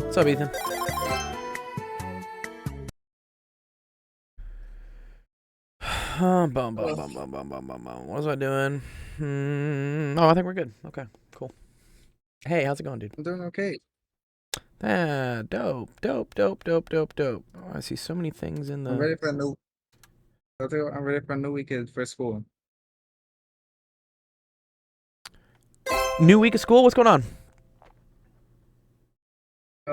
What's up, Ethan? What was I doing? Oh, I think we're good. Okay, cool. Hey, how's it going, dude? I'm doing okay. Ah, dope. Oh, I see so many things in I'm the ready for a new. I'm ready for a new weekend for school. new week of school. What's going on?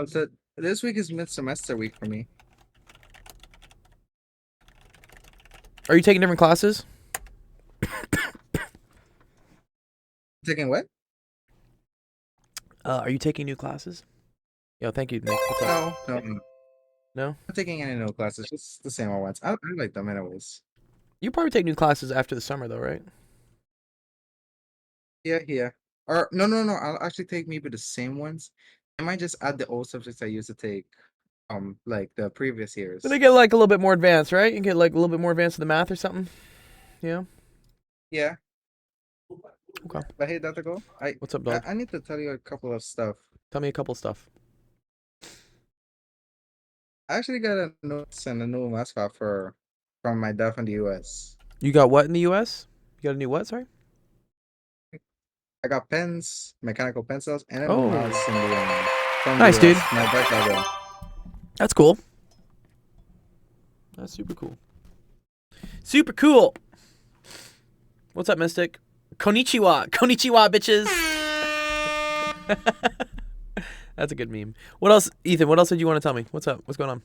So this week is mid-semester week for me. Are you taking different classes? Taking what? Are you taking new classes? Yo, thank you, Nick. What's up? No. No? Not taking any new classes. Just the same old ones. I like them anyways. You probably take new classes after the summer, though, right? Yeah. Or no. I'll actually take maybe the same ones. I might just add the old subjects I used to take, like the previous Then they years. get like a little bit more advanced, right? You get like a little bit more advanced in the math or something. Yeah. Yeah. Okay. But hey, Dr. Go, What's up, I dog? I need to tell you a couple of stuff. Tell me a couple stuff. I actually got a notes and a new mascot from my dad from the US. You got what in the U.S.? You got a new what? Sorry. I got pens, mechanical pencils, and a new Oh, mouse from the nice, dude. US. My bike got one. That's cool. That's super cool. Super cool. What's up, Mystic? Konnichiwa. Konnichiwa, bitches. That's a good meme. What else, Ethan? What else did you want to tell me? What's up? What's going on?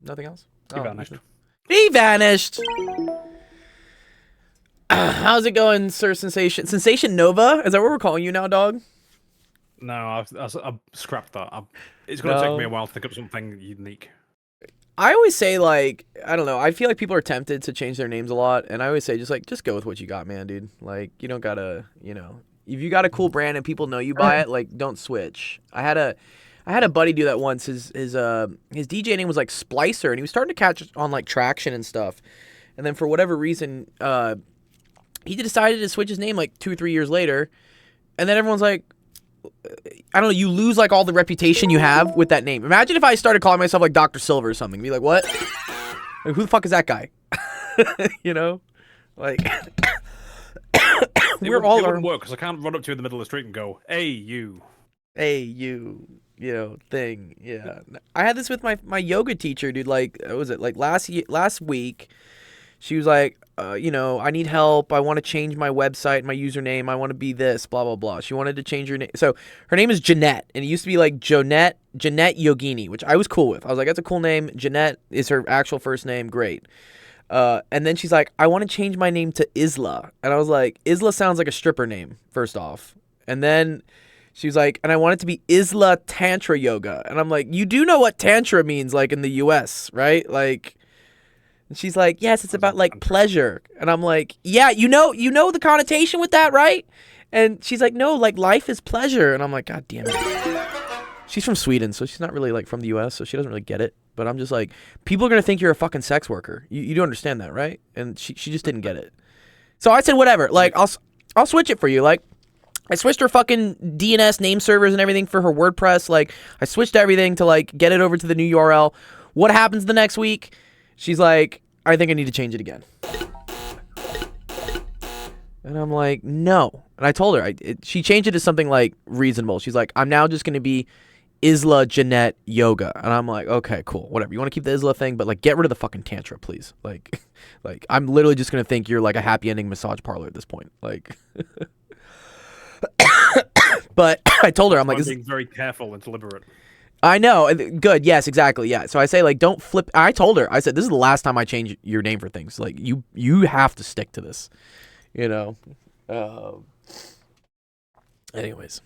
Nothing else? He vanished. He vanished. How's it going, Sir Sensation? Sensation Nova? Is that what we're calling you now, dog? No, I've scrapped that. It's going to take me a No. while to think up something unique. I always say, like, I don't know. I feel like people are tempted to change their names a lot, and I always say, just go with what you got, man, dude. Like, you don't gotta, if you got a cool brand and people know you by it, like, don't switch. I had a buddy do that once. His DJ name was like Splicer, and he was starting to catch on like traction and stuff. And then for whatever reason, he decided to switch his name like 2 or 3 years later, and then everyone's like, I don't know, you lose like all the reputation you have with that name. Imagine if I started calling myself like Dr. Silver or something. Be like, what? Like, who the fuck is that guy? you know? Like, It we're all wouldn't our work because I can't run up to you in the middle of the street and go, "Hey, you." hey, thing. Yeah. I had this with my yoga teacher, dude. Like, what was it? Like last week, she was like, I need help. I want to change my website, my username. I want to be this, blah, blah, blah. She wanted to change her name. So her name is Jeanette, and it used to be like Jeanette Yogini, which I was cool with. I was like, that's a cool name. Jeanette is her actual first name. Great. And then she's like, I want to change my name to Isla. And I was like, Isla sounds like a stripper name, first off. And then she was like, and I want it to be Isla Tantra Yoga. And I'm like, you do know what Tantra means, like in the US, right? Like, and she's like, yes, it's about like pleasure. And I'm like, yeah, you know the connotation with that, right? And she's like, no, like life is pleasure. And I'm like, God damn it. She's from Sweden, so she's not really like from the US, so she doesn't really get it. But I'm just like, people are gonna think you're a fucking sex worker. You do understand that, right? And she just didn't get it. So I said, whatever. Like, I'll switch it for you. Like, I switched her fucking DNS name servers and everything for her WordPress. Like, I switched everything to like get it over to the new URL. What happens the next week? She's like, I think I need to change it again. And I'm like, no. And I told her, she changed it to something like reasonable. She's like, I'm now just going to be Isla Jeanette Yoga. And I'm like, okay, cool, whatever. You want to keep the Isla thing, but like get rid of the fucking Tantra, please. Like I'm literally just going to think you're like a happy ending massage parlor at this point. Like, but I told her, I'm like, I'm being very careful and deliberate. I know. Good. Yes, exactly. Yeah. So I say, like, don't flip. I told her, I said, this is the last time I change your name for things. Like, you have to stick to this. You know. Anyways,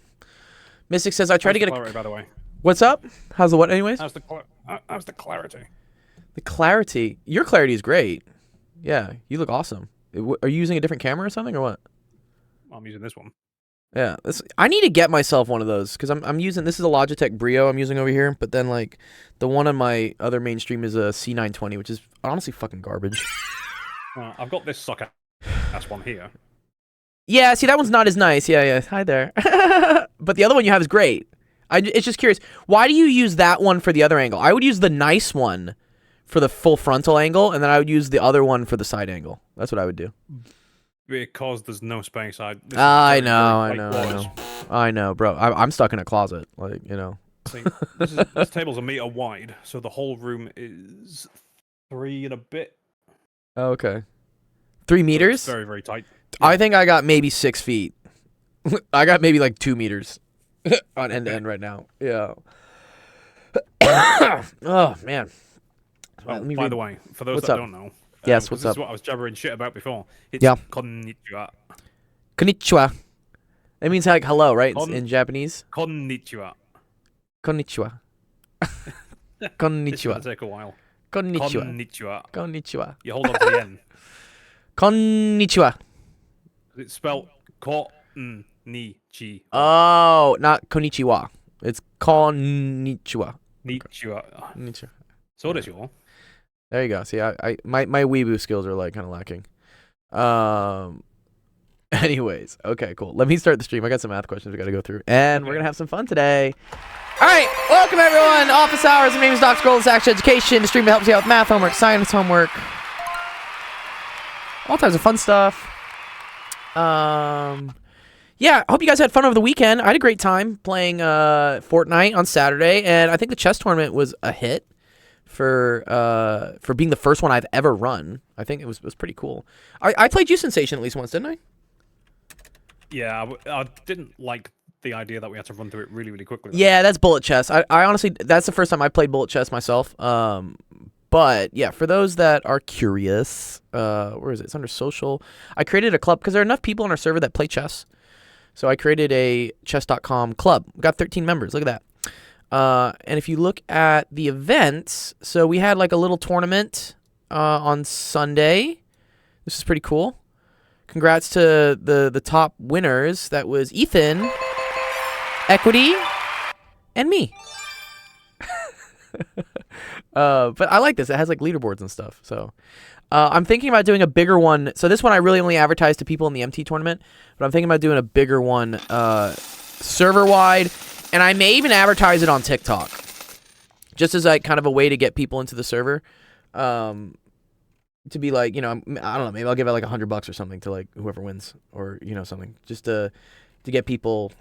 Mystic says I tried to get clarity, by the way. What's up? How's the what? Anyways, How's the clarity? the clarity. Your clarity is great. Yeah, you look awesome. Are you using a different camera or something or what? I'm using this one. Yeah, I need to get myself one of those because I'm using, this is a Logitech Brio I'm using over here, but then like the one on my other mainstream is a C920, which is honestly fucking garbage. I've got this sucker ass one here. Yeah, see, that one's not as nice. Yeah. Hi there. But the other one you have is great. It's just curious. Why do you use that one for the other angle? I would use the nice one for the full frontal angle, and then I would use the other one for the side angle. That's what I would do. Because there's no space. I very, know, very light quarters. I know, bro. I'm stuck in a closet. Like, you know. See, this table's a meter wide, so the whole room is 3 and a bit. Okay. 3 meters? It's very, very tight. I think I got maybe 6 feet. I got maybe like 2 meters on end to end right now. Yeah. Oh, man. Oh, by the way, for those What's that up? don't know, Yes, what's this up? is what I was jabbering shit about before. It's Yeah. konnichiwa. Konnichiwa. That means like hello, right? Kon- In Japanese. Konnichiwa. Konnichiwa. It's Konnichiwa. gonna take a while. Konnichiwa. Konnichiwa. Konnichiwa. You hold on to the N. Konnichiwa. It's spelled konnichi. Oh, not konnichiwa. It's konnichiwa. Konnichiwa. Konnichiwa. So does you. There you go. See, my weeboo skills are like kind of lacking. Anyways, okay, cool. Let me start the stream. I got some math questions we got to go through, and we're gonna have some fun today. All right, welcome everyone. Office hours. My name is Dr. Gold. It's Action Education. The stream helps you out with math homework, science homework, all types of fun stuff. Yeah, I hope you guys had fun over the weekend. I had a great time playing Fortnite on Saturday, and I think the chess tournament was a hit for being the first one I've ever run. I think it was pretty cool. I played You Sensation at least once, didn't I? Yeah, I didn't like the idea that we had to run through it really, really quickly. Yeah, that's bullet chess. I honestly, that's the first time I played bullet chess myself. But yeah, for those that are curious, where is it? It's under social. I created a club because there are enough people on our server that play chess. So I created a chess.com club. We got 13 members. Look at that. And if you look at the events, so we had like a little tournament on Sunday. This is pretty cool. Congrats to the top winners. That was Ethan, Equity, and me. But I like this. It has like leaderboards and stuff. So I'm thinking about doing a bigger one. So this one I really only advertised to people in the MT tournament, but I'm thinking about doing a bigger one server-wide. And I may even advertise it on TikTok, just as like kind of a way to get people into the server. To be like, you know, I don't know, maybe I'll give it like $100 or something to like whoever wins, or you know, something, just to get people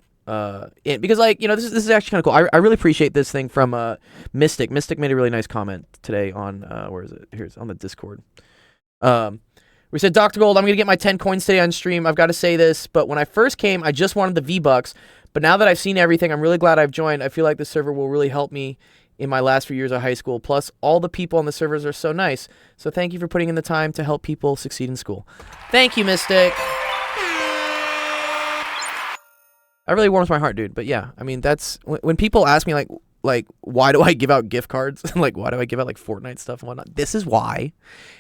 in, because like, you know, this is actually kind of cool. I really appreciate this thing from Mystic. Mystic made a really nice comment today on where is it? Here's on the Discord. We said, Dr. Gold, I'm gonna get my 10 coins today on stream. I've got to say this, but when I first came, I just wanted the V-Bucks. But now that I've seen everything, I'm really glad I've joined. I feel like the server will really help me in my last few years of high school. Plus, all the people on the servers are so nice. So thank you for putting in the time to help people succeed in school. Thank you, Mystic. That really warms my heart, dude. But yeah, I mean, that's when people ask me like why do I give out gift cards? Like, why do I give out like Fortnite stuff and whatnot? This is why.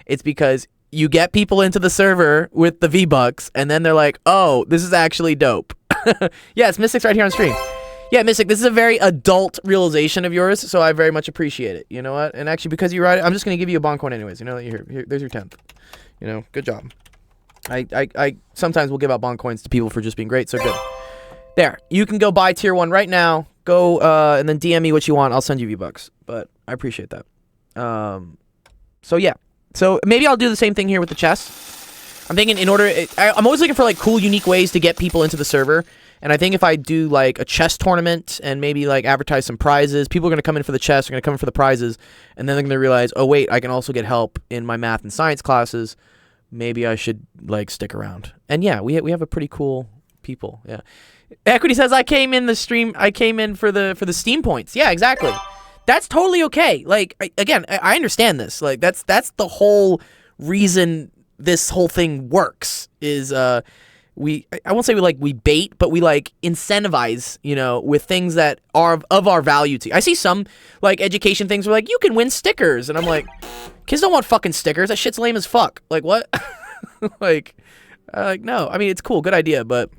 It's because you get people into the server with the V-Bucks, and then they're like, oh, this is actually dope. Yes, Mystic's right here on stream. Yeah, Mystic, this is a very adult realization of yours, so I very much appreciate it. You know what? And actually, because you write it, I'm just going to give you a bond coin anyways. You know, here, there's your 10th. You know, good job. I sometimes will give out bond coins to people for just being great, so good. There, you can go buy tier 1 right now. Go, and then DM me what you want. I'll send you V-Bucks, but I appreciate that. So yeah. So maybe I'll do the same thing here with the chess. I'm thinking I'm always looking for like cool, unique ways to get people into the server. And I think if I do like a chess tournament and maybe like advertise some prizes, people are going to come in for the chess, they're going to come in for the prizes, and then they're going to realize, oh wait, I can also get help in my math and science classes. Maybe I should like stick around. And yeah, we have a pretty cool people. Yeah. Equity says I came in for the Steam points. Yeah, exactly. That's totally okay. Like I understand this. Like that's the whole reason this whole thing works is I won't say we bait, but we like incentivize, you know, with things that are of our value to you. I see some like education things where like you can win stickers, and I'm like, kids don't want fucking stickers. That shit's lame as fuck. Like what? like no. I mean, it's cool, good idea, but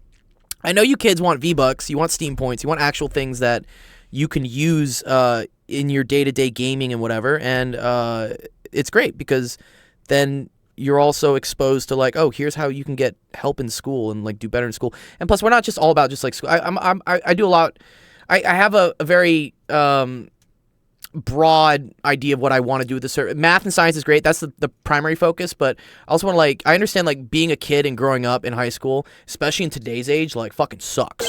I know you kids want V-Bucks, you want Steam points, you want actual things that you can use in your day-to-day gaming and whatever, and it's great because then you're also exposed to like, oh, here's how you can get help in school and like do better in school. And plus, we're not just all about just like school. I do a lot. I have a very broad idea of what I want to do with this. Math and science is great. That's the primary focus. But I also want to like, I understand like being a kid and growing up in high school, especially in today's age, like fucking sucks.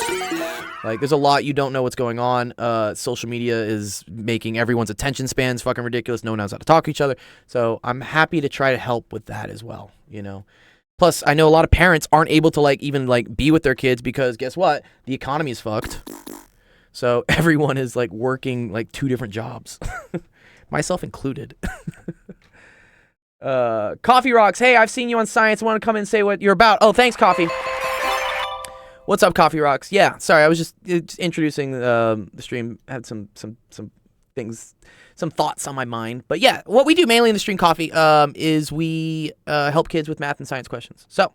Like there's a lot you don't know what's going on. Social media is making everyone's attention spans fucking ridiculous. No one knows how to talk to each other. So I'm happy to try to help with that as well, you know. Plus, I know a lot of parents aren't able to like even like be with their kids because guess what? The economy is fucked. So everyone is like working like 2 different jobs, myself included. Coffee Rocks. Hey, I've seen you on Science. I want to come in and say what you're about. Oh, thanks, Coffee. What's up, Coffee Rocks? Yeah, sorry, I was just introducing the stream. Had some things, some thoughts on my mind. But yeah, what we do mainly in the stream, Coffee, is we help kids with math and science questions. So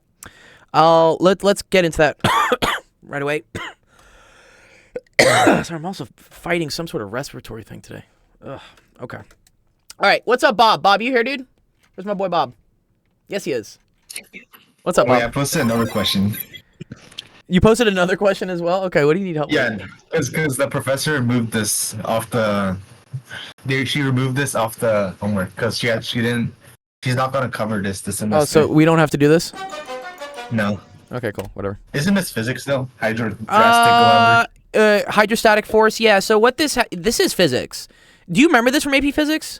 let's get into that right away. Sorry, I'm also fighting some sort of respiratory thing today. Ugh, okay. All right, what's up, Bob? Bob, you here, dude? Where's my boy, Bob? Yes, he is. What's up, Bob? I posted another question. You posted another question as well? Okay, what do you need help with? Yeah, because the professor removed this off the... She removed this off the homework because she's not going to cover this semester. Oh, so we don't have to do this? No. Okay, cool, whatever. Isn't this physics, though? Hydrostatic, hydrostatic force, yeah. So what this is physics. Do you remember this from AP Physics?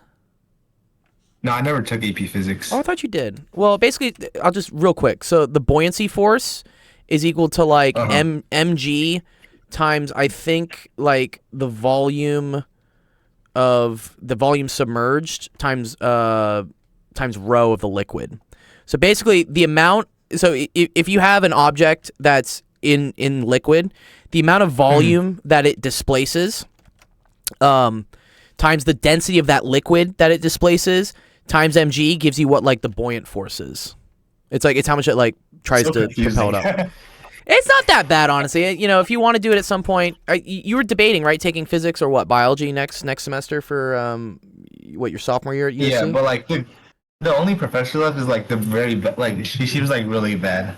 No, I never took AP Physics. Oh, I thought you did. Well, basically, I'll just real quick. So the buoyancy force is equal to like mg times, I think, like the volume submerged times rho of the liquid. So basically, the amount. So if you have an object that's in liquid, the amount of volume that it displaces, times the density of that liquid that it displaces, times mg gives you what like the buoyant force is. It's how much it like tries to propel it up. It's not that bad, honestly. You know, if you want to do it at some point, you were debating, right, taking physics or what, biology next semester for your sophomore year at USC? Yeah, but like the only professor left is like the very like she seems like really bad.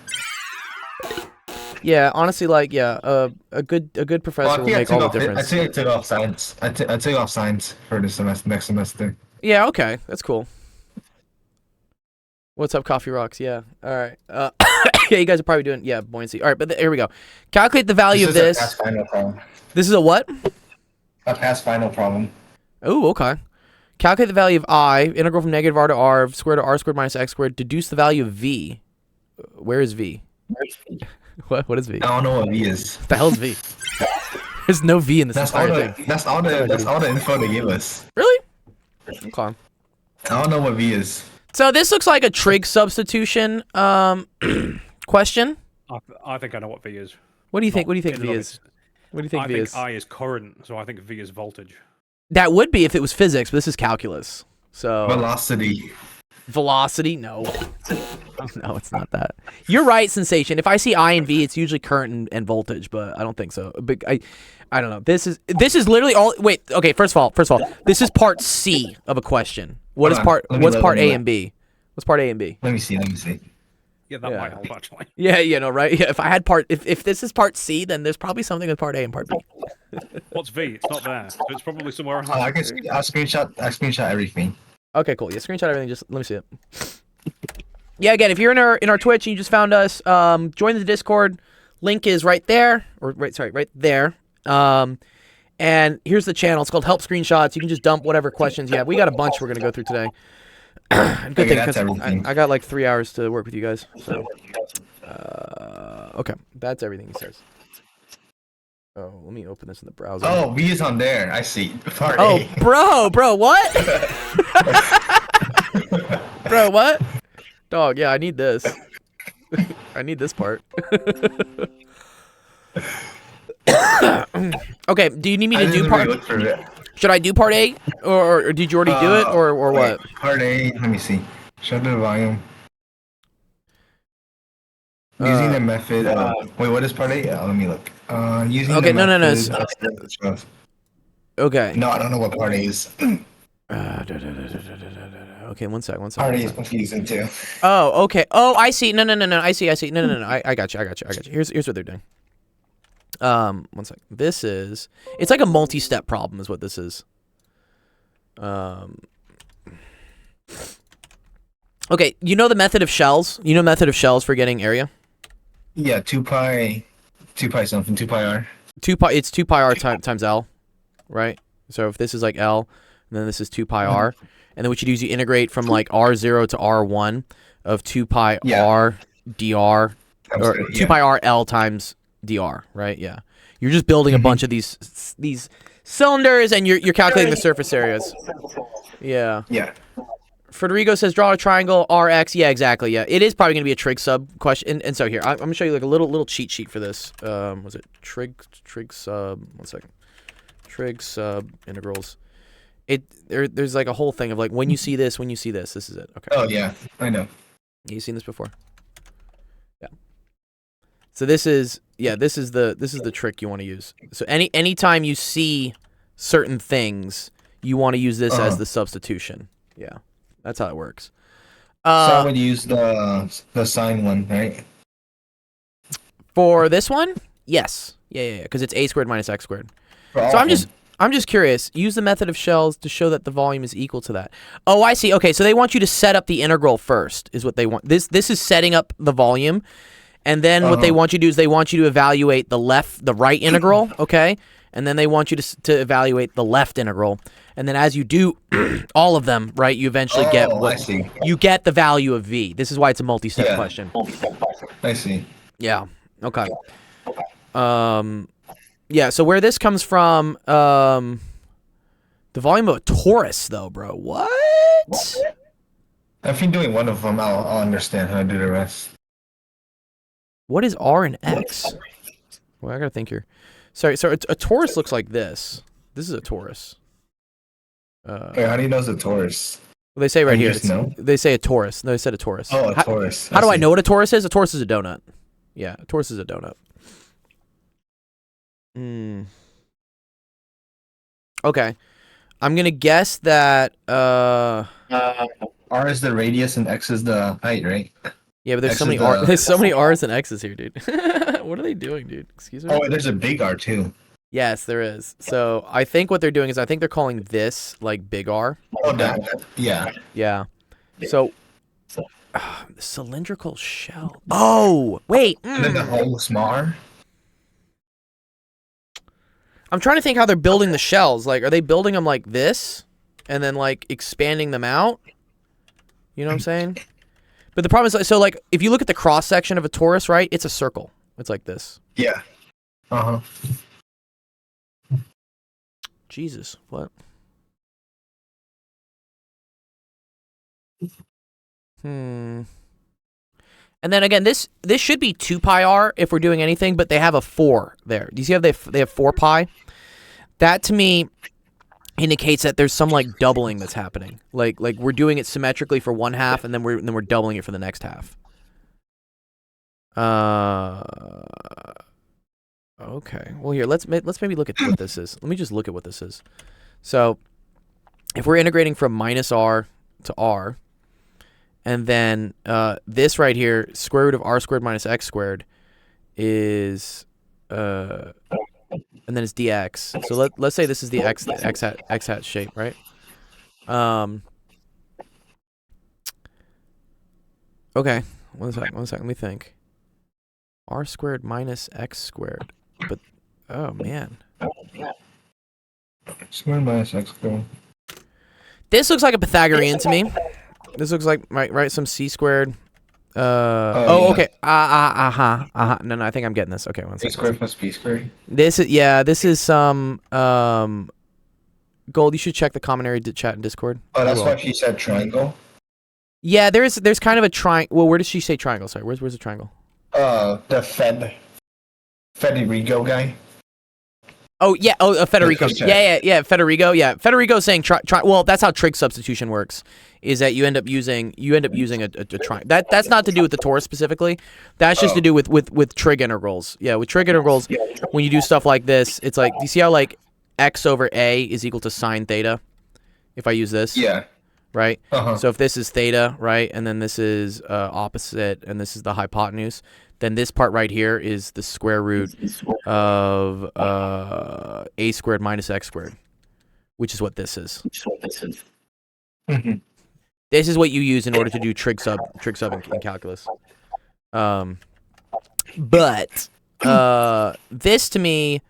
Yeah, honestly, like a good professor will make all the difference. I think I took off science. I took off science for this semester, next semester. Yeah, okay, that's cool. What's up, Coffee Rocks? Yeah, all right. Yeah, you guys are probably doing buoyancy. All right, but here we go. Calculate the value of this. This is a past final problem. This is a what? A past final problem. Oh, okay. Calculate the value of I, integral from negative r to r, squared to r squared minus x squared. Deduce the value of v. Where is v? What is v? I don't know what v is. What the hell is v? There's no v in this entire thing. That's all the info they give us. Really? Okay. I don't know what v is. So this looks like a trig substitution question. I think I know what V is. What do you think? What do you think V is? What do you think I V think is? I is current, so I think V is voltage. That would be if it was physics, but this is calculus. So Velocity. Velocity? No. No, it's not that. You're right, Sensation. If I see I and V, it's usually current and voltage, but I don't think so. But I don't know. This is literally all. Wait. Okay. First of all, this is part C of a question. What's part A and B? What's part A and B? Let me see. Yeah, that might help actually. Yeah, no, right? Yeah, if I had if this is part C, then there's probably something with part A and part B. What's V? It's not there. It's probably somewhere else. I'll screenshot everything. Okay, cool. Yeah, screenshot everything. Just let me see it. Yeah, again, if you're in our Twitch and you just found us, join the Discord. Link is right there, right there. And here's the channel. It's called Help Screenshots. You can just dump whatever questions you have. We got a bunch we're gonna go through today. Good thing because I got like 3 hours to work with you guys. So, okay, that's everything he says. Oh, let me open this in the browser. Oh, V is on there. I see. Part Oh, A. bro, what? Bro, what? Dog, yeah, I need this. I need this part. Okay, do you need me to do part? Should I do part A, or did you already do it, or what? Part A. Let me see. Show the volume. Using the method. Wait, what is part A? Let me look. Using. Okay, the no. method, Okay. No, I don't know what part A is. Okay, one sec. Already is confusing too. Oh, okay. Oh, I see. No. I see. No. I got you. Here's what they're doing. One sec. It's like a multi-step problem is what this is. Okay, you know the method of shells? You know method of shells for getting area? Yeah, 2 pi something, 2 pi r. It's 2 pi r times L, right? So if this is like L, and then this is 2 pi r, and then what you do is you integrate from like R0 to R1 of 2 pi r dr, or 2 pi r L times dr, right? Yeah. You're just building a bunch of these cylinders, and you're calculating the surface areas. Yeah. Yeah. Federico says draw a triangle RX. Yeah, exactly. Yeah, it is probably gonna be a trig sub question. And so here I'm gonna show you like a little cheat sheet for this. Was it trig sub? One second. Trig sub integrals. There's like a whole thing of like when you see this. This is it. Okay. Oh yeah, I know. You seen this before? Yeah. So this is the trick you want to use. So anytime you see certain things, you want to use this as the substitution. Yeah. That's how it works. So I would use the sine one, right? For this one, yes, yeah, because it's a squared minus x squared. For So all I'm just curious. Use the method of shells to show that the volume is equal to that. Oh, I see. Okay, so they want you to set up the integral first, is what they want. This is setting up the volume, and then what they want you to do is they want you to evaluate the right integral, okay, and then they want you to evaluate the left integral. And then as you do all of them, right, you eventually get I see. you get the value of v. This is why it's a multi-step question. I see. Yeah. Okay. Yeah. So where this comes from, the volume of a torus, though, bro. What? If you're doing one of them, I'll understand how to do the rest. What is R and X? Well, I gotta think here. Sorry. So a torus looks like this. This is a torus. Wait, how do you know it's a torus? Well, they say right You here. just know? They say a torus. No, they said a torus. Oh, a torus. How do I see. know what a torus is? A torus is a donut. Yeah, a torus is a donut. Okay. I'm gonna guess that R is the radius and X is the height, right? yeah, but there's X so is many the- there's so many R's and X's here, dude. What are they doing, dude? Excuse me? Oh, there's a big R too. Yes, there is. So I think what they're doing is I think they're calling this like big R. Oh, yeah. Yeah. So cylindrical shell. Oh, wait. And then the whole small R. I'm trying to think how they're building the shells. Like, are they building them like this and then like expanding them out? You know what I'm saying? But the problem is, so like, if you look at the cross section of a torus, right? It's a circle. It's like this. Yeah. Jesus, what? And then again, this should be 2 pi r if we're doing anything, but they have a 4 there. Do you see how they have 4 pi? That to me indicates that there's some like doubling that's happening. Like we're doing it symmetrically for one half, and then we're doubling it for the next half. Okay. Well, here let's maybe look at what this is. Let me just look at what this is. So, if we're integrating from minus r to r, and then this right here, square root of r squared minus x squared, is and then it's dx. So let's say this is the x hat shape, right? Okay. One second. Let me think. R squared minus x squared. But oh man. Square minus X squared. This looks like a Pythagorean to me. This looks like right some c squared. yeah. Okay. No, I think I'm getting this. Okay, one A second. squared plus B squared. This is some Gold. You should check the commentary chat in Discord. Oh, that's I why will. she said triangle. Yeah, there's kind of a triangle. Well, where does she say triangle? Sorry, where's the triangle? The Federico guy. Oh yeah, Federico. Let's check. Yeah, Federico. Yeah, Federico's saying well, that's how trig substitution works. Is that you end up using a triangle. That's not to do with the torus specifically. That's just to do with trig integrals. Yeah, with trig integrals, when you do stuff like this, it's like, do you see how like x over a is equal to sine theta? If I use this, Yeah. right? Uh-huh. So if this is theta, right, and then this is opposite, and this is the hypotenuse, then this part right here is the square root of a squared minus x squared, which is what this is. Mhm. This is what you use in order to do trig sub in calculus. But this to me,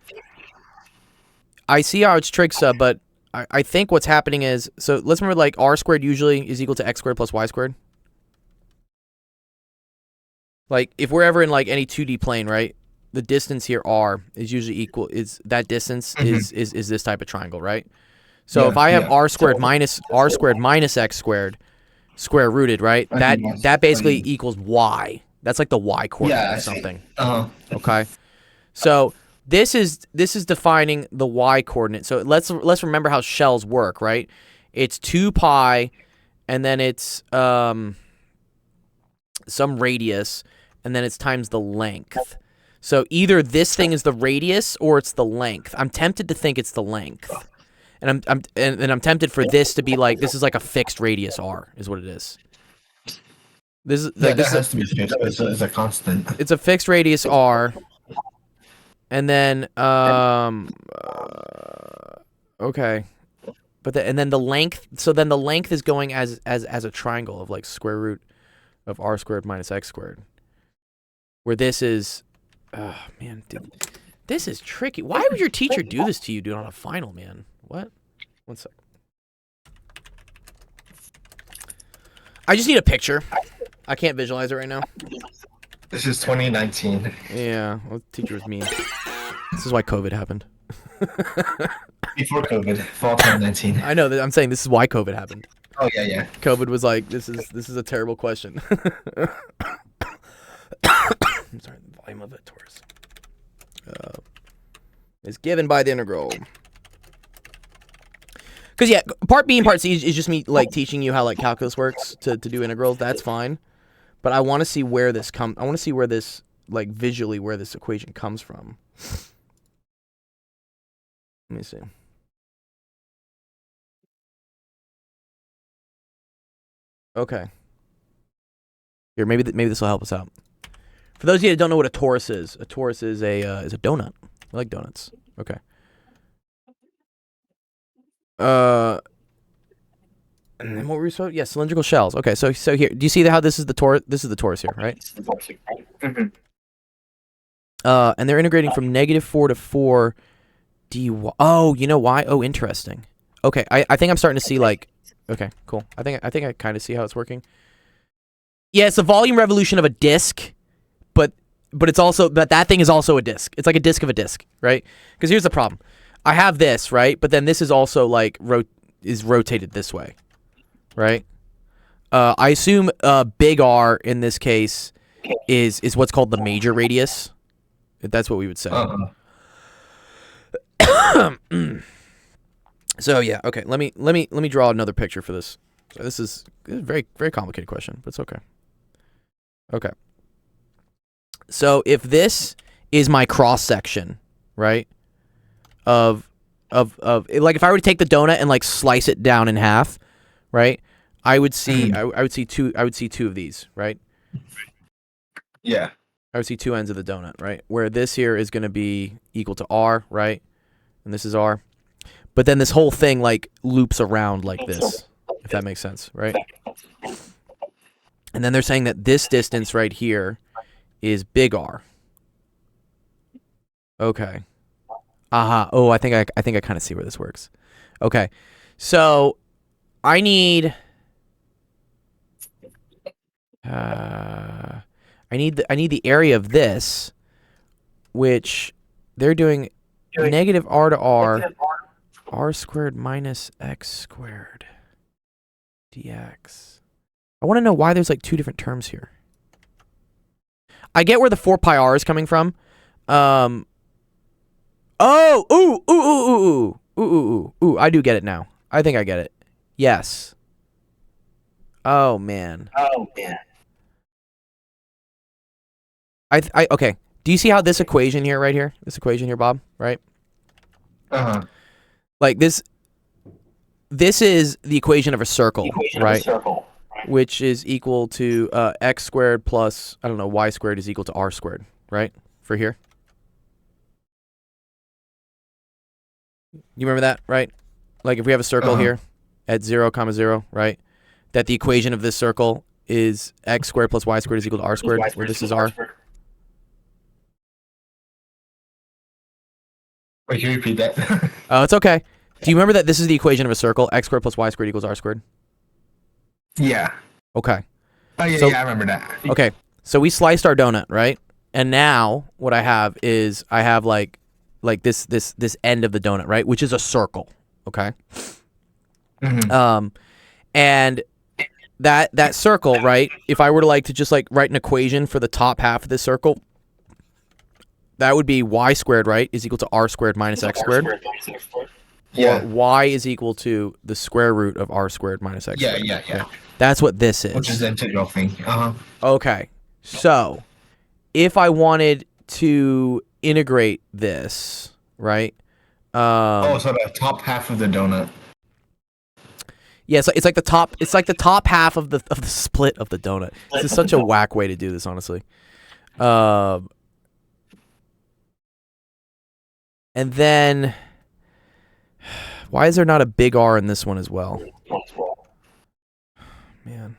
I see how it's trig sub, but I think what's happening is, so let's remember, like, r squared usually is equal to x squared plus y squared. Like, if we're ever in, like, any 2D plane, right, the distance here, r, is usually equal, is that distance is this type of triangle, right? So Yeah, if I have yeah. r squared minus x squared square rooted, right, I that think that's that basically funny. equals y. That's like the y coordinate Yeah, I or see. something. Uh-huh. Okay, so this is defining the y coordinate. So let's remember how shells work, right? It's 2 pi, and then it's some radius, and then it's times the length. So either this thing is the radius or it's the length. I'm tempted to think it's the length, and I'm tempted for this to be like, this is like a fixed radius r is what it is. This is Yeah, like, that this has to be fixed. It's a constant. it's a fixed radius r, and then okay, but and then the length. So then the length is going as a triangle of like square root of r squared minus x squared, where this is, man, dude, this is tricky. Why would your teacher do this to you, dude, on a final, man? What? One sec. I just need a picture. I can't visualize it right now. This is 2019. Yeah, well, the teacher was mean. This is why COVID happened. Before COVID, fall 2019. I know that I'm saying this is why COVID happened. Oh yeah, yeah. COVID was like, this is a terrible question. I'm sorry, the volume of it, Taurus. Is given by the integral. Because yeah, part B and part C is just me like teaching you how like calculus works to do integrals. That's fine, but I want to see where this I want to see where this, like, visually where this equation comes from. Let me see. Okay. Here, maybe this will help us out. For those of you that don't know what a torus is a donut. I like donuts. Okay. And then what were we supposed? Yeah, cylindrical shells. Okay, so here, do you see how this is the torus? This is the torus here, right? Mhm. And they're integrating from -4 to 4 dy. Oh, you know why? Oh, interesting. Okay, I think I'm starting to see, like, okay, cool. I think I kind of see how it's working. Yeah, it's the volume revolution of a disk, but it's also, but that thing is also a disk. It's like a disk of a disk, right? Because here's the problem. I have this, right? But then this is also like rotated this way, right? I assume big R in this case is what's called the major radius. That's what we would say. So yeah, okay. Let me draw another picture for this. So this is a very, very complicated question, but it's okay. Okay. So if this is my cross section, right? Of like, if I were to take the donut and like slice it down in half, right? I would see I would see two of these, right? Yeah. I would see two ends of the donut, right? Where this here is going to be equal to R, right? And this is R. But then this whole thing like loops around like this, if that makes sense, right? And then they're saying that this distance right here is big R. Okay. Aha. Oh, I think I kind of see where this works. Okay. So I need I need the area of this, which they're doing -R to R, R squared minus X squared dx. I want to know why there's like two different terms here. I get where the 4 pi r is coming from. I do get it now. I think I get it. Yes. Oh man. Okay. Do you see how this equation here, right here, this equation here, Bob, right? Uh-huh. Like this, this is the equation of a circle, right? Which is equal to x squared plus, I don't know, y squared is equal to r squared, right? For here. You remember that, right? Like if we have a circle here at 0, 0, right? That the equation of this circle is x squared plus y squared is equal to r squared, where this is r. Wait, can you repeat that? Oh, it's okay. Do you remember that this is the equation of a circle? X squared plus y squared equals r squared. Yeah. Okay. Oh yeah, So- yeah, I remember that. Okay. So we sliced our donut, right? And now what I have is I have like this end of the donut, right? Which is a circle. Okay. Mhm. And that circle, right? If I were to like to just like write an equation for the top half of this circle, that would be y squared, right? Is equal to r squared minus x squared. Or Yeah. y is equal to the square root of r squared minus x Yeah, squared. yeah, yeah. That's what this is. Which is the integral thing. Okay. So, if I wanted to integrate this, right? Oh, so the top half of the donut. Yeah, so it's like the top half of the split of the donut. This is such a whack way to do this, honestly. And then why is there not a big R in this one as well? Man.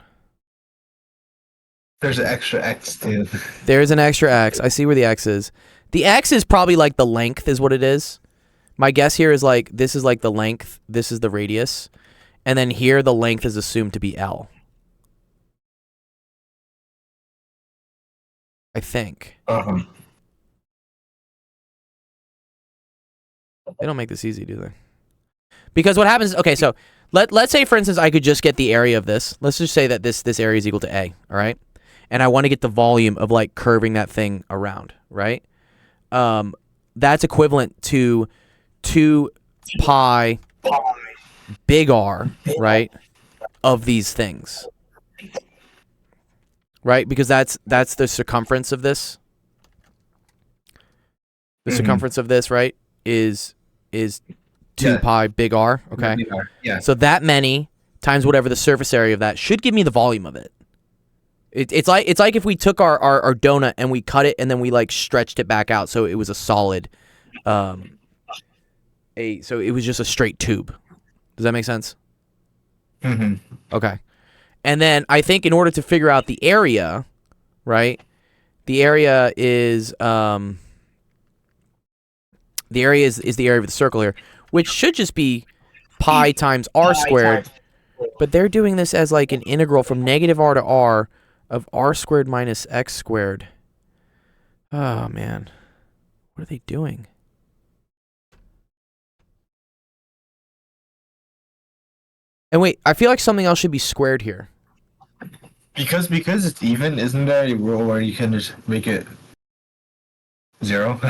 There's an extra X too. There's an extra X. I see where the X is. The X is probably like the length is what it is. My guess here is like this is like the length, this is the radius, and then here the length is assumed to be L. I think. They don't make this easy, do they? Because what happens, okay, so let's say for instance I could just get the area of this. Let's just say that this area is equal to A, all right? And I want to get the volume of like curving that thing around, right? That's equivalent to 2 pi big R, right? Of these things. Right? Because that's the circumference of this. The circumference of this, right, is 2 pi big R, okay? Yeah. So that many times whatever the surface area of that should give me the volume of it. It's like if we took our donut and we cut it and then we like stretched it back out so it was a solid, so it was just a straight tube. Does that make sense? Okay. And then I think in order to figure out the area, right? The area is the area is the area of the circle here, which should just be pi times r squared. But they're doing this as like an integral from negative r to r of r squared minus x squared. Oh, man. What are they doing? And wait, I feel like something else should be squared here. Because it's even, isn't there a rule where you can just make it 0?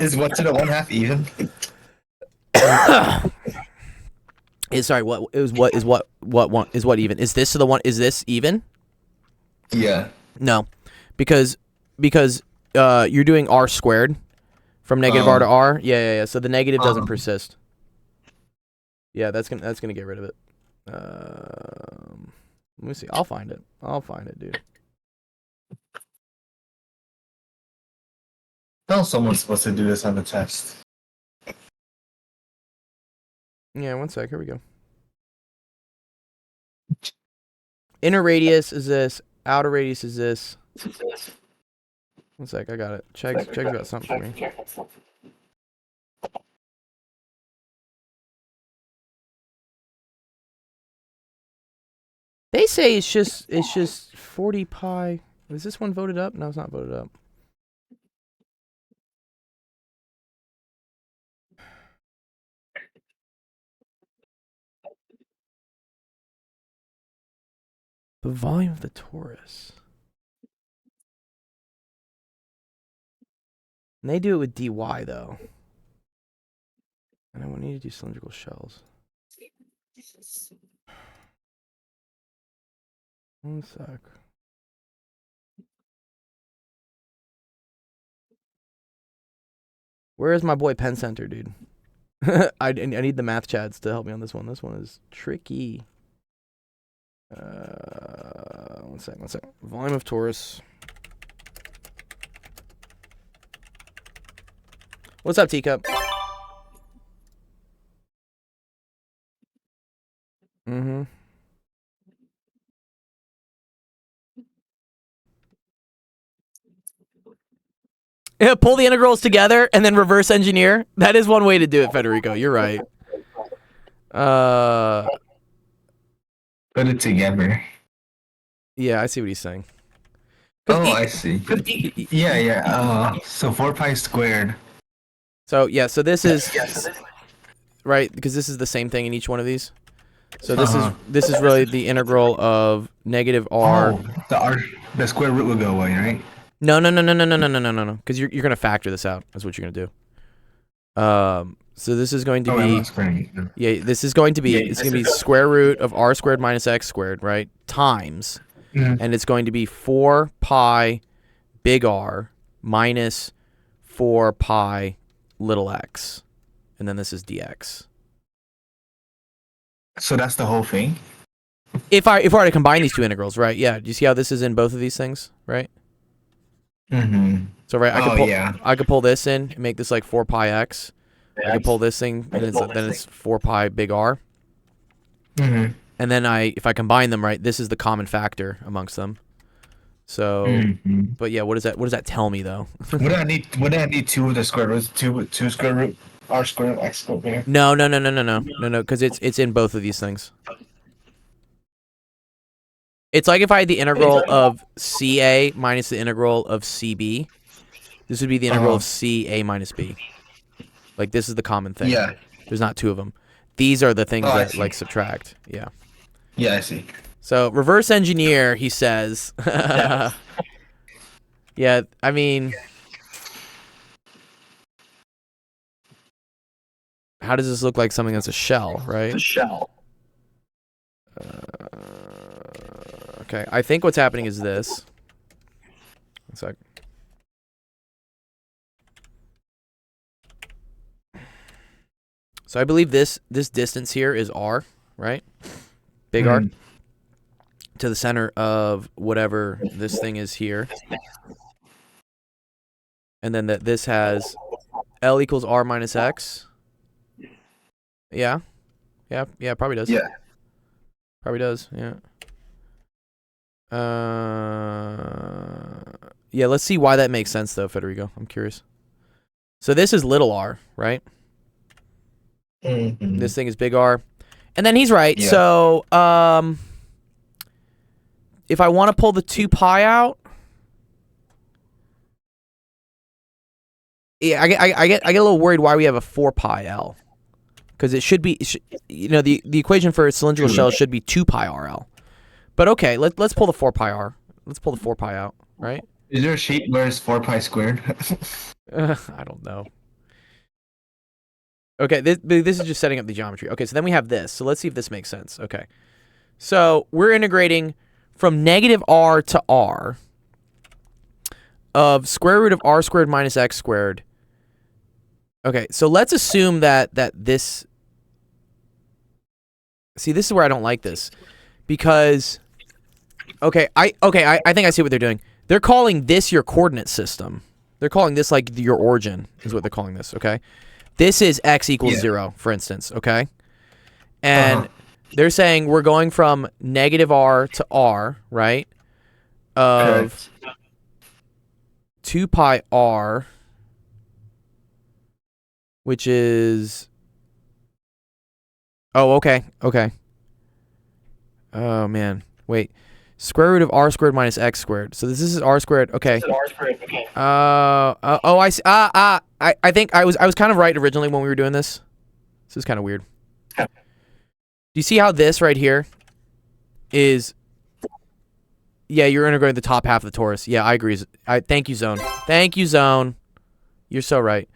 Is 1 to the 1/2 even? Sorry, what is what even? Is this to the one? Is this even? Yeah. No, because you're doing r squared from negative r to r. Yeah. So the negative doesn't persist. Yeah, that's gonna get rid of it. Let me see. I'll find it, dude. Tell someone's supposed to do this on the test. Yeah, one sec. Here we go. Inner radius is this. Outer radius is this. One sec. I got it. Check's got something for me. They say it's just 40 pi. Is this one voted up? No, it's not voted up. The volume of the torus. And they do it with dy though. And I need to do cylindrical shells. One sec. Where is my boy Pen Center, dude? I need the math chads to help me on this one. This one is tricky. 1 second. Volume of torus. What's up, Teacup? Mm-hmm. Yeah, pull the integrals together and then reverse engineer. That is one way to do it, Federico. You're right. Put it together. Yeah, I see what he's saying. Oh, I see. Yeah. So 4 pi squared. So yeah, so this is right because this is the same thing in each one of these. So this is really the integral of negative r. Oh, the square root will go away, right? No. Because you're gonna factor this out. That's what you're gonna do. So this is going to be this is going to be it's gonna be square root of r squared minus x squared, right? Times, and it's going to be 4 pi big R minus 4 pi little x, and then this is dx. So that's the whole thing. If I were to combine these two integrals, right? Yeah. Do you see how this is in both of these things, right? Mm-hmm. So right, I could pull this in and make this like 4 pi x. I could pull this thing, and then it's 4 pi big R. Mm-hmm. And then if I combine them, right, this is the common factor amongst them. So, but yeah, what does that tell me though? Would I need 2 of the square roots? Two square root r squared x squared here? No, because it's in both of these things. It's like if I had the integral of CA minus the integral of CB. This would be the integral of CA minus B. Like, this is the common thing. Yeah. There's not 2 of them. These are the things that, like, subtract. Yeah. Yeah, I see. So, reverse engineer, he says. Yeah, I mean... How does this look like something that's a shell, right? It's a shell. Okay, I think what's happening is this. 1 sec. So I believe this distance here is r, right? Big R. To the center of whatever this thing is here. And then this has L equals r minus x. Yeah, probably does. Yeah. Probably does, yeah. Yeah, let's see why that makes sense, though, Federico. I'm curious. So this is little r, right? Mm-hmm. This thing is big R. And then he's right. Yeah. So, if I want to pull the 2 pi out... Yeah, I get a little worried why we have a 4 pi L. Because it should be, the equation for a cylindrical shell should be 2 pi RL. But okay, let's pull the 4 pi R. Let's pull the 4 pi out, right? Is there a sheet where it's 4 pi squared? I don't know. Okay, this is just setting up the geometry. Okay, so then we have this. So let's see if this makes sense. Okay. So we're integrating from negative r to r of square root of r squared minus x squared. Okay, so let's assume that this... See, this is where I don't like this. Because... Okay, I think I see what they're doing. They're calling this your coordinate system. They're calling this like your origin, is what they're calling this, okay? This is x equals 0, for instance, okay? And they're saying we're going from negative r to r, right? Of 2 pi r, which is... Oh, okay. Oh, man. Wait. Square root of r squared minus x squared. So this is r squared. Okay. Oh, I see. I think I was kind of right originally when we were doing this. This is kind of weird. Do you see how this right here is... Yeah, you're integrating the top half of the torus. Yeah, I agree. Thank you, Zone. Thank you, Zone. You're so right.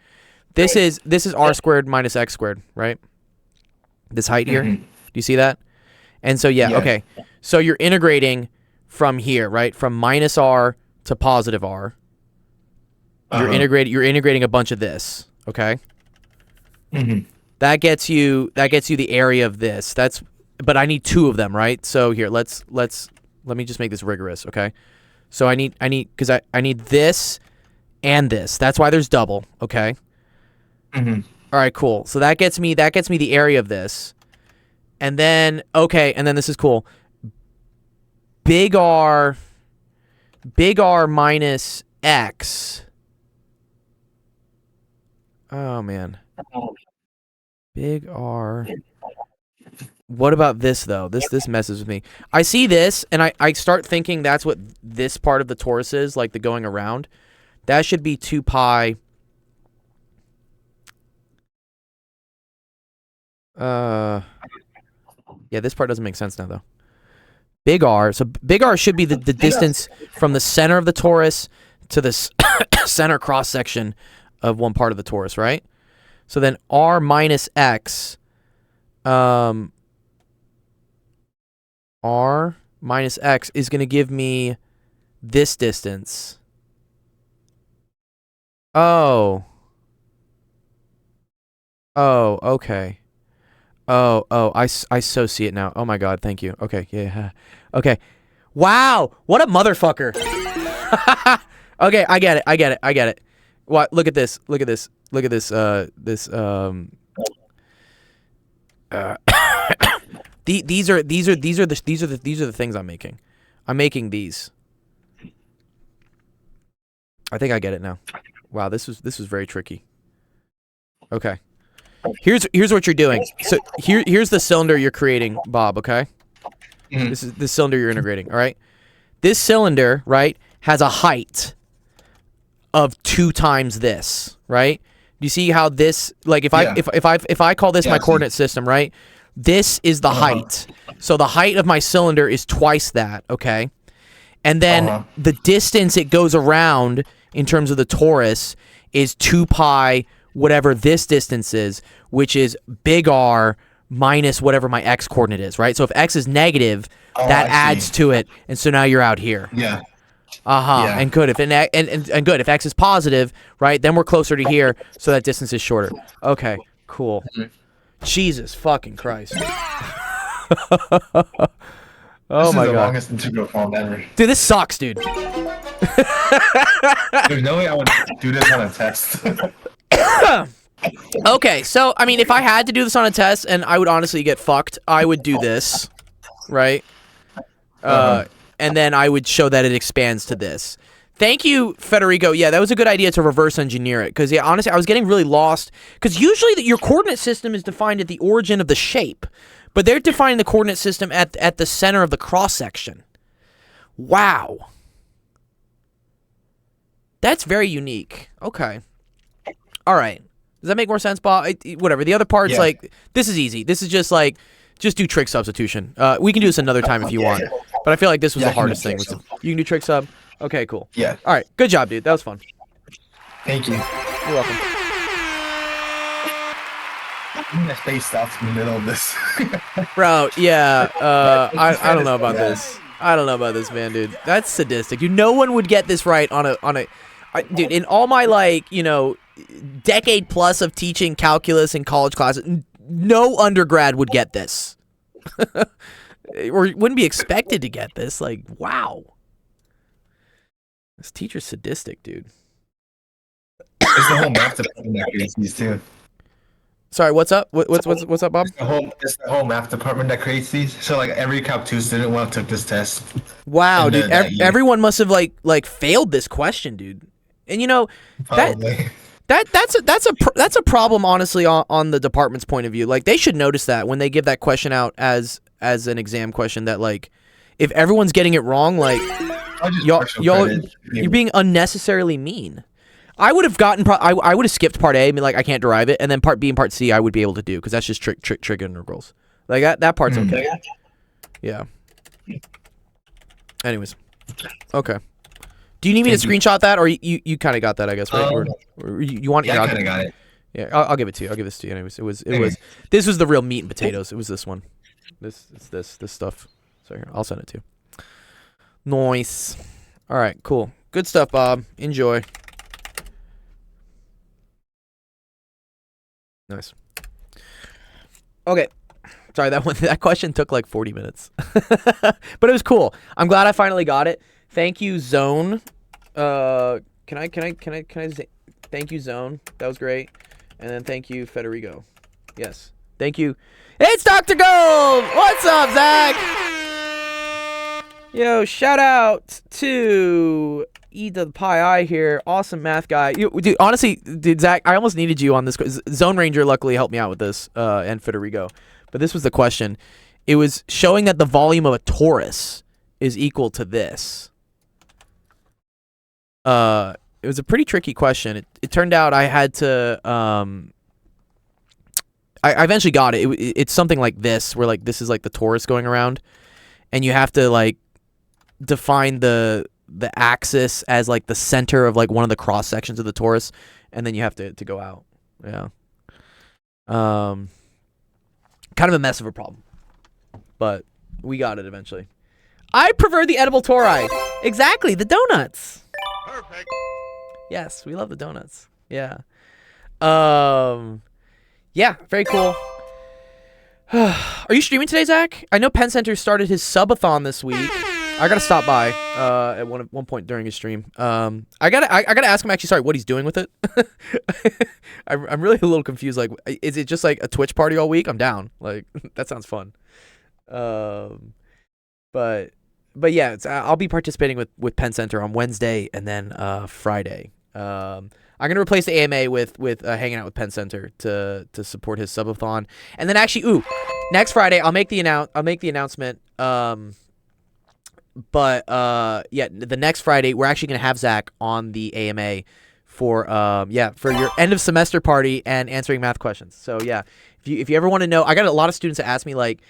This is r squared minus x squared, right? This height here. Do you see that? And so yeah, okay. So you're integrating from here, right? From minus r to positive r. You're integrating a bunch of this, okay? That gets you the area of this. But I need 2 of them, right? So here, let me just make this rigorous, okay? So I need because I need this and this. That's why there's double, okay? Mhm. All right, cool. So that gets me the area of this. And then this is cool. Big R minus X. Oh man. Big R. What about this though? This messes with me. I see this and I start thinking that's what this part of the torus is, like the going around. That should be 2 pi. Yeah, this part doesn't make sense now though. Big R. So big R should be the distance from the center of the torus to the center cross section of one part of the torus, right? So then R minus X, R minus X is going to give me this distance. Oh, okay. I so see it now. Oh my god, thank you. Okay, yeah. Okay. Wow, what a motherfucker. Okay, I get it. What? Look at this. These are the things I'm making. I'm making these. I think I get it now. Wow, this was very tricky. Okay. Here's what you're doing. So here's the cylinder you're creating, Bob, okay? Mhm. This is the cylinder you're integrating, all right? This cylinder, right, has a height of 2 times this, right? Do you see how this, like, if Yeah. I call this Yeah, my I see. coordinate system, right? This is the height. So the height of my cylinder is twice that, okay? And then the distance it goes around in terms of the torus is 2 pi whatever this distance is, which is big R minus whatever my X coordinate is, right? So if X is negative, that I adds see. to it, and so now you're out here. Yeah. Yeah. And good if and good if X is positive, right? Then we're closer to here, so that distance is shorter. Okay, cool. Jesus fucking Christ. This Oh is my the god, longest integral form ever. dude, this sucks, dude. There's no way I would do this on a test. Okay, so I mean, if I had to do this on a test, and I would honestly get fucked, I would do this, right? And then I would show that it expands to this. Thank you, Federico. Yeah, that was a good idea to reverse engineer it, because yeah, honestly, I was getting really lost. Because usually your coordinate system is defined at the origin of the shape, but they're defining the coordinate system at the center of the cross section. Wow, that's very unique. Okay, all right. Does that make more sense, Bob? Whatever. The other part's Yeah. like, this is easy. This is just like, just do trick substitution. We can do this another time if you want. But I feel like this was Yeah, the I can do hardest thing. trick sub. You can do trick sub? Okay, cool. Yeah. All right. Good job, dude. That was fun. Thank you. You're welcome. I spaced out in the middle of this. Bro, yeah. I don't know about Yeah. this. I don't know about this, man, dude. That's sadistic. Dude, no one would get this right on a dude, in all my, like, you know, decade plus of teaching calculus in college classes, no undergrad would get this. Or wouldn't be expected to get this. Like, wow. This teacher's sadistic, dude. It's the whole math department that creates these too. Sorry, what's up? What's up, Bob? It's the whole math department that creates these. So like every Calc 2 student once took this test. Wow, And dude. then that year- Everyone must have like failed this question, dude. And you know, Probably. that's a problem, honestly, on the department's point of view. Like, they should notice that when they give that question out as an exam question, that like, if everyone's getting it wrong, like, you're being unnecessarily mean. I would have gotten I would have skipped part A and been like, I can't derive it, and then part B and part C I would be able to do, because that's just trig integrals. Like, that part's okay. Yeah. Anyways, okay. Do you need me to screenshot that, or you kind of got that, I guess, right? Or you want? Yeah, I I'll- kind of got it. Yeah, I'll give it to you. I'll give this to you. Anyways, this was the real meat and potatoes. It was this one. This stuff. So here, I'll send it to you. Nice. All right, cool. Good stuff, Bob. Enjoy. Nice. Okay. Sorry, that question took like 40 minutes. But it was cool. I'm glad I finally got it. Thank you, Zone. Can I say thank you, Zone? That was great. And then thank you, Federico. Yes. Thank you. It's Dr. Gold! What's up, Zach? Yo, shout out to E to the Pi I here. Awesome math guy. Dude, honestly, dude, Zach, I almost needed you on this. Zone Ranger luckily helped me out with this, and Federico. But this was the question. It was showing that the volume of a torus is equal to this. It was a pretty tricky question. It turned out I had to I eventually got it. It's something like this, where like this is like the torus going around, and you have to like define the axis as like the center of like one of the cross sections of the torus, and then you have to go out. Yeah. Kind of a mess of a problem, but we got it eventually. I prefer the edible tori. Exactly, the donuts. Perfect. Yes, we love the donuts. Yeah. Yeah, very cool. Are you streaming today, Zach? I know Penn Center started his subathon this week. I gotta stop by at one point during his stream. I gotta ask him actually. Sorry, what he's doing with it. I'm really a little confused. Like, is it just like a Twitch party all week? I'm down. Like, that sounds fun. But yeah, I'll be participating with Penn Center on Wednesday and then Friday. I'm gonna replace the AMA with hanging out with Penn Center to support his subathon, and then actually, next Friday I'll make the announcement. But yeah, the next Friday we're actually gonna have Zach on the AMA for your end of semester party and answering math questions. So yeah, if you ever want to know, I got a lot of students that ask me like,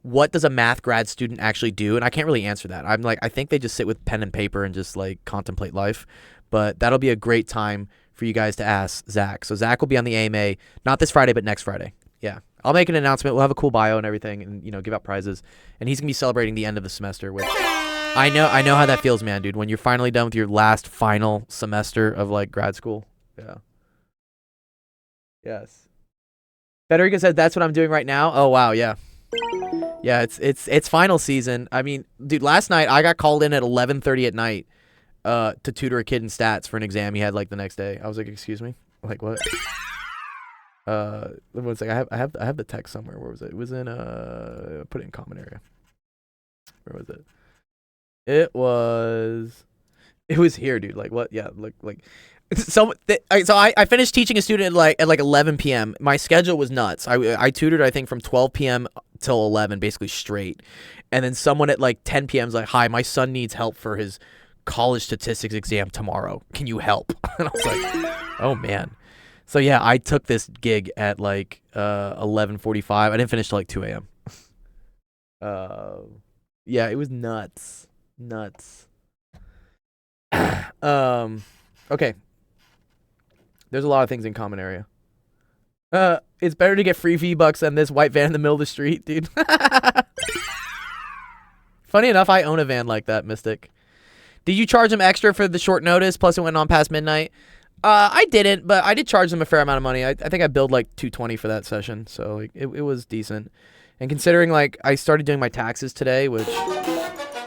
what does a math grad student actually do, and I can't really answer that. I'm like, I think they just sit with pen and paper and just like contemplate life. But that'll be a great time for you guys to ask Zach. So Zach will be on the AMA, not this Friday, but next Friday. Yeah. I'll make an announcement. We'll have a cool bio and everything and, give out prizes. And he's going to be celebrating the end of the semester, which I know how that feels, man, dude. When you're finally done with your last final semester of, like, grad school. Yeah. Yes. Federico said that's what I'm doing right now. Oh, wow, yeah. Yeah, it's final season. I mean, dude, last night I got called in at 11:30 at night. To tutor a kid in stats for an exam he had like the next day. I was like, excuse me? Like what? One second. I have the text somewhere. Where was it? It was in put it in common area. Where was it? It was here, dude. Like what? Yeah, like so I finished teaching a student at like 11 p.m. My schedule was nuts. I tutored I think from 12 p.m. till 11 basically straight. And then someone at like 10 p.m. is like, "Hi, my son needs help for his college statistics exam tomorrow. Can you help?" And I was like, oh man. So yeah, I took this gig at like 11:45. I didn't finish till like 2 a.m. Yeah, it was nuts. Okay. There's a lot of things in common area. It's better to get free V-Bucks than this white van in the middle of the street, dude. Funny enough, I own a van like that, Mystic. Did you charge them extra for the short notice, plus it went on past midnight? I didn't, but I did charge them a fair amount of money. I think I billed like $220 for that session, so like it was decent. And considering like I started doing my taxes today, which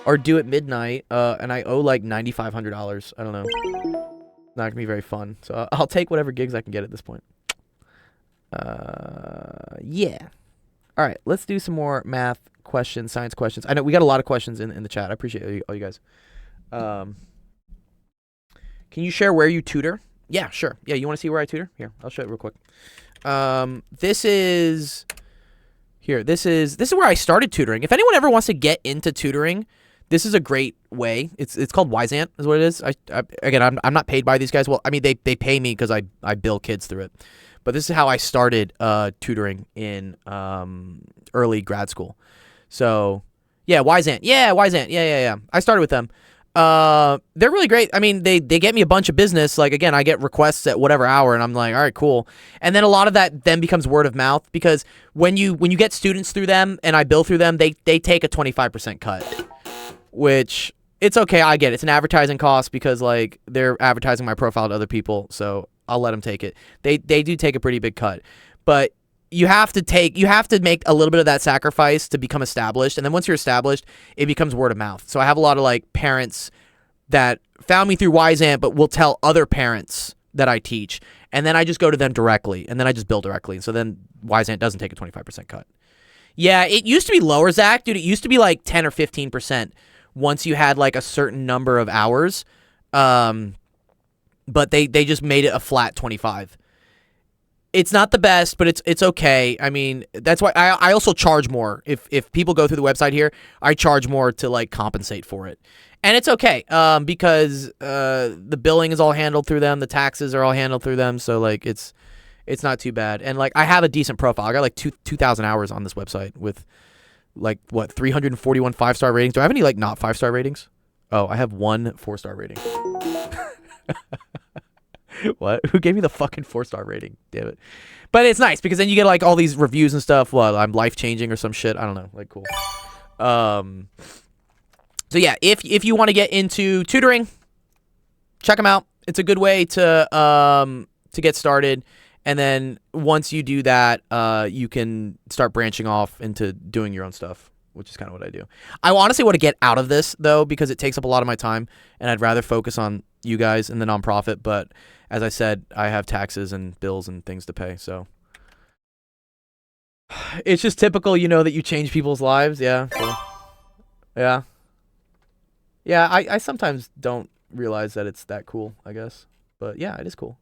are due at midnight, and I owe like $9,500. I don't know. Not gonna be very fun. So I'll take whatever gigs I can get at this point. Yeah. All right, let's do some more math questions, science questions. I know we got a lot of questions in the chat. I appreciate all you guys. Can you share where you tutor? Yeah, sure. Yeah, you want to see where I tutor? Here, I'll show it real quick. This is where I started tutoring. If anyone ever wants to get into tutoring, this is a great way. It's called Wyzant is what it is. I'm not paid by these guys. Well, I mean they pay me because I bill kids through it. But this is how I started tutoring in early grad school. So yeah, Wyzant. Yeah. I started with them. They're really great. I mean, they get me a bunch of business. Like, again, I get requests at whatever hour and I'm like, all right, cool. And then a lot of that then becomes word of mouth because when you get students through them and I bill through them, they take a 25% cut, which it's okay. I get it. It's an advertising cost because like they're advertising my profile to other people. So I'll let them take it. They do take a pretty big cut, but you have to make a little bit of that sacrifice to become established, and then once you're established, it becomes word of mouth. So I have a lot of like parents that found me through Wyzant, but will tell other parents that I teach, and then I just go to them directly, and then I just bill directly, and so then Wyzant doesn't take a 25% cut. Yeah, it used to be lower, Zach, dude. It used to be like 10 or 15% once you had like a certain number of hours, but they just made it a flat 25. It's not the best, but it's okay. I mean, that's why I also charge more. If people go through the website here, I charge more to like compensate for it. And it's okay, because the billing is all handled through them, the taxes are all handled through them, so like it's not too bad. And like I have a decent profile. I got like 2,000 hours on this website with like 341 5-star ratings. Do I have any like not 5-star ratings? Oh, I have 1 4-star rating. What? Who gave me the fucking 4-star rating? Damn it. But it's nice because then you get like all these reviews and stuff. Well, I'm life changing or some shit. I don't know. Like cool. So yeah, if you want to get into tutoring, check them out. It's a good way to get started. And then once you do that, you can start branching off into doing your own stuff, which is kind of what I do. I honestly want to get out of this though because it takes up a lot of my time, and I'd rather focus on you guys and the nonprofit. But as I said, I have taxes and bills and things to pay, so it's just typical, that you change people's lives. Yeah. Cool. Yeah. Yeah, I sometimes don't realize that it's that cool, I guess. But yeah, it is cool.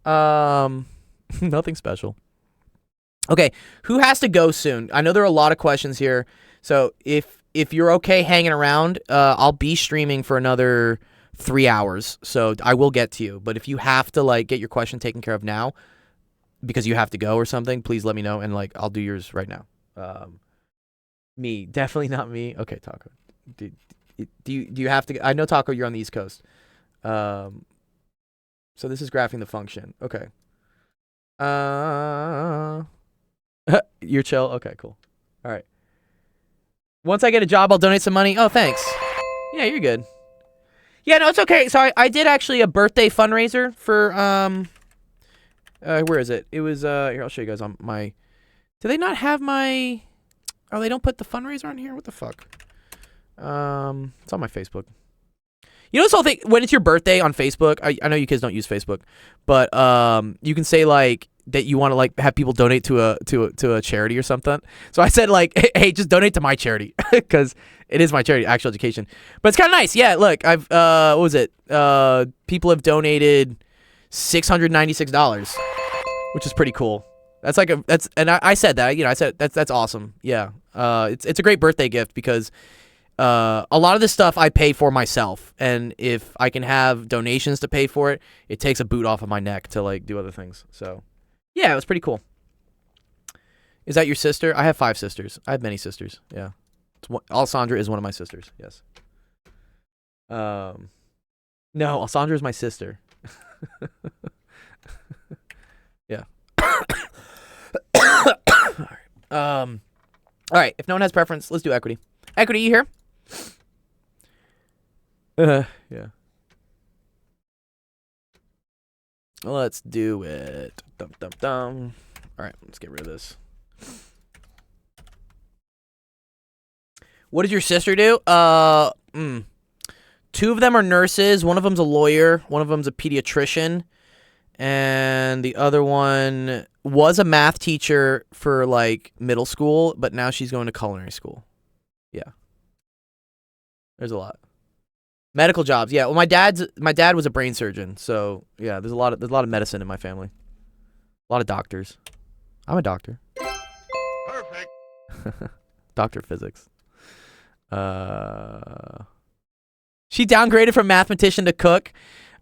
Nothing special. Okay, who has to go soon? I know there are a lot of questions here. So if you're okay hanging around, I'll be streaming for another 3 hours. So I will get to you. But if you have to like get your question taken care of now because you have to go or something, please let me know and like I'll do yours right now. Me, definitely not me. Okay, Taco. Do you have to? I know, Taco, you're on the East Coast. So this is graphing the function. Okay. You're chill. Okay, cool. All right. Once I get a job, I'll donate some money. Oh, thanks. Yeah, you're good. Yeah, no, it's okay. So I did actually a birthday fundraiser for where is it? It was here. I'll show you guys on my. Do they not have my? Oh, they don't put the fundraiser on here. What the fuck? It's on my Facebook. You know this whole thing when it's your birthday on Facebook. I know you kids don't use Facebook, but you can say like that you want to like have people donate to a charity or something. So I said like, hey, just donate to my charity because it is my charity, Actual Education. But it's kind of nice. Yeah, look, I've what was it? People have donated $696, which is pretty cool. That's like I said that. I said that's awesome. Yeah, it's a great birthday gift because. A lot of this stuff I pay for myself, and if I can have donations to pay for it, it takes a boot off of my neck to like do other things. So, yeah, it was pretty cool. Is that your sister? I have 5 sisters. I have many sisters. Yeah, Alessandra is one of my sisters. Yes. No, Alessandra is my sister. Yeah. All right. If no one has preference, let's do equity. Equity, you here? Yeah. Let's do it. Dum dum dum. All right, let's get rid of this. What does your sister do? 2 of them are nurses. One of them's a lawyer. One of them's a pediatrician, and the other one was a math teacher for like middle school, but now she's going to culinary school. Yeah. There's a lot. Medical jobs. Yeah. Well, my dad was a brain surgeon, so yeah, there's a lot of medicine in my family. A lot of doctors. I'm a doctor. Perfect. Doctor of physics. She downgraded from mathematician to cook.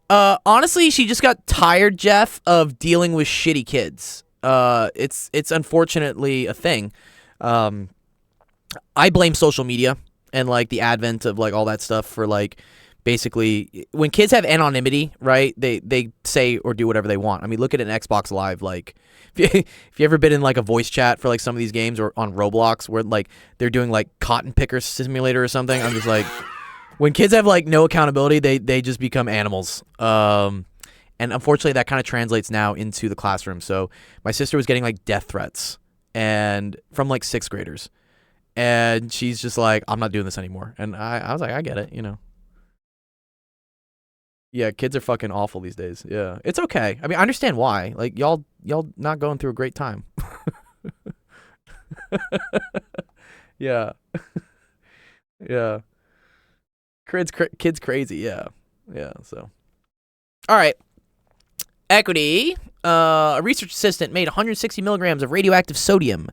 Honestly, she just got tired, Jeff, of dealing with shitty kids. It's unfortunately a thing. I blame social media and like the advent of like all that stuff for like basically when kids have anonymity, right? They say or do whatever they want. I mean, look at an Xbox Live. Like if you ever been in like a voice chat for like some of these games or on Roblox where like they're doing like cotton picker simulator or something, I'm just like when kids have like no accountability, they just become animals. And And unfortunately, that kind of translates now into the classroom. So my sister was getting like death threats and from like 6th graders. And she's just like, I'm not doing this anymore. And I was like, I get it, you know. Yeah, kids are fucking awful these days. Yeah. It's okay. I mean, I understand why. Like y'all not going through a great time. Yeah. Yeah. Kids crazy. Yeah. Yeah, so. All right. Equity. A research assistant made 160 milligrams of radioactive sodium,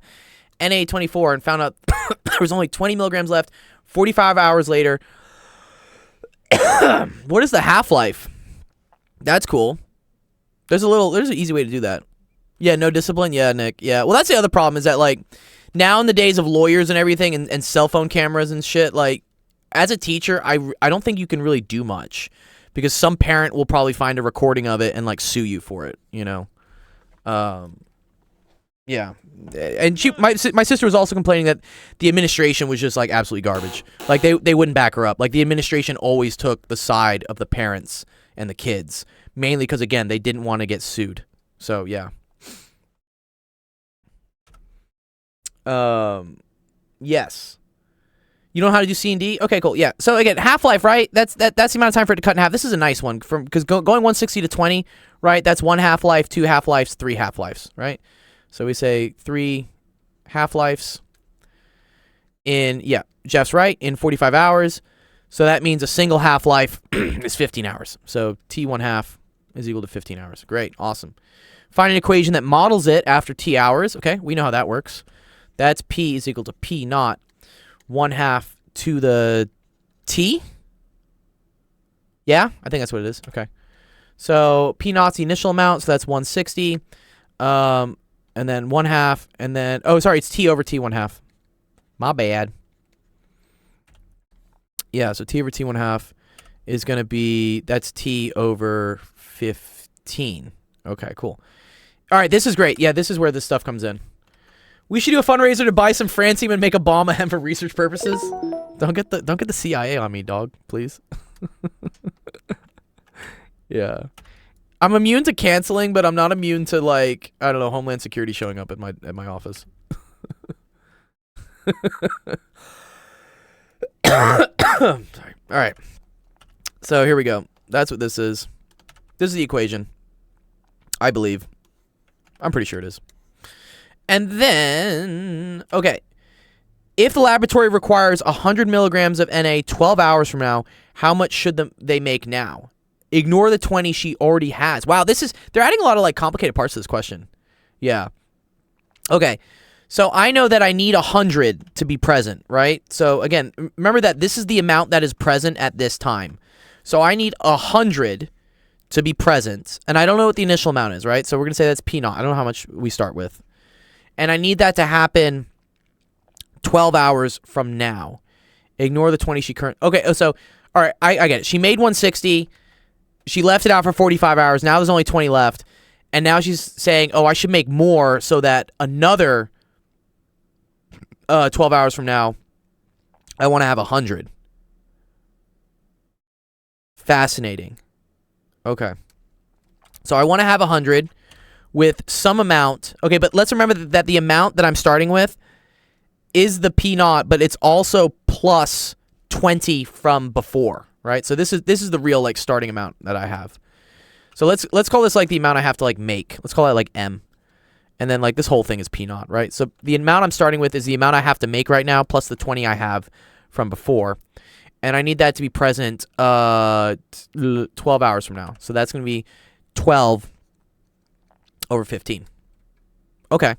Na24, and found out there was only 20 milligrams left 45 hours later. What is the half-life? That's cool. There's an easy way to do that. Yeah, no discipline. Yeah, Nick. Yeah. Well, that's the other problem is that, like, now in the days of lawyers and everything and cell phone cameras and shit, like, as a teacher, I don't think you can really do much because some parent will probably find a recording of it and, like, sue you for it, you know? Yeah. And my sister was also complaining that the administration was just, like, absolutely garbage. Like, they wouldn't back her up. Like, the administration always took the side of the parents and the kids, mainly because, again, they didn't want to get sued. So, yeah. Yes. You know how to do C and D? Okay, cool. Yeah. So again, half-life, right? That's the amount of time for it to cut in half. This is a nice one because going 160 to 20, right? That's 1 half-life, 2 half-lives, 3 half-lives, right? So we say 3 half-lives in, yeah, Jeff's right, in 45 hours. So that means a single half-life is 15 hours. So T1 half is equal to 15 hours. Great. Awesome. Find an equation that models it after T hours. Okay, we know how that works. That's P is equal to P naught 1/2 to the T. Yeah, I think that's what it is. Okay. So P naught's the initial amount, so that's 160. And then 1/2, and then, oh, sorry, it's T over T 1/2. My bad. Yeah, so T over T 1/2 is going to be, that's T over 15. Okay, cool. All right, this is great. Yeah, this is where this stuff comes in. We should do a fundraiser to buy some francium and make a bomb of him for research purposes. Don't get the CIA on me, dog, please. Yeah. I'm immune to canceling, but I'm not immune to, like, I don't know, Homeland Security showing up at my office. Sorry. All right. So here we go. That's what this is. This is the equation. I believe. I'm pretty sure it is. And then, okay. If the laboratory requires 100 milligrams of Na 12 hours from now, how much should they make now? Ignore the 20 she already has. Wow, they're adding a lot of, like, complicated parts to this question. Yeah. Okay. So I know that I need 100 to be present, right? So again, remember that this is the amount that is present at this time. So I need 100 to be present, and I don't know what the initial amount is, right? So we're going to say that's P naught. I don't know how much we start with. And I need that to happen 12 hours from now. Ignore the 20 she current. Okay, so, all right, I get it. She made 160. She left it out for 45 hours. Now there's only 20 left. And now she's saying, oh, I should make more so that another 12 hours from now, I want to have 100. Fascinating. Okay. So I want to have 100 with some amount. Okay, but let's remember that the amount that I'm starting with is the P naught, but it's also plus 20 from before, right? So this is the real, like, starting amount that I have. So let's call this, like, the amount I have to, like, make. Let's call it, like, M. And then, like, this whole thing is P naught, right? So the amount I'm starting with is the amount I have to make right now plus the 20 I have from before. And I need that to be present 12 hours from now. So that's going to be 12 over 15. Okay.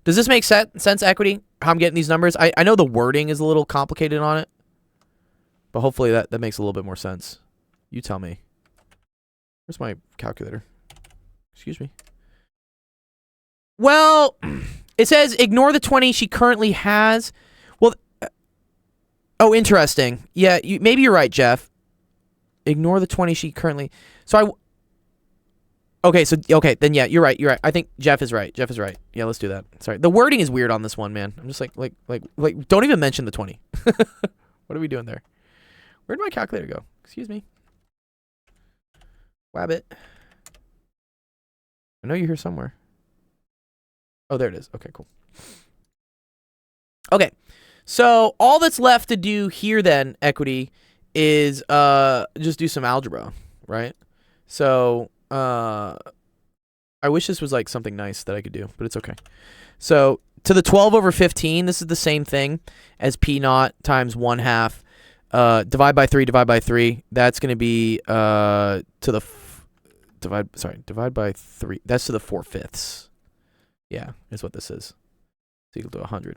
Does this make sense, Equity? How I'm getting these numbers? I know the wording is a little complicated on it. But hopefully that makes a little bit more sense. You tell me. Where's my calculator? Excuse me. Well, it says ignore the 20 she currently has. Well, oh, interesting. Yeah, maybe you're right, Jeff. Ignore the 20 she currently. So okay, then yeah, you're right. I think Jeff is right. Yeah, let's do that. Sorry. The wording is weird on this one, man. I'm just like don't even mention the 20. What are we doing there? Where'd my calculator go? Excuse me. Wabbit. I know you're here somewhere. Oh, there it is. Okay, cool. Okay. So all that's left to do here then, Equity, is just do some algebra, right? So I wish this was like something nice that I could do, but it's okay. So to the 12 over 15, this is the same thing as P naught times 1/2. Divide by 3. That's going to be divide by 3. That's to the 4/5. Yeah, is what this is. It's equal to 100.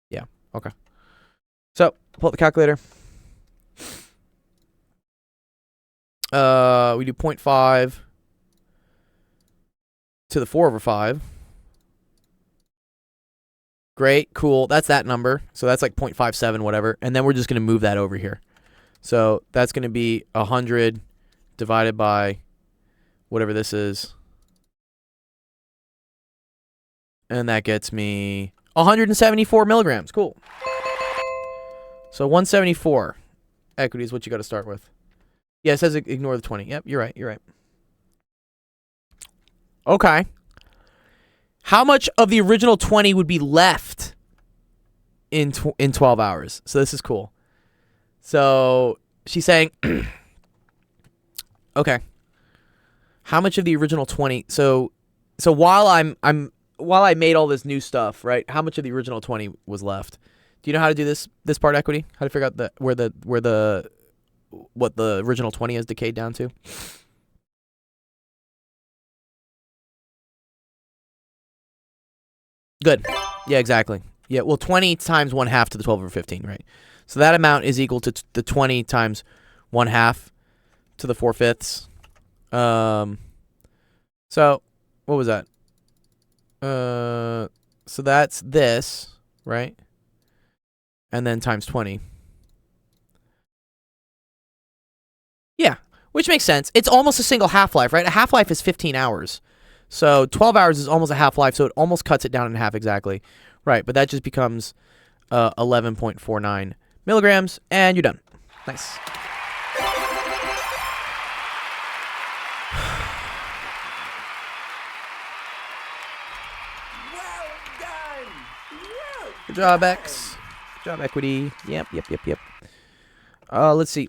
Yeah, okay. So, pull up the calculator. We do 0.5 to the 4 over 5. Great, cool. That's that number. So that's like 0.57, whatever. And then we're just going to move that over here. So that's going to be 100 divided by whatever this is. And that gets me 174 milligrams. Cool. So 174 equity is what you got to start with. Yeah, it says ignore the 20. Yep, you're right. You're right. Okay. How much of the original 20 would be left in 12 hours? So this is cool. So she's saying, okay. How much of the original 20? So while while I made all this new stuff, right? How much of the original 20 was left? Do you know how to do this part, Equity? How to figure out what the original 20 is decayed down to? Good. Yeah, exactly. Yeah, well, 20 times 1/2 to the 12 over 15, right? So that amount is equal to the 20 times 1/2 to the 4/5. So what was that? So that's this, right? And then times 20. Yeah, which makes sense. It's almost a single half-life, right? A half-life is 15 hours. So 12 hours is almost a half-life, so it almost cuts it down in half exactly. Right, but that just becomes 11.49 milligrams, and you're done. Nice. Well done! Good job, X. Good job, Equity. Yep. Let's see.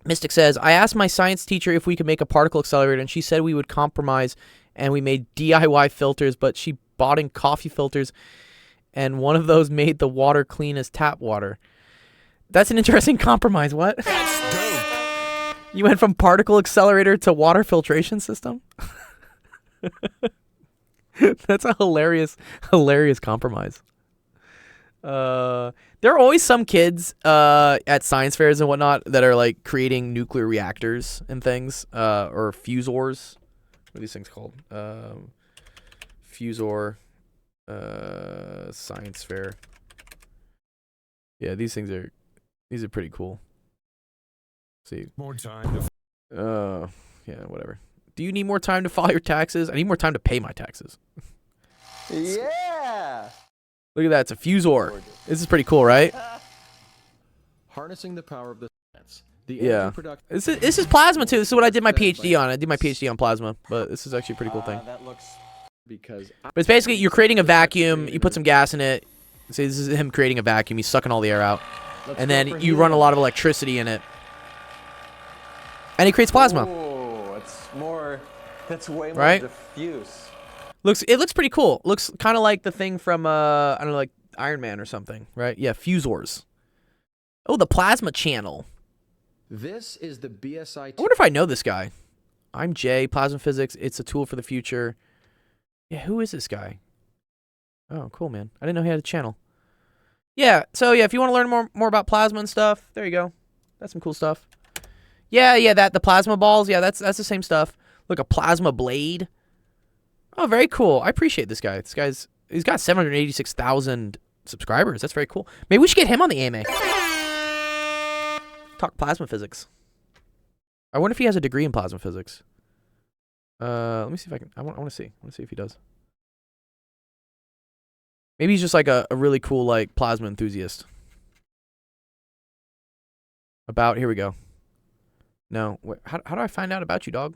Mystic says, I asked my science teacher if we could make a particle accelerator, and she said we would compromise, and we made DIY filters, but she bought in coffee filters, and one of those made the water clean as tap water. That's an interesting compromise. What? That's dope. You went from particle accelerator to water filtration system? That's a hilarious compromise. There are always some kids at science fairs and whatnot that are like creating nuclear reactors and things, or fusors. What are these things called? Fusor, science fair. Yeah, these are pretty cool. Let's see. More time. Yeah, whatever. Do you need more time to file your taxes? I need more time to pay my taxes. Yeah. Look at that. It's a fusor. This is pretty cool, right? Harnessing the power of the plants. The Yeah. energy production. This is plasma too. This is what I did my PhD on. I did my PhD on plasma, but this is actually a pretty cool thing. That looks because But it's basically you're creating a vacuum. You put some gas in it. See, this is him creating a vacuum. He's sucking all the air out, and then you run a lot of electricity in it, and he creates plasma. Oh, it's more. That's way more Right? diffuse. It looks pretty cool. Looks kind of like the thing from I don't know, like Iron Man or something, right? Yeah, fusors. Oh, the plasma channel. This is the BSI. I wonder if I know this guy. I'm Jay, plasma physics. It's a tool for the future. Yeah, who is this guy? Oh, cool, man. I didn't know he had a channel. Yeah, so yeah, if you want to learn more about plasma and stuff, there you go. That's some cool stuff. Yeah, the plasma balls. Yeah, that's the same stuff. Look, a plasma blade. Oh, very cool. I appreciate this guy. He's got 786,000 subscribers. That's very cool. Maybe we should get him on the AMA. Talk plasma physics. I wonder if he has a degree in plasma physics. Let me see if I can. I want to see. I want to see if he does. Maybe he's just like a really cool like plasma enthusiast. Here we go. No, how do I find out about you, dog?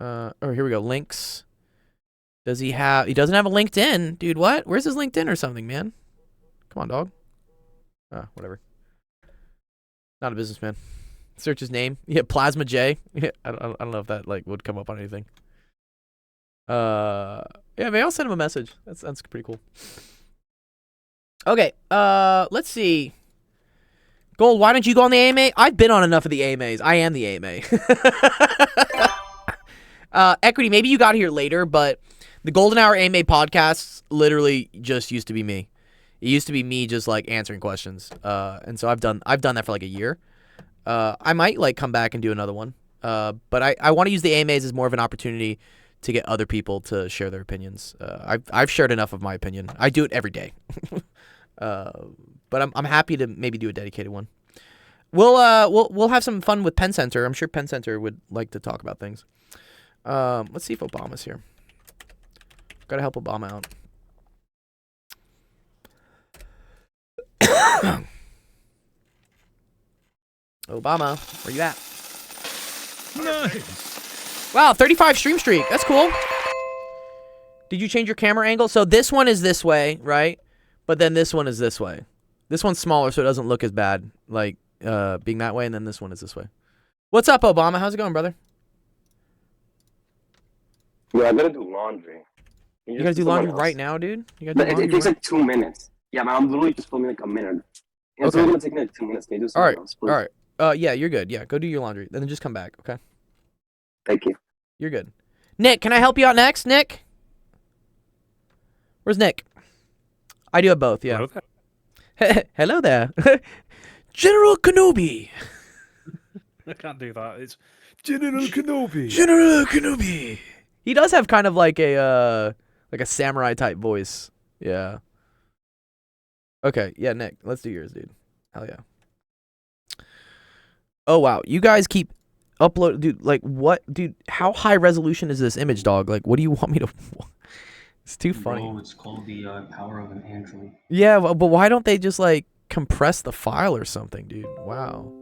Oh, here we go. Links. Does he have? He doesn't have a LinkedIn, dude. What? Where's his LinkedIn or something, man? Come on, dog. Whatever. Not a businessman. Search his name. Yeah, Plasma J. Yeah, I don't know if that like would come up on anything. Yeah, maybe I'll send him a message. That's pretty cool. Okay. Let's see. Gold, why don't you go on the AMA? I've been on enough of the AMAs. I am the AMA. Equity, maybe you got here later, but the Golden Hour AMA podcasts literally just used to be me. It used to be me just like answering questions. And so I've done that for like a year. I might like come back and do another one. But I want to use the AMAs as more of an opportunity to get other people to share their opinions. I've shared enough of my opinion. I do it every day. But I'm happy to maybe do a dedicated one. We'll have some fun with Penn Center. I'm sure Penn Center would like to talk about things. Let's see if Obama's here. Gotta help Obama out. Obama, where you at? Nice. Wow, 35 stream streak. That's cool. Did you change your camera angle? So this one is this way, right? But then this one is this way. This one's smaller, so it doesn't look as bad, like being that way, and then this one is this way. What's up, Obama? How's it going, brother? Yeah, I gotta do laundry. You gotta do laundry right now, dude? You gotta do laundry It takes right- like 2 minutes. Yeah, man, I'm literally just filming like a minute. It's Okay. only gonna take me like 2 minutes. Can you do All right, something else, please? all right. Yeah, you're good. Yeah, go do your laundry. Then just come back, okay? Thank you. You're good. Nick, can I help you out next, Nick? Where's Nick? I do have both, yeah. Hello there. Hello there. General Kenobi. I can't do that. It's General Kenobi. General Kenobi. He does have kind of like a samurai type voice. Yeah. Okay, yeah, Nick, let's do yours, dude. Hell yeah. Oh wow, you guys keep upload, dude. Like what, dude? How high resolution is this image, dog? Like, what do you want me to? It's too funny. Bro, it's called the power of an android. Yeah, but why don't they just like compress the file or something, dude? Wow.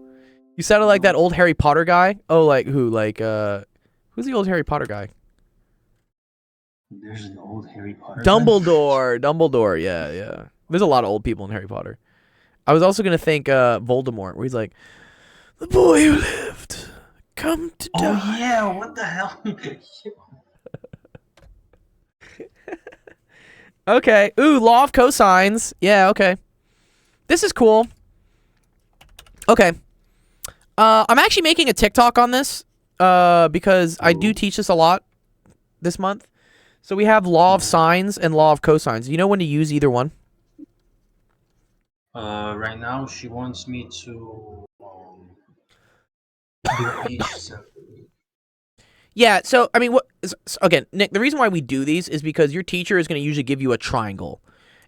You sounded like that old Harry Potter guy. Oh, like who? Like who's the old Harry Potter guy? There's an old Harry Potter guy? Dumbledore. Yeah. There's a lot of old people in Harry Potter. I was also gonna think Voldemort, where he's like, the boy who lived, come to die. Oh yeah, what the hell? Okay. Ooh, law of cosines. Yeah, okay. This is cool. Okay. I'm actually making a TikTok on this because I do teach this a lot this month. So we have law of sines and law of cosines. You know when to use either one? Right now she wants me to do each separately. Yeah, so, I mean, again, Nick, the reason why we do these is because your teacher is going to usually give you a triangle.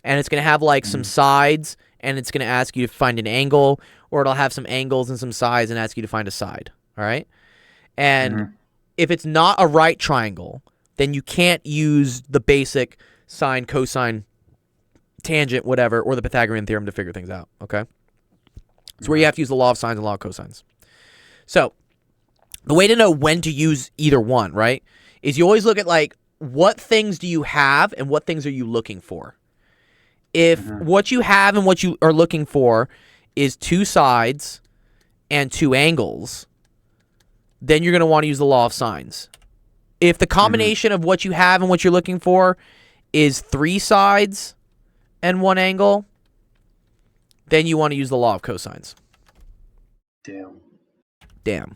And it's going to have, like, some sides, and it's going to ask you to find an angle, or it'll have some angles and some sides and ask you to find a side, all right? And if it's not a right triangle, then you can't use the basic sine, cosine, tangent, whatever, or the Pythagorean theorem to figure things out, okay? It's where you have to use the law of sines and law of cosines. So, the way to know when to use either one, right, is you always look at, like, what things do you have and what things are you looking for? If what you have and what you are looking for is two sides and two angles, then you're going to want to use the law of sines. If the combination of what you have and what you're looking for is three sides and one angle, then you want to use the law of cosines. Damn.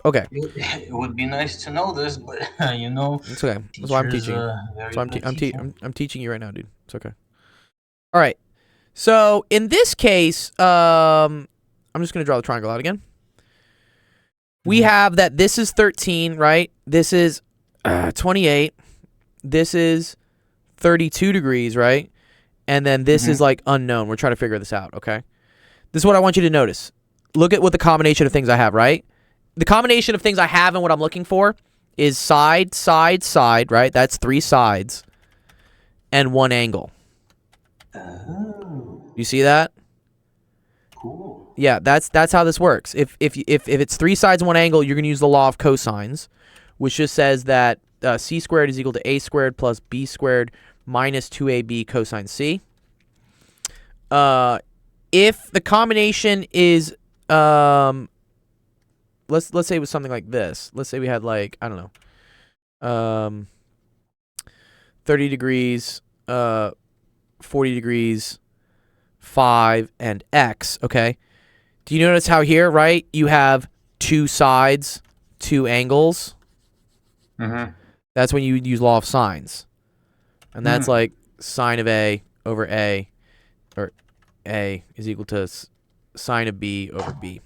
Okay. It would be nice to know this, but you know. It's okay. That's why I'm teachers, teaching. very So good I'm teaching you right now, dude. It's okay. All right. So in this case, I'm just gonna draw the triangle out again. We have that this is 13, right? This is 28. This is 32 degrees, right? And then this is like unknown. We're trying to figure this out, okay? This is what I want you to notice. Look at what the combination of things I have, right? The combination of things I have and what I'm looking for is side, side, side, right? That's three sides and one angle. Oh, You see that? cool. Yeah, that's how this works. If it's three sides and one angle, you're going to use the law of cosines. which just says that c squared is equal to a squared plus b squared minus 2ab cosine c. If the combination is let's say it was something like this. Let's say we had like, I don't know, 30 degrees, 40 degrees, 5, and x, okay? Do you notice how here, right, you have 2 sides, 2 angles? Mm-hmm. That's when you use law of sines. And that's like sine of A over A, or A is equal to sine of B over B.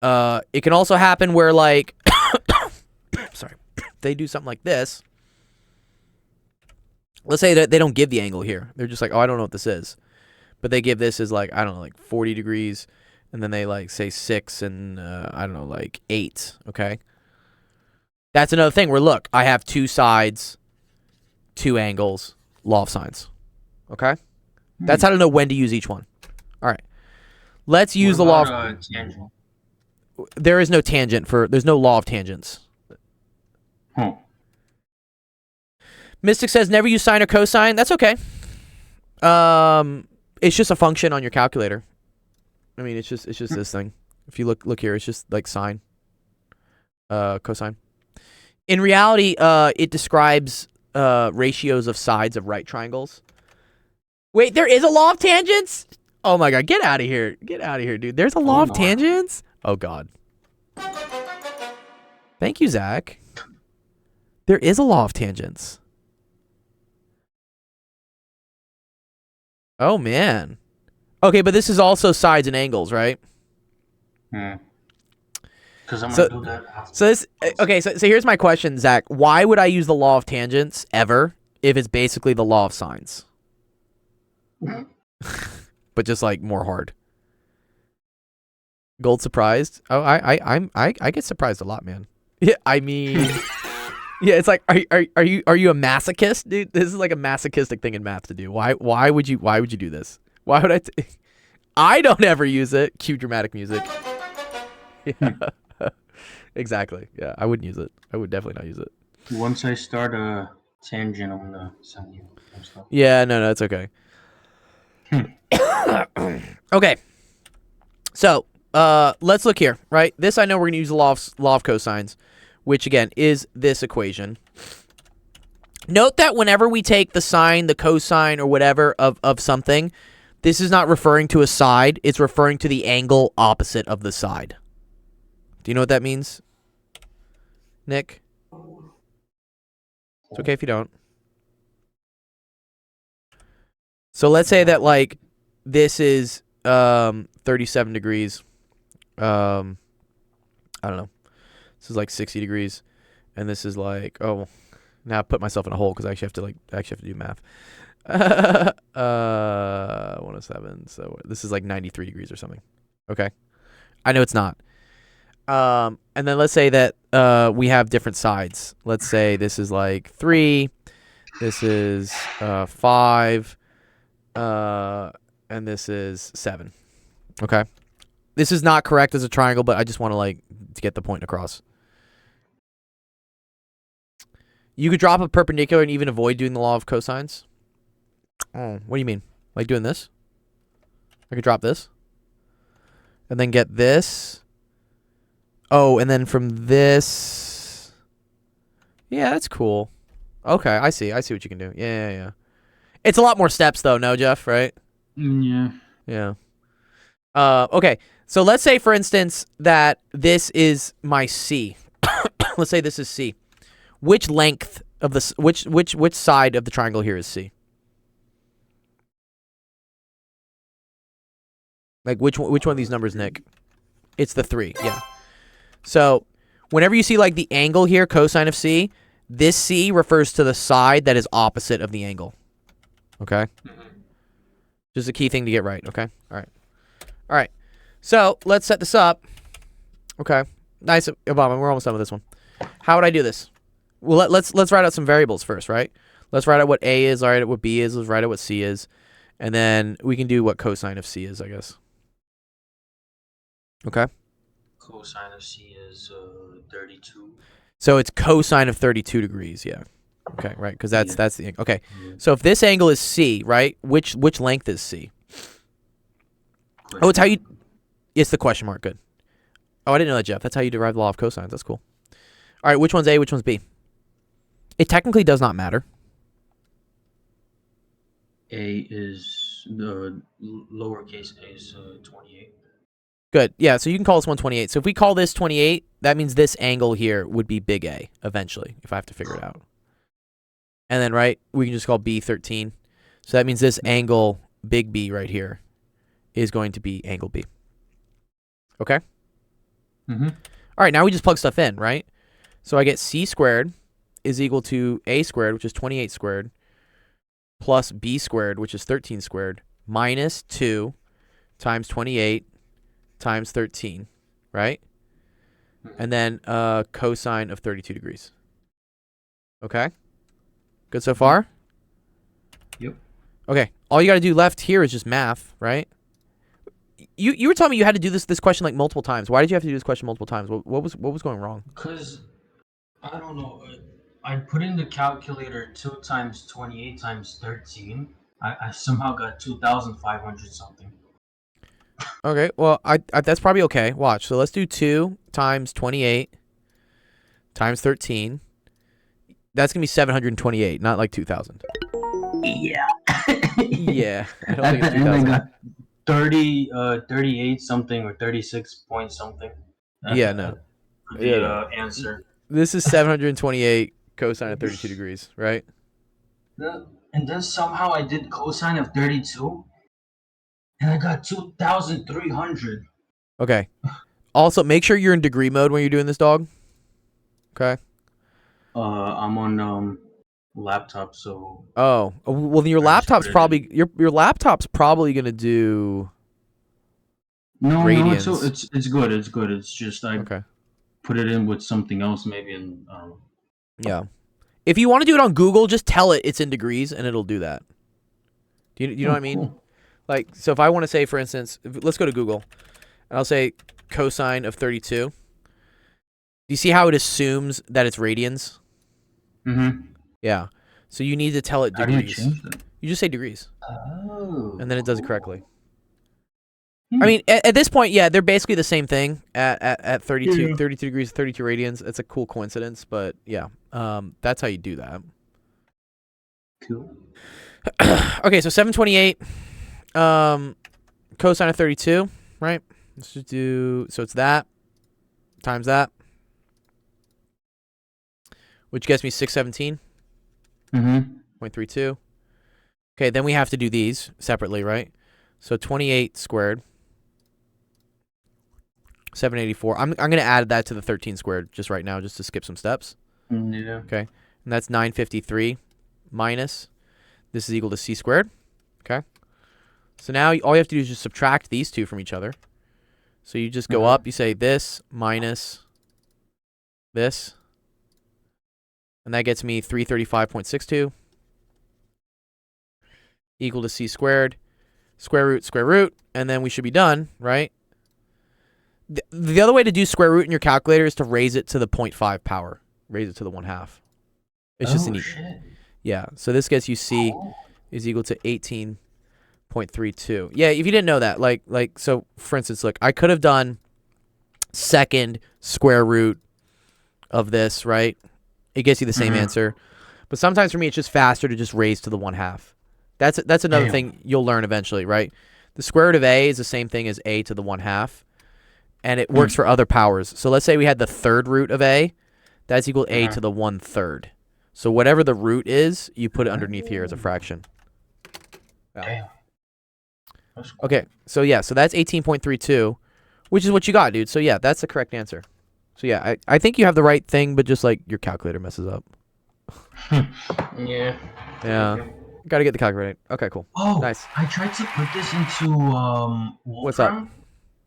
It can also happen where, like, sorry, they do something like this. Let's say that they don't give the angle here. They're just like, oh, I don't know what this is. But they give this as, like, I don't know, like 40 degrees. And then they, like, say 6 and, I don't know, like 8. Okay? That's another thing where, look, I have 2 sides, 2 angles, law of sines. Okay? That's how to know when to use each one. All right. Let's use the law of... tangent? There is no tangent for... There's no law of tangents. Mystic says never use sine or cosine. That's okay. It's just a function on your calculator. I mean, it's just this thing. If you look here, it's just like sine, cosine. In reality, it describes ratios of sides of right triangles. Wait, there is a law of tangents? Oh my god, get out of here. Get out of here, dude. There's a law of tangents? Oh god. Thank you, Zach. There is a law of tangents. Oh man. Okay, but this is also sides and angles, right? Because I'm gonna do that after. So this okay, so here's my question, Zach. Why would I use the law of tangents ever if it's basically the law of sines? But just like more hard. Gold surprised? Oh, I get surprised a lot, man. Yeah, I mean, yeah, it's like, are you a masochist, dude? This is like a masochistic thing in math to do. Why would you do this? Why would I? I don't ever use it. Cue dramatic music. Yeah, exactly. Yeah, I wouldn't use it. I would definitely not use it. Once I start a tangent, I'm gonna send you some stuff. Yeah, no, it's okay. Okay. So, let's look here, right? This I know we're gonna use the law of cosines, which again is this equation. Note that whenever we take the sine, the cosine, or whatever of something, this is not referring to a side, it's referring to the angle opposite of the side. Do you know what that means, Nick? It's okay if you don't. So let's say that, like, this is 37 degrees. I don't know. This is like 60 degrees, and this is like, oh, now I put myself in a hole because I actually have to do math. 107. So this is like 93 degrees or something. Okay, I know it's not. And then let's say that we have different sides. Let's say this is like 3. This is 5. And this is 7. Okay. This is not correct as a triangle, but I just want to get the point across. You could drop a perpendicular and even avoid doing the law of cosines. Oh, what do you mean? Like doing this? I could drop this. And then get this. Oh, and then from this. Yeah, that's cool. Okay, I see what you can do. Yeah. It's a lot more steps though, no, Jeff, right? Yeah. Yeah. Okay. So let's say, for instance, that this is my C. Let's say this is C. Which length of the which side of the triangle here is C? Like which one of these numbers, Nick? It's the 3. Yeah. So whenever you see like the angle here, cosine of C, this C refers to the side that is opposite of the angle. Okay. Just a key thing to get right. Okay. All right. So let's set this up. Okay. Nice, Obama. We're almost done with this one. How would I do this? Well, let's write out some variables first, right? Let's write out what A is. Write out what B is. Let's write out what C is, and then we can do what cosine of C is, I guess. Okay. Cosine of C is 32. So it's cosine of 32 degrees. Yeah. Okay, right, because that's the okay. So if this angle is C, right? Which length is C? Oh, it's how you. It's the question mark. Good. Oh, I didn't know that, Jeff. That's how you derive the law of cosines. That's cool. All right, which one's A? Which one's B? It technically does not matter. A is the lowercase a is 28. Good. Yeah, so you can call this one 28. So if we call this 28, that means this angle here would be big A eventually, if I have to figure it out. And then, right, we can just call B 13. So that means this angle, big B right here, is going to be angle B. Okay? Mm-hmm. All right, now we just plug stuff in, right? So I get C squared is equal to A squared, which is 28 squared, plus B squared, which is 13 squared, minus 2 times 28 times 13, right? And then cosine of 32 degrees. Okay? Good so far? Yep. Okay. All you got to do left here is just math, right? You were telling me you had to do this question like multiple times. Why did you have to do this question multiple times? What was going wrong? Because, I don't know, I put in the calculator 2 times 28 times 13. I somehow got 2,500 something. Okay. Well, I that's probably okay. Watch. So let's do 2 times 28 times 13. That's going to be 728, not like 2,000. Yeah. Yeah. I don't think it's And I 2,000. got 38 something or 36 point something. Yeah, no. For the answer. This is 728 cosine of 32 degrees, right? And then somehow I did cosine of 32, and I got 2,300. Okay. Also, make sure you're in degree mode when you're doing this, dog. Okay. I'm on laptop, so Oh, well, then your I just laptop's put it probably your laptop's probably gonna do. no, Radians. it's good. It's good. It's just I Okay. put it in with something else maybe, and Yeah. If you want to do it on Google, just tell it it's in degrees, and it'll do that. Do you know what I mean? Cool. Like, so if I want to say, for instance, let's go to Google, and I'll say cosine of 32. Do you see how it assumes that it's radians? Mm-hmm. Yeah. So you need to tell it How do you degrees. change that? You just say degrees, Oh. and then it does it correctly. Hmm. I mean, at this point, yeah, they're basically the same thing at 32, Yeah. 32 degrees, 32 radians. It's a cool coincidence, but yeah, that's how you do that. Cool. Okay, so 728 cosine of 32, right? Let's just do, so it's that times that, which gets me 617.32. Mm-hmm. Okay, then we have to do these separately, right? So 28 squared, 784. I'm going to add that to the 13 squared just right now, just to skip some steps. Yeah. Okay, and that's 953 minus, this is equal to C squared. Okay, so now all you have to do is just subtract these two from each other. So you just go up, you say this minus this, and that gets me 335.62 equal to C squared, square root, and then we should be done, right? The other way to do square root in your calculator is to raise it to the 0.5 power. Raise it to the 1/2. It's just an shit. yeah. So this gets you C is equal to 18.32. Yeah, if you didn't know that, like so for instance, look, I could have done second square root of this, right? It gets you the same answer. But sometimes for me it's just faster to just raise to the 1/2. That's another thing you'll learn eventually, right? The square root of A is the same thing as A to the 1/2. And it works for other powers. So let's say we had the third root of A. That's equal to A to the 1/3. So whatever the root is, you put it underneath here as a fraction. Yeah. Damn. That's cool. Okay, so yeah, so that's 18.32, which is what you got, dude. So yeah, that's the correct answer. So yeah, I think you have the right thing, but just like your calculator messes up. Yeah. Yeah. Okay. Got to get the calculator right. Okay, cool. Oh, Nice. I tried to put this into Wolfram. What's up?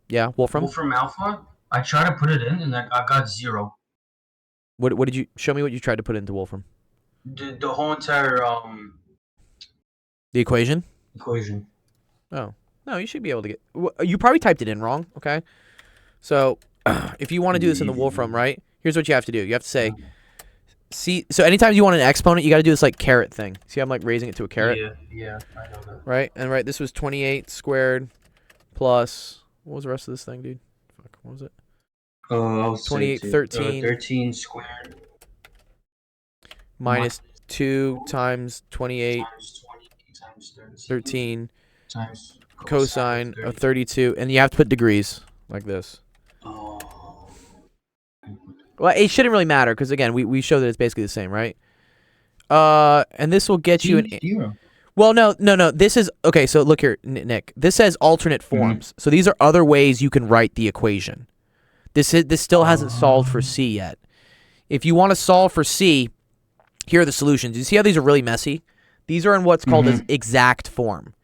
Yeah, Wolfram. Wolfram Alpha. I tried to put it in, and I got 0. What did you show me? What you tried to put into Wolfram? The whole entire The equation. equation. Oh no, you should be able to get. You probably typed it in wrong. Okay, so if you want to do this in the Wolfram, right? Here's what you have to do. You have to say, see. So anytime you want an exponent, you got to do this like caret thing. See, I'm like raising it to a caret. Yeah, I know that. Right? And right, this was 28 squared plus, what was the rest of this thing, dude? Fuck, what was it? I'll say 28, two. 13. 13 squared Minus 2 times 28, times 20 times 13 times cosine of 32. And you have to put degrees like this. Oh. Well, it shouldn't really matter because, again, we show that it's basically the same, right? And this will get you an... Zero. Well, no. This is... Okay, so look here, Nick. This says alternate forms. So these are other ways you can write the equation. This still hasn't solved for C yet. If you want to solve for C, here are the solutions. You see how these are really messy? These are in what's called as exact form,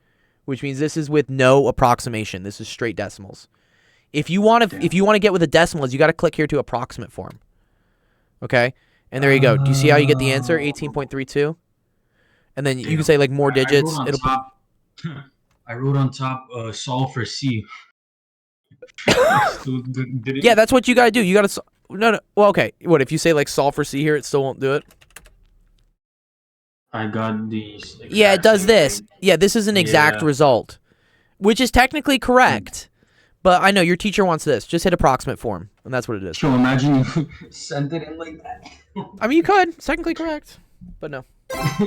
which means this is with no approximation. This is straight decimals. If you want to get with the decimals, you got to click here to approximate form. Okay? And there you go. Do you see how you get the answer? 18.32. And then you can say like more digits. I wrote on top solve for C. Yeah, that's what you got to do. You got to no. Well, okay. What if you say like solve for C here, it still won't do it? I got these. Yeah, it does this. Yeah, this is an exact Yeah. result, which is technically correct. But I know your teacher wants this. Just hit approximate form, and that's what it is. So imagine you send it in like that. I mean, you could. It's technically correct, but no.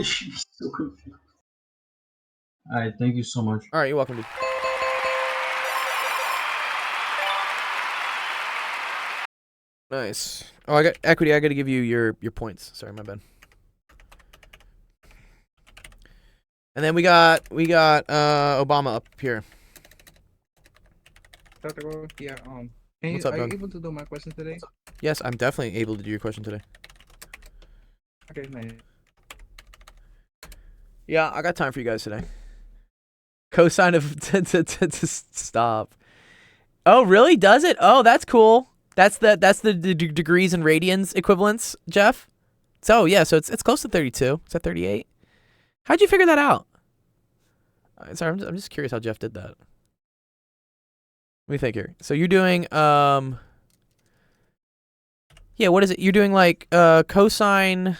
She's so confused. Alright, thank you so much. All right, you're welcome, dude. Nice. Oh, I got equity. I got to give you your points. Sorry, my bad. And then we got Obama up here. Yeah. What's up, are Doug? you able to do my question today? Yes, I'm definitely able to do your question today. Okay, nice. Yeah, I got time for you guys today. Cosine of stop. Oh, really? Does it? Oh, that's cool. That's the degrees and radians equivalents, Jeff. So yeah, so it's close to 32. It's at 38. How'd you figure that out? Sorry, I'm just curious how Jeff did that. Let me think here. So you're doing yeah, what is it? You're doing like cosine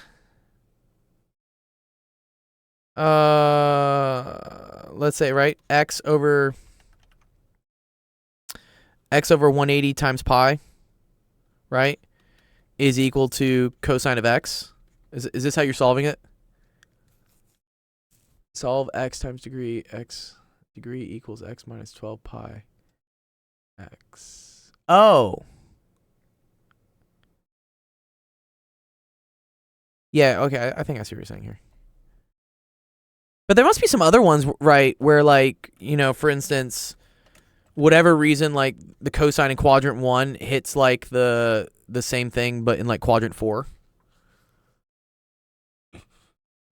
let's say, right? X over 180 times pi, right? Is equal to cosine of x. Is this how you're solving it? Solve x times degree equals x minus 12 pi x. Oh. Yeah, okay, I think I see what you're saying here. But there must be some other ones, right, where, like, you know, for instance, whatever reason, like, the cosine in quadrant 1 hits, like, the same thing, but in, like, quadrant 4. You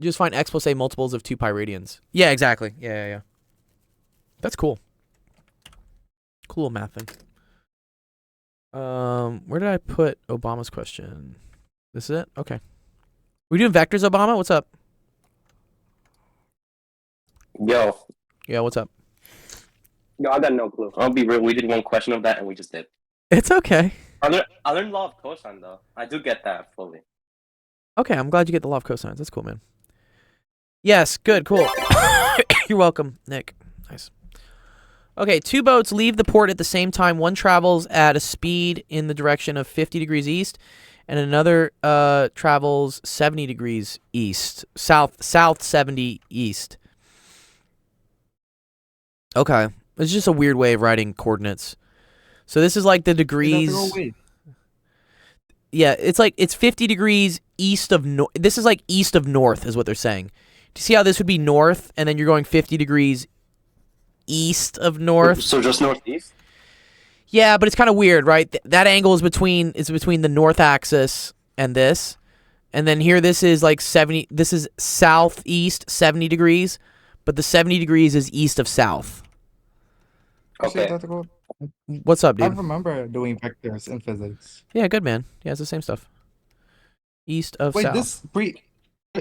just find x plus a multiples of 2 pi radians. Yeah, exactly. Yeah. That's cool. Cool math thing. Where did I put Obama's question? This is it? Okay. We doing vectors, Obama? What's up? Yo, Yeah, what's up? I got no clue. I'll be real. We did one question of that, and we just did. It's okay. I learned law of cosine though. I do get that fully. Okay, I'm glad you get the law of cosines. That's cool, man. Yes, good, cool. You're welcome, Nick. Nice. Okay, 2 boats leave the port at the same time. One travels at a speed in the direction of 50 degrees east, and another travels 70 degrees east. South 70 east. Okay. It's just a weird way of writing coordinates. So this is like the degrees. Yeah, it's like it's 50 degrees east of north. This is like east of north is what they're saying. Do you see how this would be north and then you're going 50 degrees east of north? So just northeast? Yeah, but it's kind of weird, right? That angle is between the north axis and this. And then here this is like 70, this is southeast 70 degrees, but the 70 degrees is east of south. Okay. What's up, I dude? remember doing vectors in physics. Yeah, good, man. Yeah, it's the same stuff. East of Wait, south.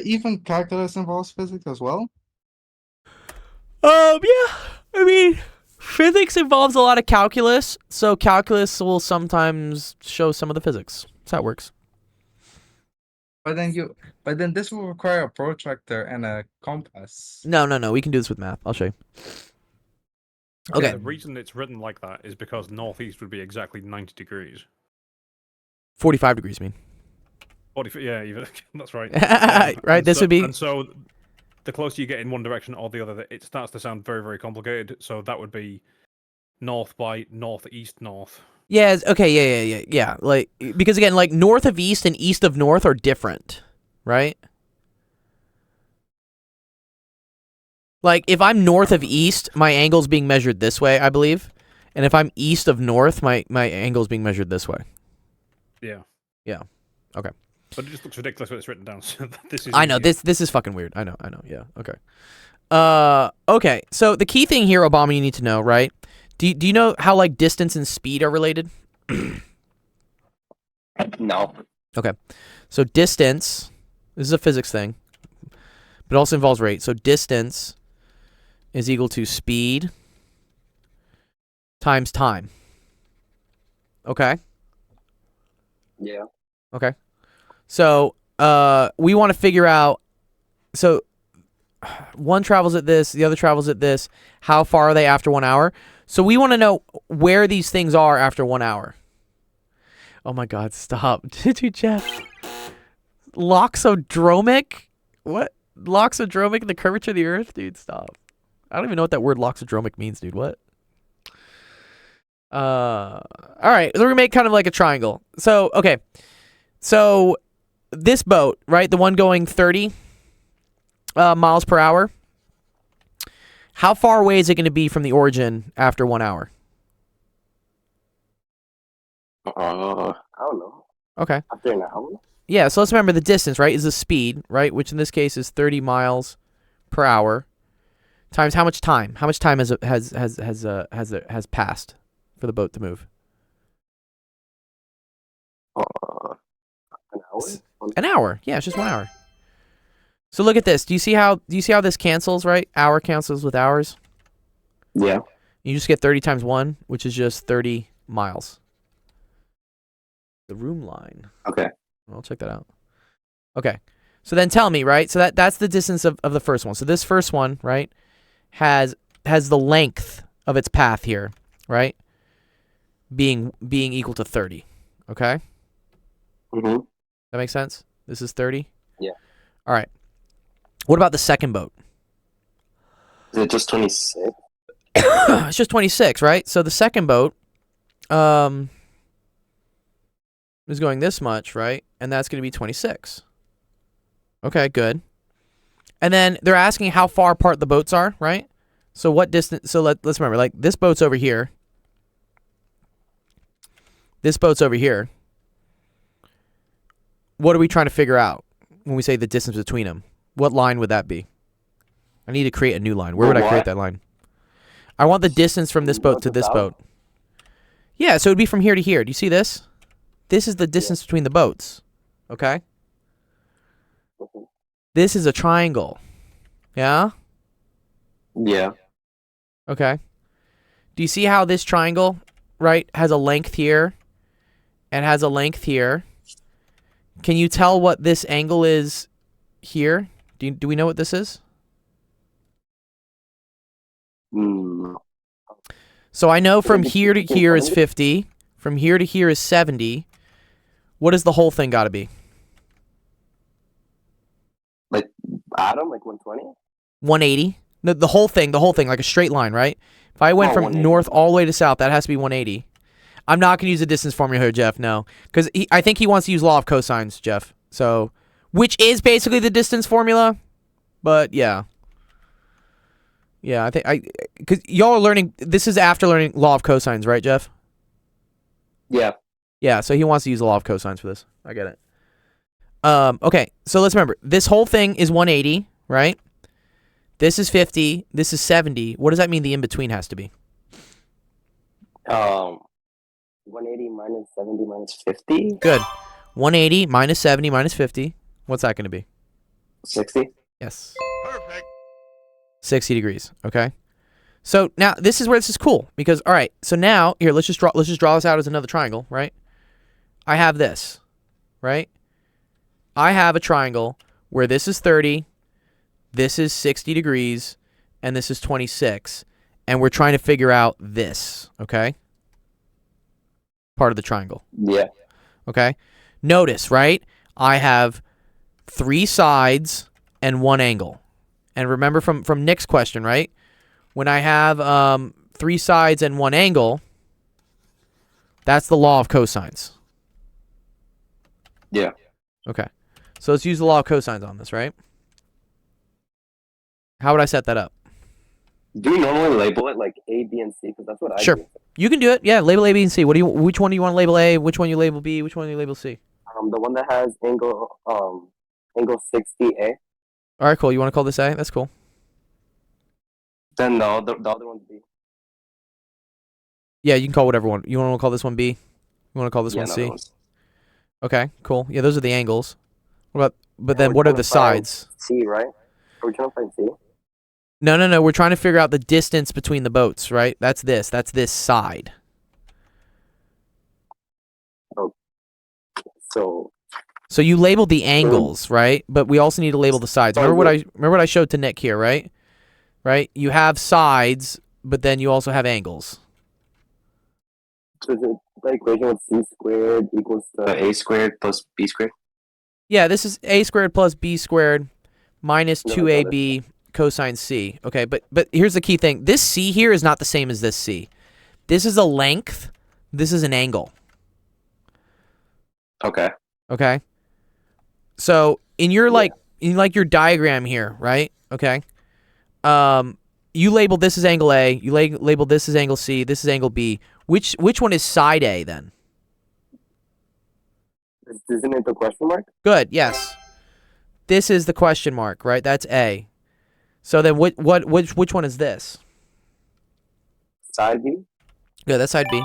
even calculus involves physics as well? Yeah. I mean, physics involves a lot of calculus, so calculus will sometimes show some of the physics. That's how it works. But then this will require a protractor and a compass. No, we can do this with math. I'll show you. Okay. The reason it's written like that is because northeast would be exactly 90 degrees. 45 degrees, I mean. 40, yeah, that's right. Right, and this would be... And so the closer you get in one direction or the other, it starts to sound very, very complicated. So that would be north by northeast north. Yeah, okay, yeah. Like, because again, like, north of east and east of north are different, right? Like, if I'm north of east, my angle's being measured this way, I believe. And if I'm east of north, my angle's being measured this way. Yeah. Yeah. Okay. But it just looks ridiculous when it's written down. So this is I know, easier. this is fucking weird. I know, yeah, okay. Okay, so the key thing here, Obama, you need to know, right? Do you know how, like, distance and speed are related? No. Okay. So distance, this is a physics thing, but it also involves rate. So distance is equal to speed times time. Okay? Yeah. Okay. So we want to figure out, so one travels at this, the other travels at this. How far are they after 1 hour? So we want to know where these things are after 1 hour. Oh my God, stop. Dude, Jeff. Loxodromic? What? Loxodromic, the curvature of the earth? Dude, stop. I don't even know what that word loxodromic means, dude. What? Alright, so we're gonna make kind of like a triangle. So, okay. So, this boat, right? The one going 30 miles per hour. How far away is it going to be from the origin after 1 hour? I don't know. Okay. After an hour? Yeah, so let's remember the distance, right, is the speed, right, which in this case is 30 miles per hour, times how much time? How much time has passed for the boat to move? An hour? An hour. Yeah, it's just 1 hour. So look at this. Do you see how this cancels, right? Hour cancels with hours. Yeah. You just get 30 times 1, which is just 30 miles. The room line. Okay. I'll check that out. Okay. So then tell me, right? So that's the distance of the first one. So this first one, right, has the length of its path here, right? Being equal to 30. Okay? Mm-hmm. That makes sense? This is 30? Yeah. All right. What about the second boat? Is it just 26? It's just 26, right? So the second boat is going this much, right? And that's going to be 26. Okay, good. And then they're asking how far apart the boats are, right? So what distance? So let's remember, like, this boat's over here. This boat's over here. What are we trying to figure out when we say the distance between them? What line would that be? I need to create a new line. Where would I create that line? I want the distance from this boat to this boat. Yeah, so it would be from here to here. Do you see this? This is the distance between the boats. Okay? This is a triangle. Yeah? Yeah. Okay. Do you see how this triangle, right, has a length here and has a length here? Can you tell what this angle is here? Do we know what this is? Mm. So I know from here to here is 50. From here to here is 70. What does the whole thing got to be? Like Adam, like 120? 180. The whole thing, like a straight line, right? If I went from 180. north all the way to south, that has to be 180. I'm not going to use the distance formula here, Jeff, no. Because I think he wants to use law of cosines, Jeff. So, which is basically the distance formula. But, yeah. Yeah, because y'all are learning, this is after learning law of cosines, right, Jeff? Yeah. Yeah, so he wants to use the law of cosines for this. I get it. Okay, so let's remember. This whole thing is 180, right? This is 50. This is 70. What does that mean the in-between has to be? 180 minus 70 minus 50? Good. 180 minus 70 minus 50. What's that going to be? 60? Yes. Perfect. 60 degrees, okay? So now this is where this is cool because all right, so now here let's just draw this out as another triangle, right? I have this. right? I have a triangle where this is 30, this is 60 degrees, and this is 26. And we're trying to figure out this, okay? Part of the triangle. Yeah. Okay? Notice, right? I have 3 sides and 1 angle. And remember from Nick's question, right? When I have 3 sides and 1 angle, that's the law of cosines. Yeah. Okay. So let's use the law of cosines on this, right? How would I set that up? Do we normally label it like A, B, and C? Because that's what I Sure. do. You can do it. Yeah, label A, B, and C. Which one do you want to label A? Which one you label B? Which one do you label C? The one that has angle 60A. All right, cool. You want to call this A? That's cool. Then the other one's B. Yeah, you can call whatever one. You want to call this one B? You want to call this one no, C? that one's- Okay, cool. Yeah, those are the angles. What about? But then we're what are trying the to find sides? C, right? Are we trying to find C? No. We're trying to figure out the distance between the boats, right? That's this. That's this side. So So you labeled the angles, right? But we also need to label the sides. Remember what I showed to Nick here, right? Right? You have sides, but then you also have angles. is it the equation with C squared equals to A squared plus B squared? Yeah, this is A squared plus B squared minus No, 2AB cosine C. Okay, but here's the key thing. This C here is not the same as this C. This is a length. This is an angle. Okay. Okay. So in your your diagram here, right? Okay. You label this as angle A. You label this as angle C. This is angle B. Which one is side A then? Isn't it the question mark? Good. Yes. This is the question mark, right? That's A. So then which one is this? Side B? Good. That's side B.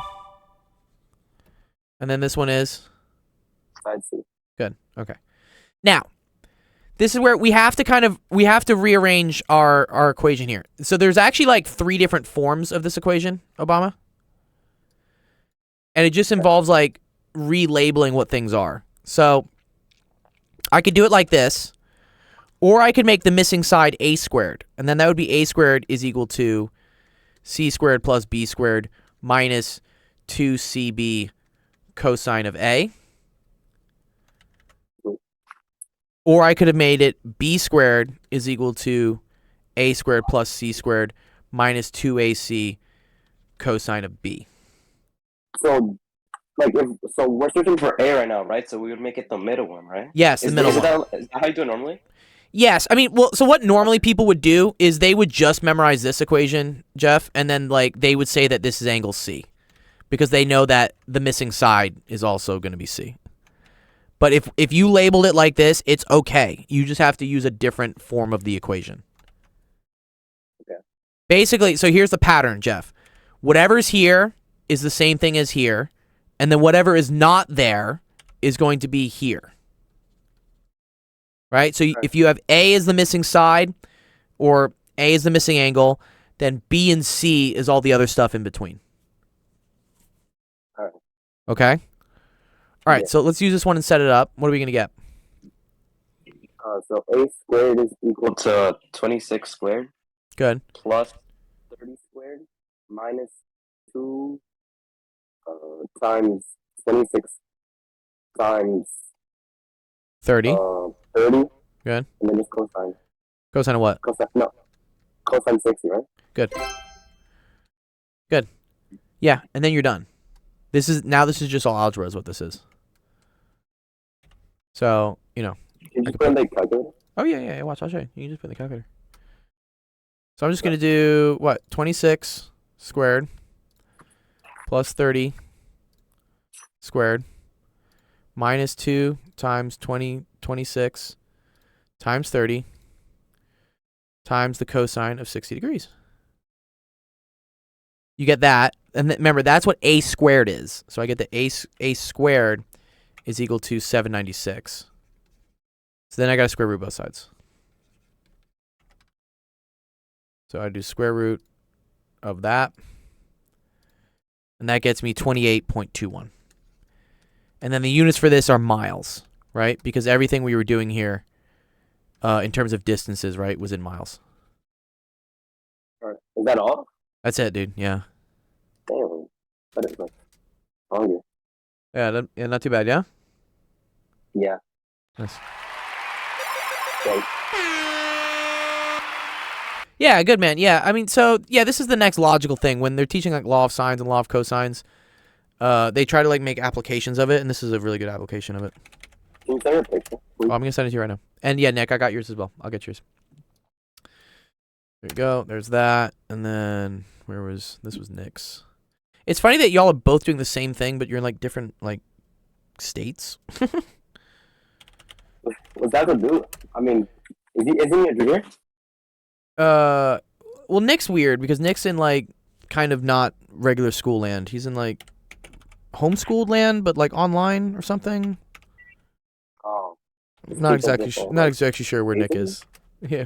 And then this one is Side C. good. Okay. Now, this is where we have to rearrange our equation here. So there's actually like 3 different forms of this equation, Obama. And it just involves like relabeling what things are. So I could do it like this, or I could make the missing side A squared. And then that would be A squared is equal to C squared plus B squared minus 2CB cosine of A. Or I could have made it B squared is equal to A squared plus C squared minus 2AC cosine of B. So, we're searching for A right now, right? So we would make it the middle one, right? Yes, the middle one. Is that how you do it normally? Yes, I mean, well, so what normally people would do is they would just memorize this equation, Jeff, and then like they would say that this is angle C because they know that the missing side is also going to be C. But if you labeled it like this, it's okay. You just have to use a different form of the equation. Okay. Basically, so here's the pattern, Jeff. Whatever's here is the same thing as here, and then whatever is not there is going to be here. Right? So if you have A as the missing side or A is the missing angle, then B and C is all the other stuff in between. All right. Okay? All right, Yeah. so let's use this one and set it up. What are we going to get? So A squared is equal to 26 squared Good. plus 30 squared minus 2 times 26 times 30. 30. Good. And then just cosine. Cosine of what? Cosine 60, right? Good. Yeah, and then you're done. This is just all algebra is what this is. So, Can I you could put in the calculator? Oh, yeah, watch, I'll show you. You can just put in the calculator. So I'm just going to do, 26 squared plus 30 squared minus 2 times 26 times 30 times the cosine of 60 degrees. You get that. And remember, that's what A squared is. So I get that A squared is equal to 796. So then I got to square root both sides. So I do square root of that. And that gets me 28.21. And then the units for this are miles. right? Because everything we were doing here, in terms of distances, right, was in miles. Is that all? That's it, dude. Yeah. Damn. That is like hungry. Yeah, not too bad, yeah? Yeah. Nice. Like, Yeah, good, man. Yeah, I mean, so, yeah, this is the next logical thing. When they're teaching, like, law of sines and law of cosines, they try to, like, make applications of it, and this is a really good application of it. can you send me a picture? Oh, I'm going to send it to you right now. And, yeah, Nick, I got yours as well. I'll get yours. There you go. There's that. And then, this was Nick's. It's funny that y'all are both doing the same thing, but you're in, like, different, like, states. What's that to do? I mean, isn't he a junior? Well, Nick's weird because Nick's in, like, kind of not regular school land. He's in, like, homeschooled land, but, like, online or something. Oh. Not exactly sure where Nick is. Yeah.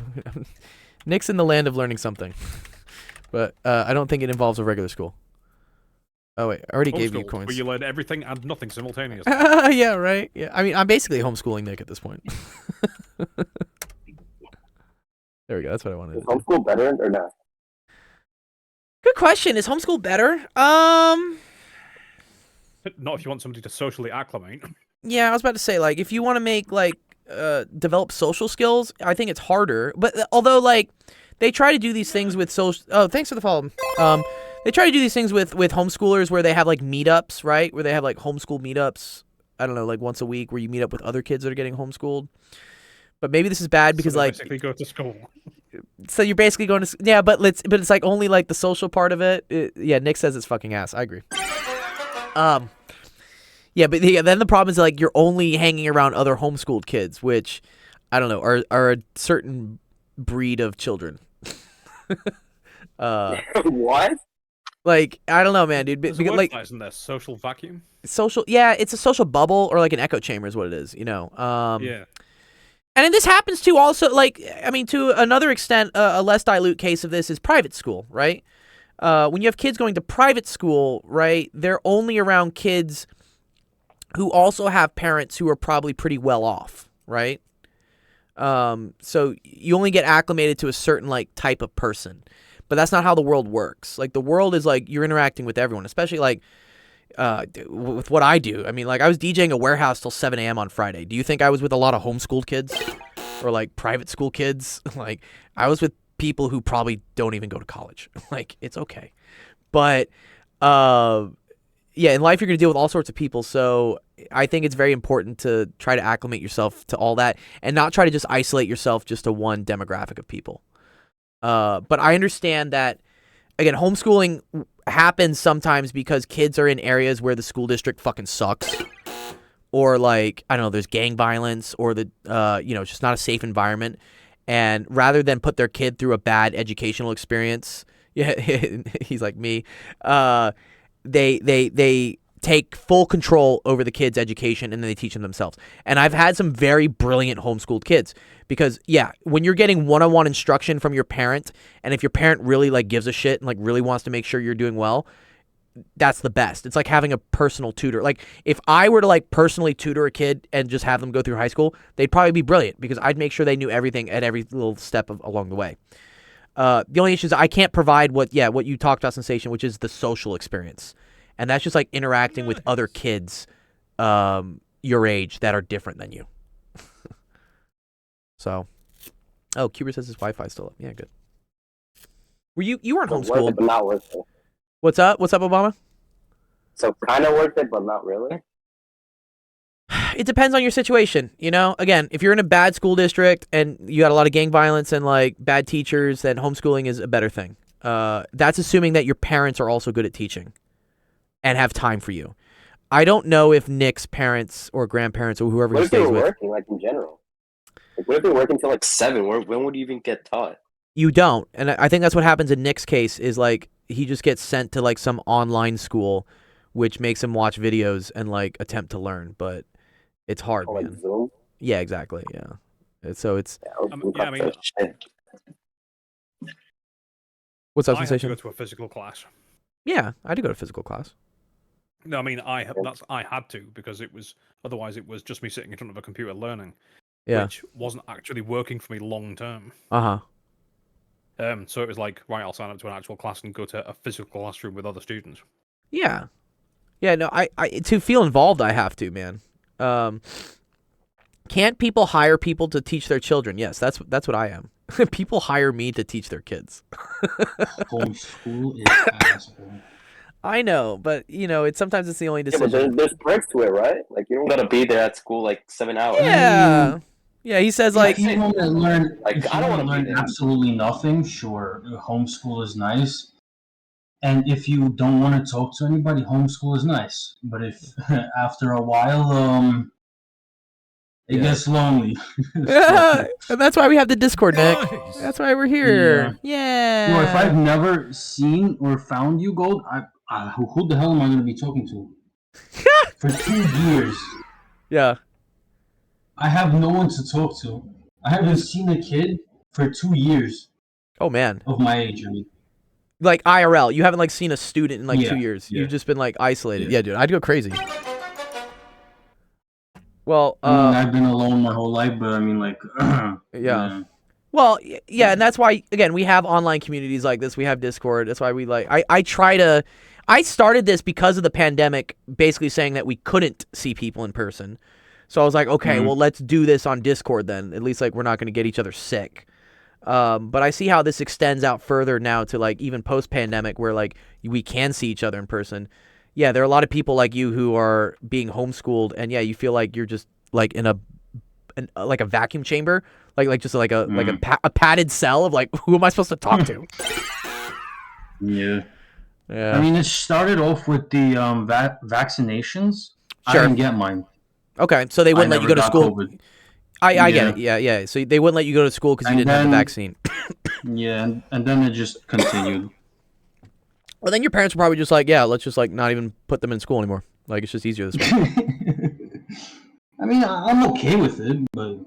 Nick's in the land of learning something. But I don't think it involves a regular school. Oh, wait. I already gave you Homeschooled, coins. where you learn everything and nothing simultaneously. Yeah, right. Yeah. I mean, I'm basically homeschooling Nick at this point. There we go. That's what I wanted Is to do. homeschool better or not? Good question. Is homeschool better? Not if you want somebody to socially acclimate. Yeah, I was about to say, like, if you want to make, like, develop social skills, I think it's harder. But although, like, they try to do these things with social... Oh, thanks for the follow. They try to do these things with homeschoolers where they have, like, meetups, right? Where they have, like, homeschool meetups, I don't know, like, once a week where you meet up with other kids that are getting homeschooled. But maybe this is bad because, So they like... basically go to school. So you're basically going to... Yeah, but it's, like, only, like, the social part of it. Yeah, Nick says it's fucking ass. I agree. Yeah, but then the problem is, like, you're only hanging around other homeschooled kids, which, I don't know, are a certain breed of children. What? Like, I don't know, man, dude. There's a Because, word like, for that, isn't there? Social vacuum? social... Yeah, it's a social bubble or, like, an echo chamber is what it is, you know? Yeah. And then this happens, too, also, like, I mean, to another extent, a less dilute case of this is private school, right? When you have kids going to private school, right, they're only around kids who also have parents who are probably pretty well off, right? So you only get acclimated to a certain, like, type of person. But that's not how the world works. Like, the world is, like, you're interacting with everyone, especially, like, with what I do. I mean, like, I was DJing a warehouse till 7 a.m. on Friday. Do you think I was with a lot of homeschooled kids? Or, like, private school kids? Like, I was with people who probably don't even go to college. Like, it's okay. But, yeah, in life you're going to deal with all sorts of people, so I think it's very important to try to acclimate yourself to all that and not try to just isolate yourself just to one demographic of people. But I understand that, again, homeschooling happens sometimes because kids are in areas where the school district fucking sucks. Or, like, I don't know, there's gang violence or it's just not a safe environment. And rather than put their kid through a bad educational experience, yeah, he's like me, they take full control over the kids' education and then they teach them themselves. And I've had some very brilliant homeschooled kids because, yeah, when you're getting one-on-one instruction from your parent, and if your parent really, like, gives a shit and, like, really wants to make sure you're doing well, that's the best. It's like having a personal tutor. Like, if I were to, like, personally tutor a kid and just have them go through high school, they'd probably be brilliant because I'd make sure they knew everything at every little step along the way. The only issue is I can't provide what you talked about, Sensation, which is the social experience. And that's just, like, interacting with other kids your age that are different than you. So, Cuber says his Wi-Fi's still up. Yeah, good. Were you weren't So worth it, homeschooled? but not worth it. What's up? What's up, Obama? So kind of worth it, but not really. It depends on your situation, you know? Again, if you're in a bad school district and you got a lot of gang violence and, like, bad teachers, then homeschooling is a better thing. That's assuming that your parents are also good at teaching and have time for you. I don't know if Nick's parents or grandparents or whoever What he if they stays were with. working, like, in general? Like, what if they're working till, like, 7? When would you even get taught? You don't. And I think that's what happens in Nick's case is, like, he just gets sent to, like, some online school, which makes him watch videos and, like, attempt to learn. But it's hard, Or, like, man. Zoom? Yeah, exactly. Yeah. So it's... Yeah, I mean, What's up, I had to Sensation? go to a physical class. Yeah, I did go to physical class. No, I mean I had to because otherwise it was just me sitting in front of a computer learning, Yeah. which wasn't actually working for me long term. Uh huh. So it was like, right, I'll sign up to an actual class and go to a physical classroom with other students. Yeah. Yeah. No, I to feel involved, I have to, man. Can't people hire people to teach their children? Yes, that's what I am. People hire me to teach their kids. Homeschool is asshole. I know, but you know, sometimes it's the only Yeah, but decision. there's perks to it, right? Like you don't gotta be there at school like 7 hours. Yeah. Yeah, he says like if you want to learn, Like, if you I don't want to wanna be learn there. absolutely nothing, sure, homeschool is nice. And if you don't want to talk to anybody, homeschool is nice. But if after a while, it Yeah. gets lonely. and that's why we have the Discord, Nick. Nice. That's why we're here. Yeah. No, if I've never seen or found you, Gold, who the hell am I going to be talking to? For 2 years, Yeah. I have no one to talk to. I haven't seen a kid for 2 years Oh man. of my age. I mean, Like IRL, you haven't like seen a student in like 2 Yeah, years. yeah. You've just been like isolated. Yeah. Yeah, dude, I'd go crazy. Well, I mean, I've been alone my whole life, but I mean, like, yeah. Well, yeah, and that's why again we have online communities like this. We have Discord. That's why we like. I started this because of the pandemic, basically saying that we couldn't see people in person. So I was like, okay, well, let's do this on Discord then. At least like we're not going to get each other sick. But I see how this extends out further now to like even post pandemic where like we can see each other in person. Yeah, there are a lot of people like you who are being homeschooled, and yeah, you feel like you're just like in like a vacuum chamber, like just like a padded cell of like who am I supposed to talk to? Yeah. Yeah. I mean, it started off with the vaccinations. Sure. I didn't get mine. Okay, so they wouldn't let you go to school. COVID. I get it. Yeah. So they wouldn't let you go to school because you And didn't have the then- vaccine. Yeah, and then it just continued. Well, then your parents were probably just like, yeah, let's just like not even put them in school anymore. Like it's just easier this way. I mean, I'm okay with it, but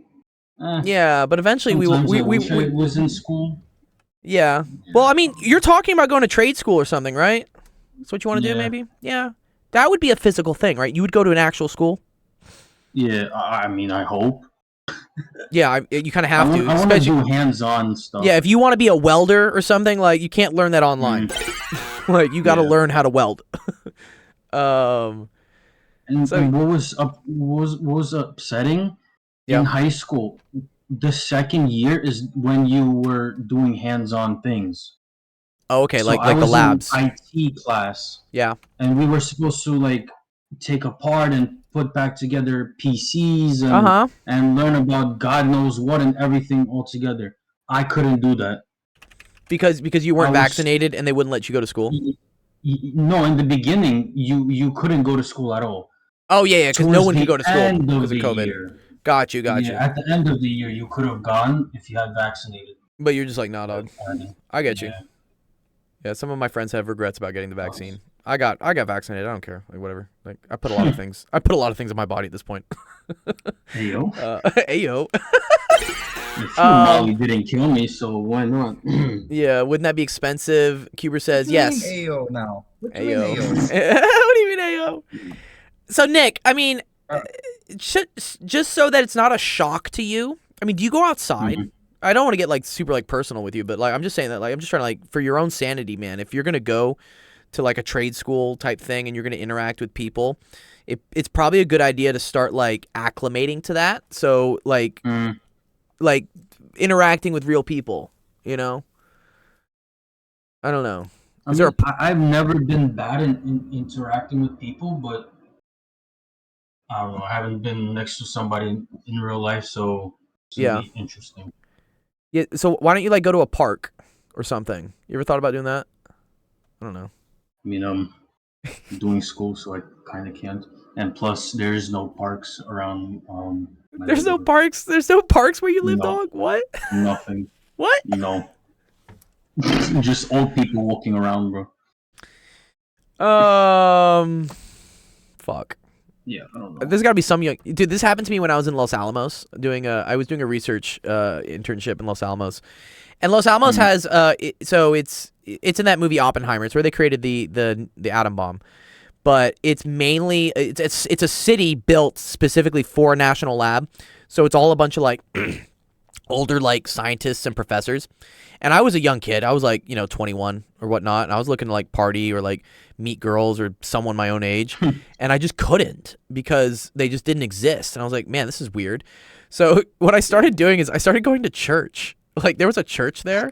Yeah, but eventually we will. sometimes I We wish I was in school. yeah. Well, I mean, you're talking about going to trade school or something, right? That's what you want to do, Yeah. maybe. Yeah, that would be a physical thing, right? You would go to an actual school. Yeah, I mean, I hope. Yeah, you kind of have to, I want to especially. do hands-on stuff. Yeah, if you want to be a welder or something, like you can't learn that online. Like you got to Yeah. learn how to weld. And, So- and what was upsetting Yeah. in high school? The second year is when you were doing hands-on things. Oh, okay, So like I the was labs. in IT class, Yeah. and we were supposed to like take apart and put back together PCs and, Uh-huh. and learn about God knows what and everything all together. I couldn't do that. Because you weren't I was- vaccinated and they wouldn't let you go to school. No, in the beginning, you couldn't go to school at all. Oh yeah, because no Towards one could the go to school end because of the COVID. year. Got you. Yeah, at the end of the year, you could have gone if you had vaccinated. But you're just like, nah, dog. And, I get you. yeah. Yeah, some of my friends have regrets about getting the vaccine. I got vaccinated. I don't care. Like whatever. Like I put a lot of things. I put a lot of things in my body at this point. Hey, yo. Ayo. If Molly didn't kill me, so why not? Yeah, wouldn't that be expensive? Cuber says yes. Ayo now. What do you Ayo. mean Ayo? What do you mean Ayo? So Nick, I mean, just so that it's not a shock to you. I mean, do you go outside? Mhm. I don't want to get like super like personal with you, but like I'm just saying that like I'm just trying to like for your own sanity, man. If you're gonna go to like a trade school type thing and you're gonna interact with people, it's probably a good idea to start like acclimating to that. So like Mm. like interacting with real people, you know. I don't know. I Is there mean, I've never been bad in interacting with people, but I don't know. I haven't been next to somebody in real life, so it's gonna be interesting. Yeah, so why don't you like go to a park or something? You ever thought about doing that? I don't know. I mean, I'm doing school, so I kind of can't. And plus, there's no parks around. My There's no neighborhood. parks. There's no parks where you live, No. dog. What? Nothing. What? No. Just old people walking around, bro. Fuck. Yeah, I don't know. There's got to be some young dude. This happened to me when I was in Los Alamos I was doing a research internship in Los Alamos, and Los Alamos has so it's in that movie Oppenheimer. It's where they created the atom bomb. but it's mainly it's a city built specifically for a national lab, so it's all a bunch of like older like scientists and professors. And I was a young kid. I was like 21 or whatnot, and I was looking to like party or like meet girls or someone my own age, and I just couldn't because they just didn't exist. And I was like, man, this is weird. So what I started doing is I started going to church. Like there was a church there,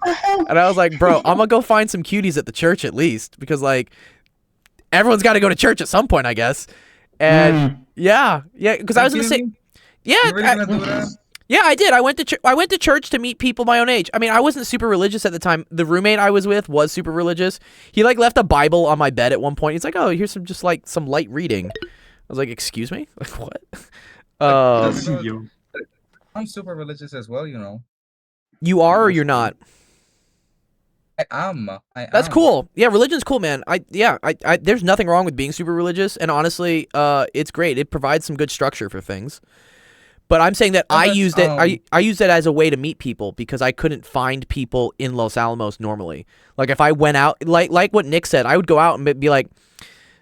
and I was like, bro, I'm gonna go find some cuties at the church at least, because like everyone's got to go to church at some point, I guess. And yeah, because I was gonna say, yeah, You really gonna do that? yeah, I did. I went to church to meet people my own age. I mean, I wasn't super religious at the time. The roommate I was with was super religious. He like left a Bible on my bed at one point. He's like, "Oh, here's some light reading." I was like, "Excuse me? Like what?" I'm super religious as well, you know. You are or you're not? I am. That's cool. Yeah, religion's cool, man. I there's nothing wrong with being super religious, and honestly, it's great. It provides some good structure for things. But I'm saying that I used it. I used it as a way to meet people because I couldn't find people in Los Alamos normally. Like if I went out, like what Nick said, I would go out and be like,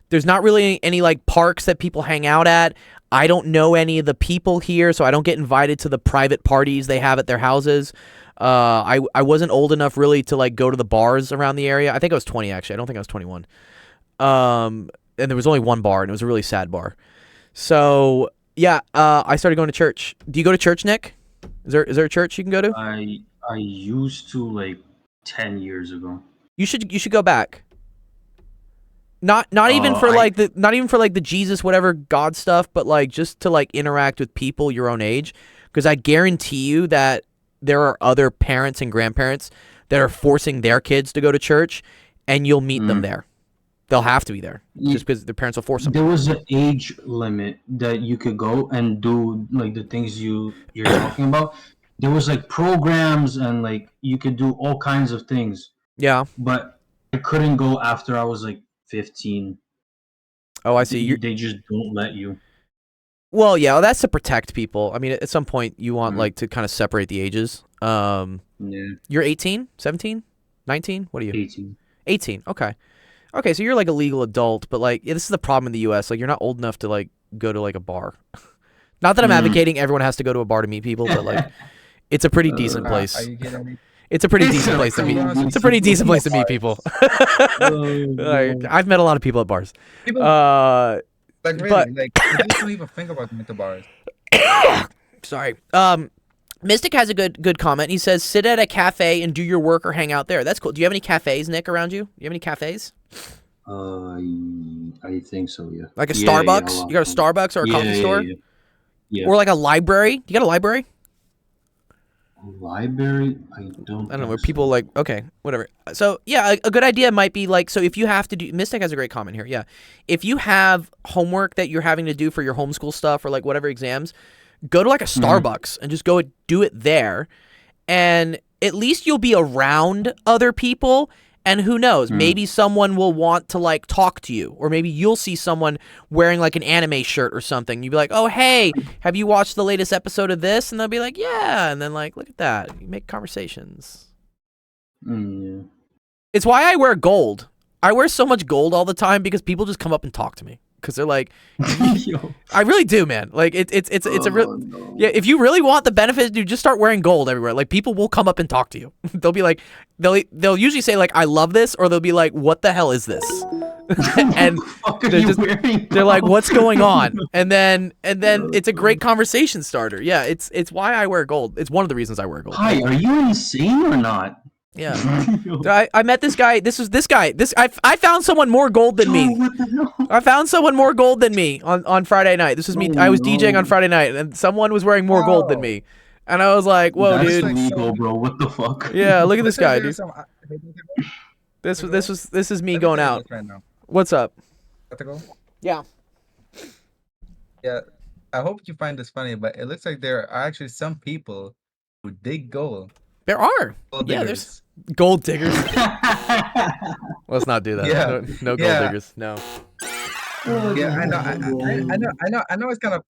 "There's not really any like parks that people hang out at. I don't know any of the people here, so I don't get invited to the private parties they have at their houses. I wasn't old enough really to like go to the bars around the area. I think I was 20 actually. I don't think I was 21. And there was only one bar, and it was a really sad bar. So yeah, I started going to church. Do you go to church, Nick? Is there a church you can go to? I used to like 10 years ago. You should go back. Not even for like the Jesus whatever God stuff, but like just to like interact with people your own age, because I guarantee you that there are other parents and grandparents that are forcing their kids to go to church, and you'll meet them there. They'll have to be there just because their parents will force them. There was an age limit that you could go and do like the things you're talking about. There was like programs and like you could do all kinds of things. Yeah. But I couldn't go after I was like 15. Oh, I see. They just don't let you. Well, yeah, that's to protect people. I mean, at some point you want like to kind of separate the ages. Yeah. You're 18, 17, 19? What are you? 18. 18. Okay. Okay, so you're like a legal adult, but like this is the problem in the US. Like you're not old enough to like go to like a bar. Not that I'm advocating everyone has to go to a bar to meet people, but like it's a pretty decent place. Are you kidding me? It's a pretty decent place to meet. It's a pretty decent place to meet people. Like, I've met a lot of people at bars. People, But like really, like I just don't even think about going to bars. sorry. Mystic has a good comment. He says, "Sit at a cafe and do your work or hang out there." That's cool. Do you have any cafes, Nick, around you? Do you have any cafes? I think so. Yeah. Like a Starbucks? You got a Starbucks or a coffee store? Yeah. Or like a library? You got a library? Library? I don't know where people like, okay, whatever. So yeah, a good idea might be like, so if you have to do, Mystic has a great comment here. Yeah. If you have homework that you're having to do for your homeschool stuff or like whatever exams, go to like a Starbucks and just go do it there. And at least you'll be around other people. And who knows, maybe someone will want to like talk to you, or maybe you'll see someone wearing like an anime shirt or something. You'd be like, "Oh, hey, have you watched the latest episode of this?" And they'll be like, "Yeah." And then like, look at that. You make conversations. Yeah. It's why I wear gold. I wear so much gold all the time because people just come up and talk to me. Because they're like, I really do, man. Like it's a real yeah. If you really want the benefits, dude, just start wearing gold everywhere. Like people will come up and talk to you. They'll be like, they'll usually say like, "I love this," or they'll be like, "What the hell is this?" And they're like, "What's going on?" And then it's a great conversation starter. Yeah, it's why I wear gold. It's one of the reasons I wear gold. Hi, are you insane or not? Yeah, I met this guy. I found someone more gold than me. I found someone more gold than me on Friday night. This was me. I was DJing on Friday night, and someone was wearing more gold than me. And I was like, "Whoa, That's dude!" illegal, bro. What the fuck? Yeah, look at this guy, dude. This is me going out. Right now. What's up? Got to go? Yeah. Yeah. I hope you find this funny, but it looks like there are actually some people who dig gold. There are. Gold Yeah, diggers. there's gold diggers. Let's not do that. Yeah. No gold diggers. No. Yeah, I know. I know. It's kind of.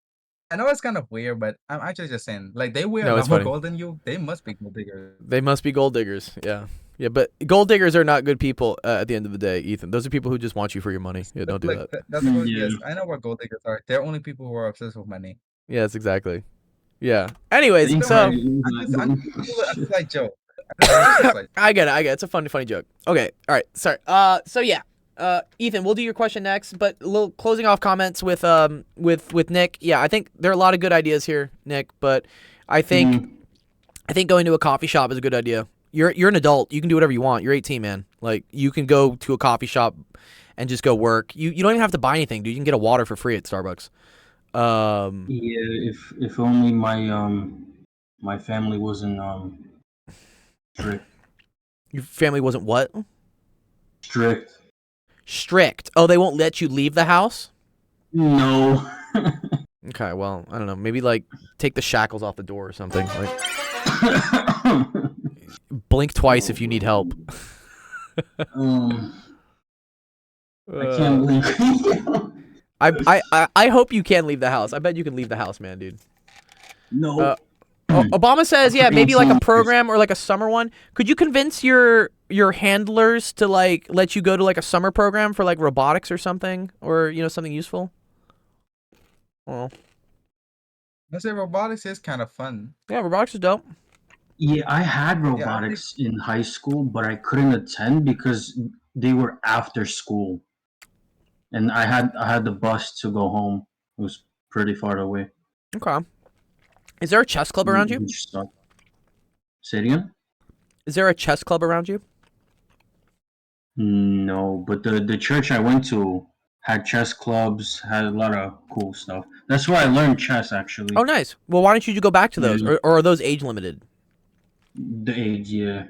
I know it's kind of weird, but I'm actually just saying, like they wear No, a it's lot more funny. gold than you. They must be gold diggers. They must be gold diggers. Yeah. Yeah, but gold diggers are not good people at the end of the day, Ethan. Those are people who just want you for your money. Yeah, don't do Like, that. that's what. Yeah. Yes, I know what gold diggers are. They're only people who are obsessed with money. Yes, exactly. Yeah. Anyways, Think so about it, I'm just a slight joke. Just a slight- I get it. It's a funny joke. Okay. All right. Sorry. So yeah. Ethan, we'll do your question next, but a little closing off comments with Nick. Yeah, I think there are a lot of good ideas here, Nick, but I think going to a coffee shop is a good idea. You're an adult. You can do whatever you want. You're 18, man. Like you can go to a coffee shop and just go work. You don't even have to buy anything, dude. You can get a water for free at Starbucks. Yeah, if only my family wasn't strict. Your family wasn't what? Strict. Strict. Oh, they won't let you leave the house? No. Okay, well, I don't know. Maybe like take the shackles off the door or something. Like blink twice if you need help. I can't believe. I hope you can leave the house. I bet you can leave the house, man, dude. No. Obama says, yeah, forgetting maybe like a some- program or like a summer one. Could you convince your handlers to like let you go to like a summer program for like robotics or something, or you know something useful? Well, Let's say robotics is kind of fun. yeah, robotics is dope. Yeah, I had think- robotics in high school, but I couldn't attend because they were after school, and I had the bus to go home. It was pretty far away. Okay. Is there a chess club around you? Which sucked. Say it again? Is there a chess club around you? No, but the church I went to had chess clubs, had a lot of cool stuff. That's where I learned chess, actually. Oh, nice. Well, why don't you go back to those, Yeah. or are those age limited? The age, yeah.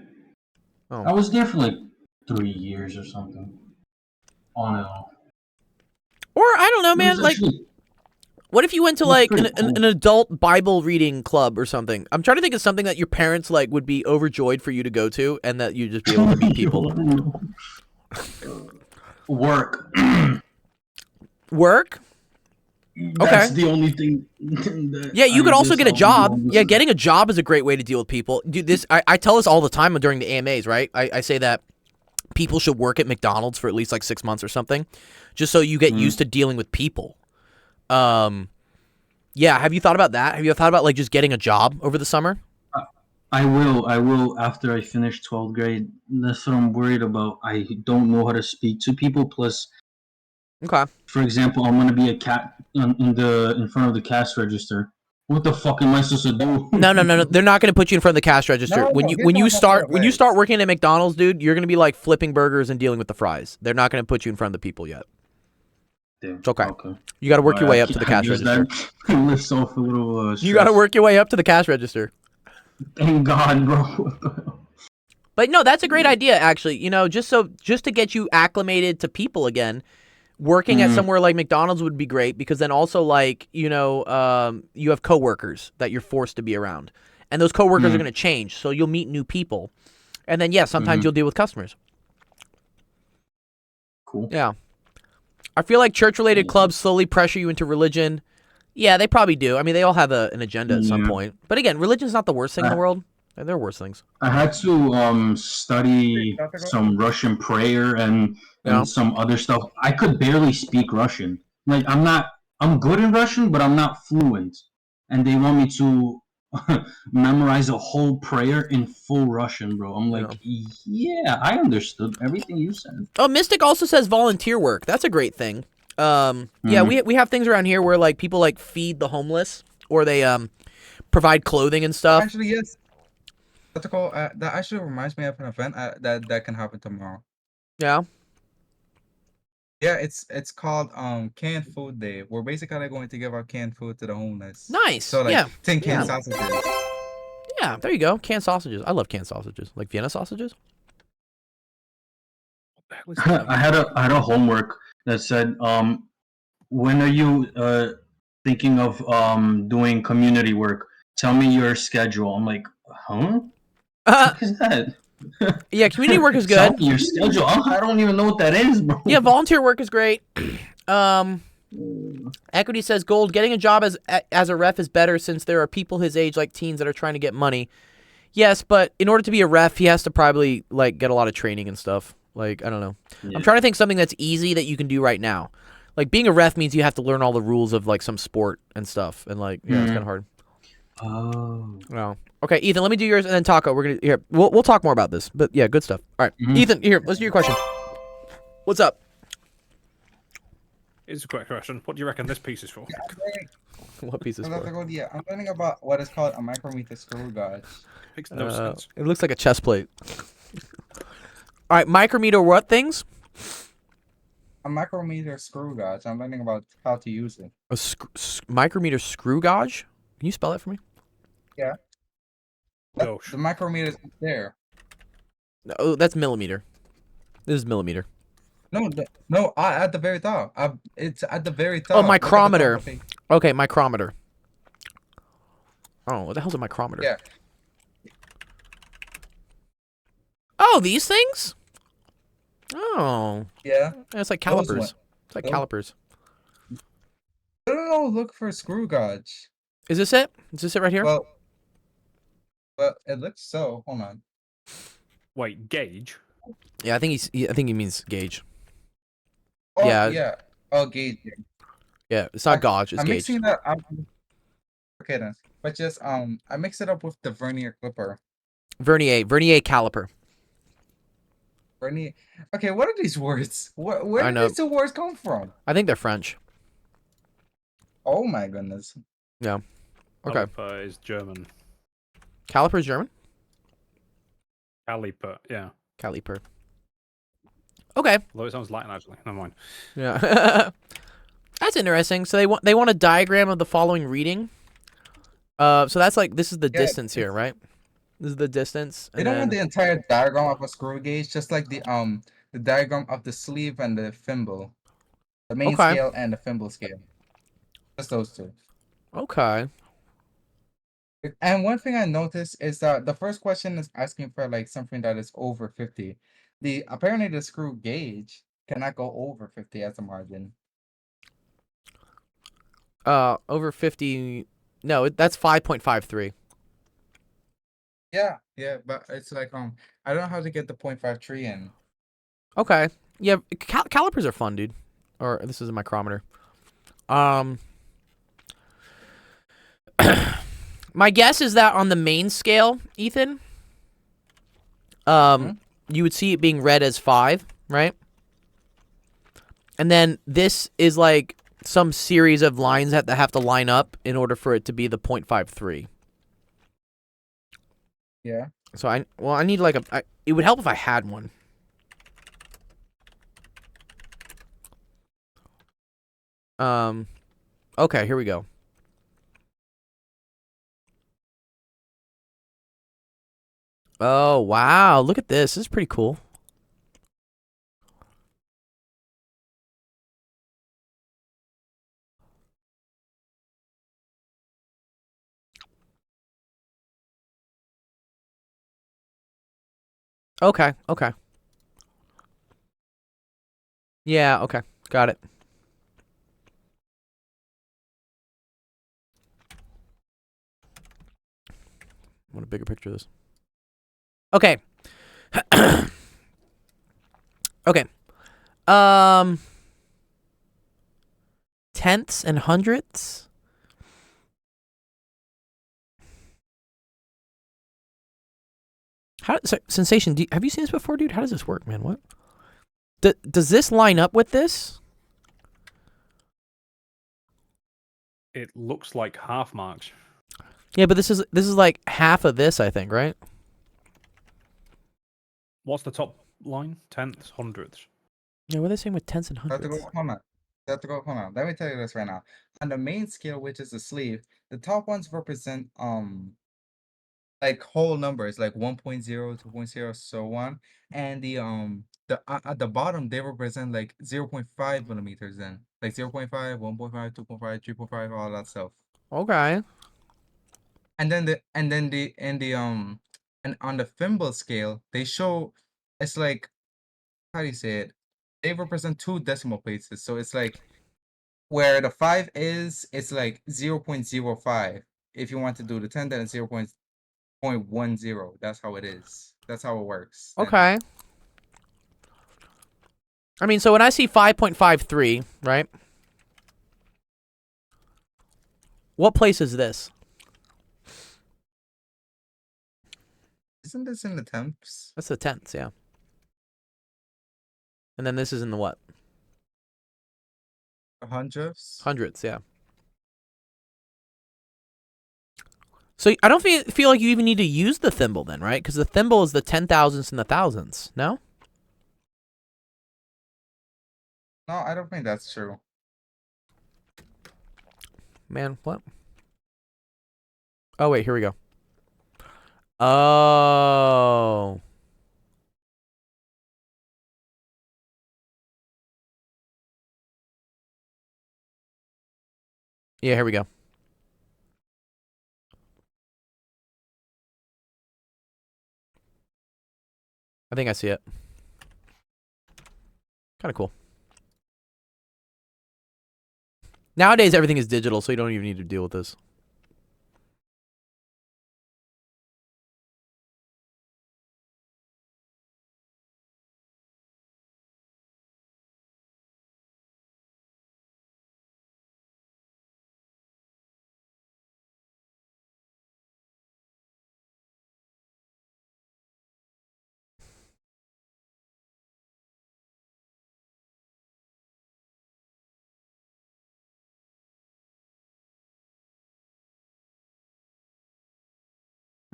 Oh. I was there for like 3 years or something. On and off. Or I don't know, It man. was Like, actually- what if you went to It was like pretty an cool. adult Bible reading club or something? I'm trying to think of something that your parents like would be overjoyed for you to go to, and that you just be able to meet people. Work. Work? That's the only thing. That Yeah, you I could also just get a always job. wanted Yeah, to- getting a job is a great way to deal with people. Dude, this I tell this all the time during the AMAs, right? I say that people should work at McDonald's for at least like 6 months or something, just so you get used to dealing with people. Yeah, have you thought about that? Have you thought about like just getting a job over the summer? I will after I finish 12th grade. That's what I'm worried about. I don't know how to speak to people. Plus, Okay. for example, I'm gonna be a cat in front of the cash register. What the fuck am I supposed to do? No. They're not going to put you in front of the cash register. No, when no, you get when the you one off start the when you legs. start working at McDonald's, dude, you're going to be like flipping burgers and dealing with the fries. They're not going to put you in front of the people yet. Damn, It's okay. You got to work your way up to the cash register. That lifts off a little. You got to stress. work your way up to the cash register. Thank God, bro. What the hell? But no, that's a great idea, actually. You know, just to get you acclimated to people again, working at somewhere like McDonald's would be great because then also like you know you have coworkers that you're forced to be around, and those coworkers are going to change, so you'll meet new people, and then yeah, sometimes you'll deal with customers. Cool. Yeah, I feel like church-related clubs slowly pressure you into religion. Yeah, they probably do. I mean, they all have an agenda at some Yeah. point. But again, religion's not the worst thing in the world. There are worse things. I had to study some Russian prayer and Yeah. some other stuff. I could barely speak Russian. Like I'm good in Russian, but I'm not fluent. And they want me to memorize a whole prayer in full Russian, bro. I'm like, yeah, I understood everything you said. Oh, Mystic also says volunteer work. That's a great thing. Yeah, we have things around here where like people like feed the homeless or they provide clothing and stuff. Actually, yes. What's it called? That actually reminds me of an event that can happen tomorrow. Yeah. Yeah, it's called canned food day. We're basically going to give out canned food to the homeless. Nice. So like yeah. 10 canned Yeah. sausages. Yeah, there you go. Canned sausages. I love canned sausages. Like Vienna sausages? I had a homework that said, when are you thinking of doing community work? Tell me your schedule. I'm like, huh? What is that? Yeah, community work is Tell good. me your schedule. I don't even know what that is, bro. Yeah, volunteer work is great. Equity says Gold, getting a job as a ref is better since there are people his age, like teens, that are trying to get money. Yes, but in order to be a ref, he has to probably like get a lot of training and stuff. Like, I don't know. Yeah. I'm trying to think something that's easy that you can do right now. Like, being a ref means you have to learn all the rules of like some sport and stuff, and like, yeah, it's kind of hard. Oh. No. Okay, Ethan, let me do yours, and then Taco. We're gonna here. We'll talk more about this, but yeah, good stuff. All right, Ethan, here, let's do your question. What's up? It's a quick question. What do you reckon this piece is for? What piece is I'm learning about what is called a micrometer screw gauge. Makes no sense. It looks like a chest plate. All right, micrometer what things? A micrometer screw gauge. I'm learning about how to use it. A micrometer screw gauge? Can you spell that for me? Yeah. Gosh. The micrometer is there. No, that's millimeter. This is millimeter. No, at the very top. It's at the very top. Oh, Look at the top micrometer. of the page. Okay, micrometer. Oh, what the hell's a micrometer? Yeah. Oh, these things? Oh, Yeah. it's like Those calipers. ones. It's like Those- calipers. No, look for a screw gauge. Is this it? Is this it right here? Well, it looks so. Hold on. Wait, gauge? Yeah, I think I think he means gauge. Oh, Yeah. yeah. Oh, gauge. Yeah, it's not gauge. It's I'm gauge. mixing that up. Okay then, but just I mix it up with the vernier clipper. Vernier caliper. Vernier. Okay, what are these words? Where I did know. these two words come from? I think they're French. Oh my goodness. Okay. Caliper is German. Caliper is German. Caliper, yeah. Caliper. Okay. Although it sounds Latin actually. Never mind. Yeah. That's interesting. So they want a diagram of the following reading. So that's like this is the Yeah, distance here, right? This is the distance. They and don't want the then- entire diagram of a screw gauge, just like the diagram of the sleeve and the thimble, the main Okay. scale and the thimble scale. Just those two. Okay. And one thing I noticed is that the first question is asking for like something that is over 50. Apparently the screw gauge cannot go over 50 as a margin. Over 50. No, that's 5.53. Yeah, but it's like I don't know how to get the 0.53 in. Okay. Yeah, calipers are fun, dude. Or this is a micrometer. My guess is that on the main scale, Ethan, you would see it being read as 5, right? And then this is like some series of lines that have to line up in order for it to be the 0.53. Yeah. So I need like it would help if I had one. Okay, here we go. Oh, wow. Look at this. This is pretty cool. Okay, okay. Yeah, okay. Got it. I want a bigger picture of this. Okay. Okay. Tenths and hundredths. Sensation, have you seen this before, dude? How does this work, man? What? Does this line up with this? It looks like half marks. Yeah, but this is like half of this, I think, right? What's the top line? Tenths, hundredths. Yeah, what are they saying with tenths and Hold hundredths? on. Hold on. Let me tell you this right now. On the main scale, which is the sleeve, the top ones represent like whole numbers, like 1.0, 2.0, so on, and at the bottom they represent like 0.5 millimeters, then like 0.5, 1.5, 2.5, 3.5, all that stuff. Okay. And on the thimble scale, they show it's like, how do you say it? They represent 2 decimal places, so it's like where the 5 is, it's like 0.05. If you want to do the 10, then it's 0.10. That's how it is. That's how it works. then. Okay. I mean, so when I see 5.53, right? What place is this? Isn't this in the temps? That's the tenths, yeah. And then this is in the what? Hundredths? Hundredths, yeah. So I don't feel like you even need to use the thimble then, right? Because the thimble is the 10,000ths and the thousandths, no? No, I don't think that's true. Man, what? Oh, wait, here we go. Oh. Yeah, here we go. I think I see it. Kind of cool. Nowadays, everything is digital, so you don't even need to deal with this.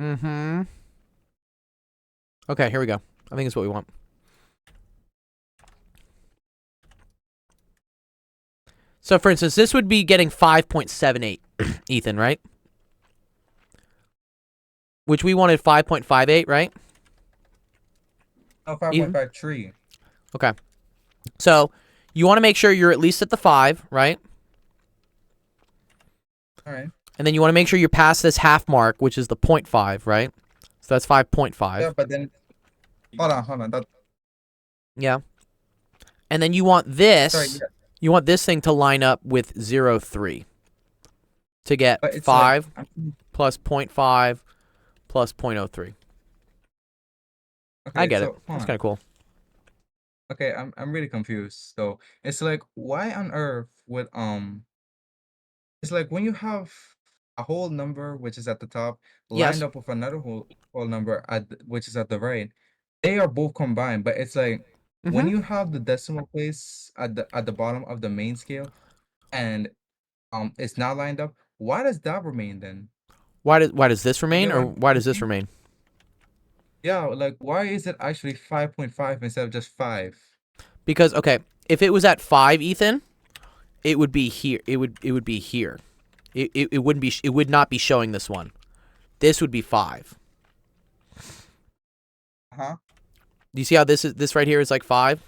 Mm-hmm. Okay, here we go. I think it's what we want. So, for instance, this would be getting 5.78, Ethan, right? Which we wanted 5.58, right? No, 5.53. Okay. So, you want to make sure you're at least at the 5, right? All right. And then you want to make sure you're past this half mark, which is the 0.5, right? So that's 5.5. Yeah, but then hold on. Yeah. And then you want this. Sorry, yeah. You want this thing to line up with 0.3 to get But it's 5 like, plus 0.5 plus 0.03. I get it. That's kind of cool. Okay, I'm really confused though. It's like, why on earth would it's like when you have a whole number which is at the top Yes. lined up with another whole number which is at the right, they are both combined, but it's like when Mhm. you have the decimal place at the bottom of the main scale and it's not lined up, why does that remain then? Why does this remain, get or what I'm why does this saying? remain? Yeah, like why is it actually 5.5 instead of just 5? Because okay, if it was at 5, Ethan, it would be here. It would be here. It wouldn't be. It would not be showing this one. This would be 5. Uh-huh. Do you see how this right here is like 5?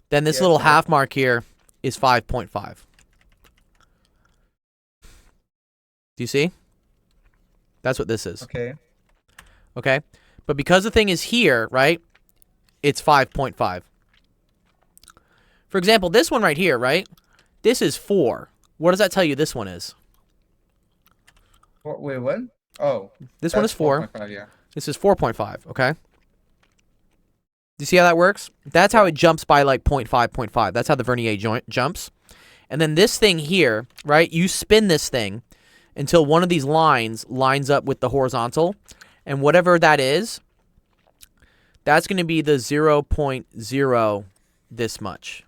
Then this Yes, little I- half mark here is 5.5. Do you see? That's what this is. Okay. Okay? But because the thing is here, right? It's 5.5. For example, this one right here, right? This is 4. What does that tell you this one is? Wait, what? Oh, This one is 4. 4.5, yeah. This is 4.5, okay? Do you see how that works? That's how it jumps by like 0.5, 0.5. That's how the vernier joint jumps. And then this thing here, right? You spin this thing until one of these lines lines up with the horizontal. And whatever that is, that's going to be the 0.0 this much.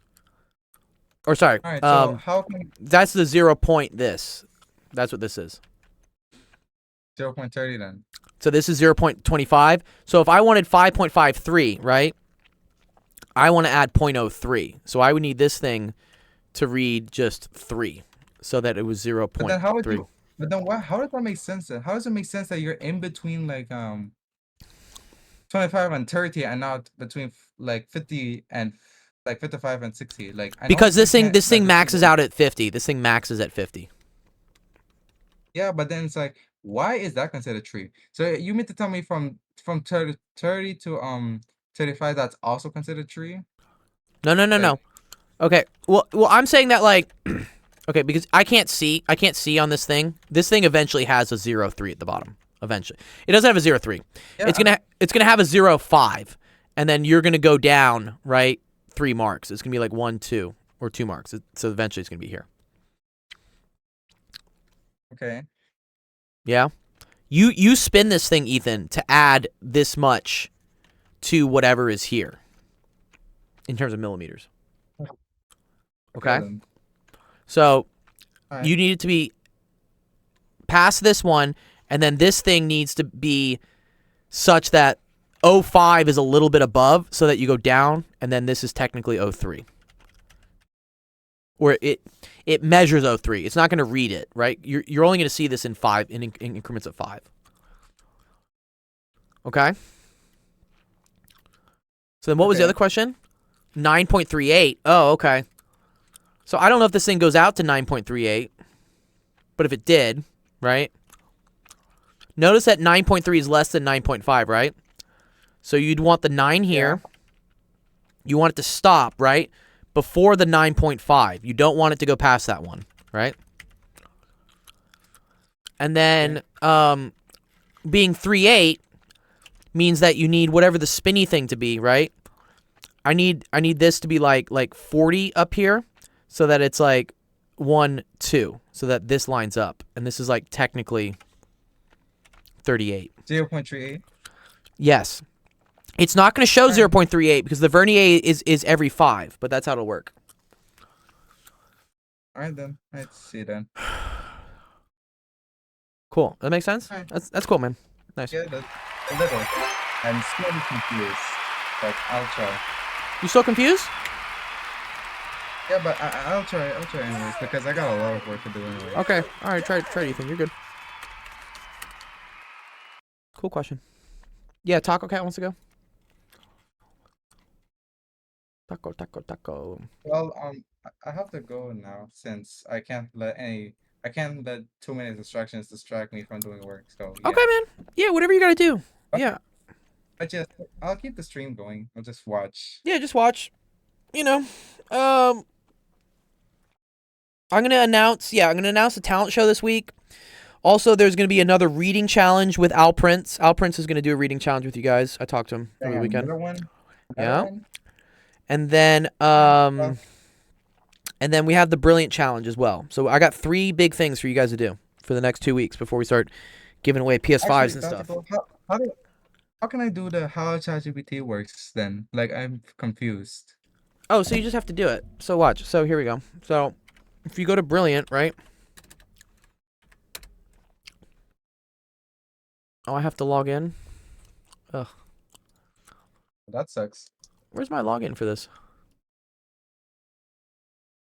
Or sorry, All right, so how can that's the 0 point this. That's what this is. 0.30 then? So this is 0.25. So if I wanted 5.53, right? I want to add 0.03. So I would need this thing to read just 3 so that it was 0.3. But then how would you? But then what? How does that make sense? Then? How does it make sense that you're in between like 25 and 30 and not between like 50 and like 55 and 60? Like I know Because you this thing can't, this thing like, maxes out at 50. This thing maxes at 50. Yeah, but then it's like, why is that considered tree? So you mean to tell me from 30 to 35 that's also considered tree? No. Like- Okay. Well, I'm saying that like, okay, because I can't see on this thing. This thing eventually has a 0-3 at the bottom. Eventually, it doesn't have a 0-3. Yeah. It's gonna have a 0-5, and then you're gonna go down right 3 marks. It's gonna be like 1, 2, or 2 marks. So eventually, it's gonna be here. Okay. Yeah. You spin this thing, Ethan, to add this much to whatever is here in terms of millimeters. Okay. then. So Alright. you need it to be past this one, and then this thing needs to be such that 0.5 is a little bit above, so that you go down, and then this is technically 0.3. Where it measures 0.3. It's not going to read it, right? You're only going to see this in increments of 5. Okay. So then, what was the Okay. other question? 9.38. Oh, okay. So I don't know if this thing goes out to 9.38, but if it did, right? Notice that 9.3 is less than 9.5, right? So you'd want the 9 here. You want it to stop, right? Before the 9.5. You don't want it to go past that one, right? And then being 3.8 means that you need whatever the spinny thing to be, right? I need this to be like 40 up here, so that it's like 1, 2, so that this lines up, and this is like technically 38. 0.38. Yes. It's not going to show 0.38 because the vernier is every 5, but that's how it'll work. Alright then. Let's see then. Cool. That makes sense? Alright. That's cool, man. Nice. Yeah, that's a little. I'm slightly confused. But I'll try. You still confused? Yeah, but I'll try anyways, because I got a lot of work to do anyway. Okay. All right. Try it, Ethan. You're good. Cool question. Yeah, Taco Cat wants to go. Taco. Well, I have to go now since I can't let too many distractions distract me from doing work. So yeah. Okay, man. Yeah, whatever you got to do. Okay. Yeah. I'll keep the stream going. I'll just watch. Yeah, just watch. You know, I'm gonna announce the talent show this week. Also, there's gonna be another reading challenge with Al Prince. Al Prince is gonna do a reading challenge with you guys. I talked to him over the weekend. Another one? Yeah. Another one? And then we have the Brilliant Challenge as well. So I got 3 big things for you guys to do for the next 2 weeks before we start giving away PS5s and stuff. How can I do how ChatGPT works then? Like I'm confused. Oh, so you just have to do it. So watch. So here we go. So if you go to Brilliant, right? Oh, I have to log in. Ugh. That sucks. Where's my login for this?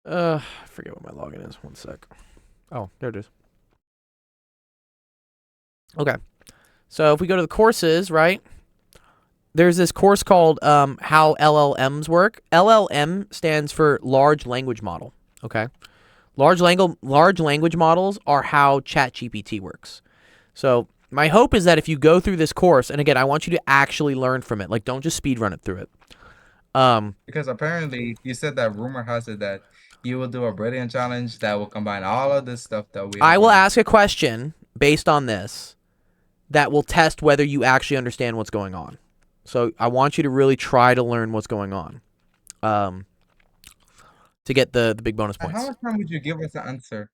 I forget what my login is. 1 sec. Oh, there it is. Okay. So if we go to the courses, right? There's this course called How LLMs Work. LLM stands for Large Language Model. Okay. Large language models are how ChatGPT works. So my hope is that if you go through this course, and again, I want you to actually learn from it. Like, don't just speed run it through it. Because apparently you said that rumor has it that you will do a Brilliant challenge that will combine all of this stuff that we. I will ask a question based on this that will test whether you actually understand what's going on. So I want you to really try to learn what's going on, to get the big bonus And points. how much time would you give us the answer?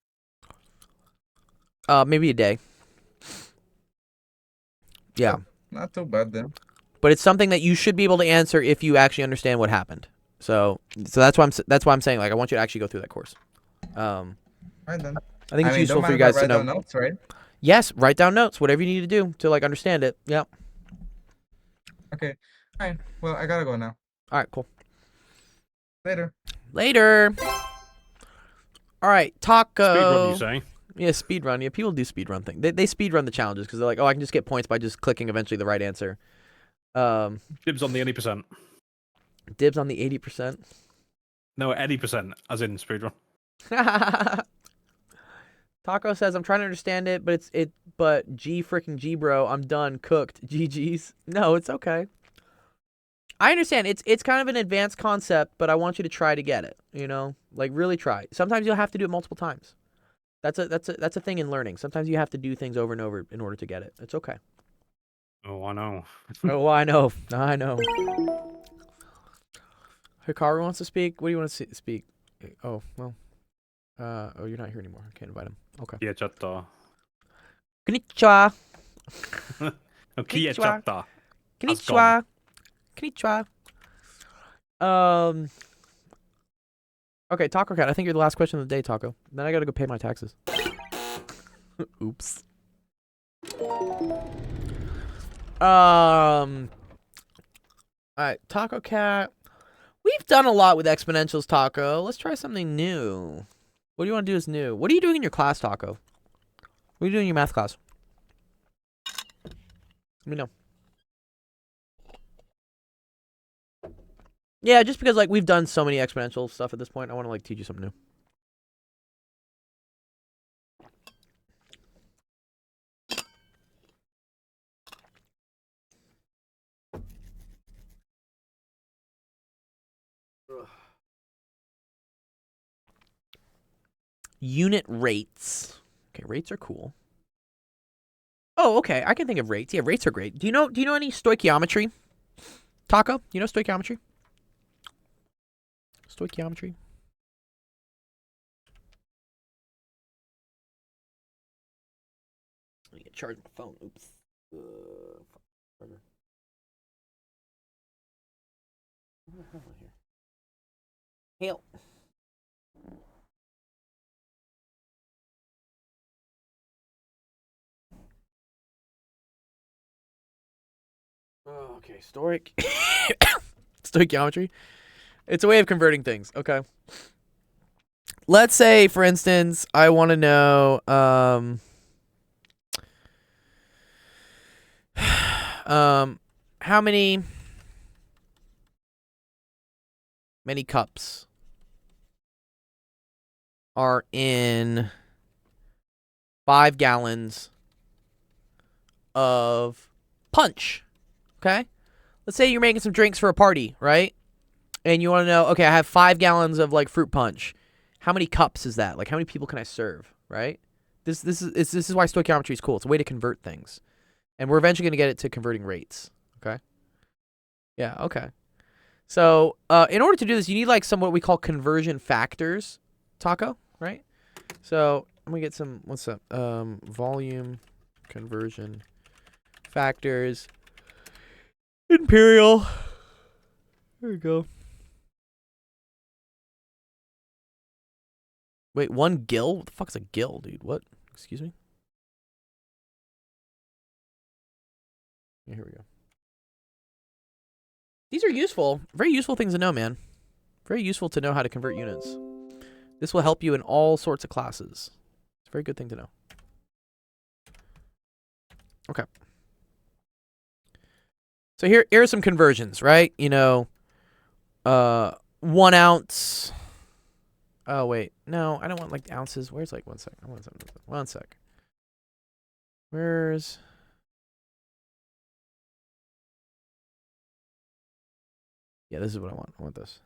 Maybe a day. Yeah, Not too bad then. but it's something that you should be able to answer if you actually understand what happened. So that's why I'm saying, like, I want you to actually go through that course. Alright then. I think it's mean, useful don't for you mind guys if I to write down know. notes, right? Yes, write down notes, whatever you need to do to like understand it. Yep. Okay. Alright. Well, I gotta go now. All right, cool. Later. All right, Taco. Speedrun, you say? Yeah, speedrun. Yeah, people do speedrun thing. They speedrun the challenges because they're like, oh, I can just get points by just clicking eventually the right answer. Dibs on the 80%. Dibs on the 80%. No, 80%, as in speedrun. Taco says, I'm trying to understand it, but G freaking G, bro. I'm done. Cooked. GG's. No, it's okay. I understand it's kind of an advanced concept, but I want you to try to get it. You know, like really try. Sometimes you'll have to do it multiple times. That's a thing in learning. Sometimes you have to do things over and over in order to get it. It's okay. Oh, I know. Oh, I know. I know. Hikaru wants to speak. What do you want to speak? Oh, well. Oh, you're not here anymore. I can't invite him. Okay. Kia chatta. Konnichiwa. Oh, kia Konnichiwa. chatta. Konnichiwa. Konnichiwa. Okay, Taco Cat. I think you're the last question of the day, Taco. Then I gotta go pay my taxes. Oops. Alright, Taco Cat. We've done a lot with exponentials, Taco. Let's try something new. What do you want to do as new? What are you doing in your class, Taco? What are you doing in your math class? Let me know. Yeah, just because like we've done so many exponential stuff at this point, I want to like teach you something new. Unit rates. Okay, rates are cool. Oh, okay. I can think of rates. Yeah, rates are great. Do you know any stoichiometry? Taco, you know stoichiometry? Stoichiometry. Let me get charged my phone. Oops. Hail. Oh, okay, stoichiometry. It's a way of converting things. Okay. Let's say, for instance, I want to know how many cups are in 5 gallons of punch. Okay? Let's say you're making some drinks for a party, right? And you want to know, okay, I have 5 gallons of like fruit punch. How many cups is that? Like, how many people can I serve, right? This is why stoichiometry is cool. It's a way to convert things. And we're eventually going to get it to converting rates, okay? Yeah, okay. So, in order to do this, you need like some what we call conversion factors, Taco, right? So, I'm going to get some, what's up? Volume conversion factors. Imperial. There we go. Wait, 1 gill? What the fuck's a gill, dude? What? Excuse me? Yeah, here we go. These are useful. Very useful things to know, man. Very useful to know how to convert units. This will help you in all sorts of classes. It's a very good thing to know. Okay. So here are some conversions, right? You know, 1 ounce. Oh, wait. No, I don't want, like, ounces. Where's, like, 1 sec. I want something. 1 sec. Where's... Yeah, this is what I want. I want this.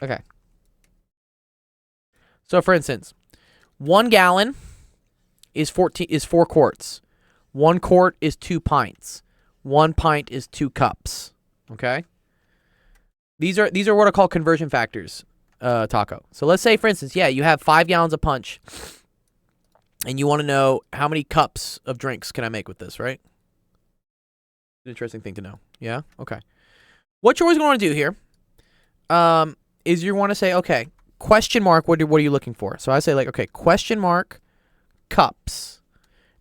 Okay. So, for instance, 1 gallon is 4 quarts. 1 quart is 2 pints. 1 pint is 2 cups. Okay? These are what are called conversion factors, Taco. So let's say, for instance, yeah, you have 5 gallons of punch, and you want to know how many cups of drinks can I make with this, right? Interesting thing to know. Yeah? Okay. What you're always going to do here is you want to say, okay, question mark, what are you looking for? So I say, like, okay, question mark, cups,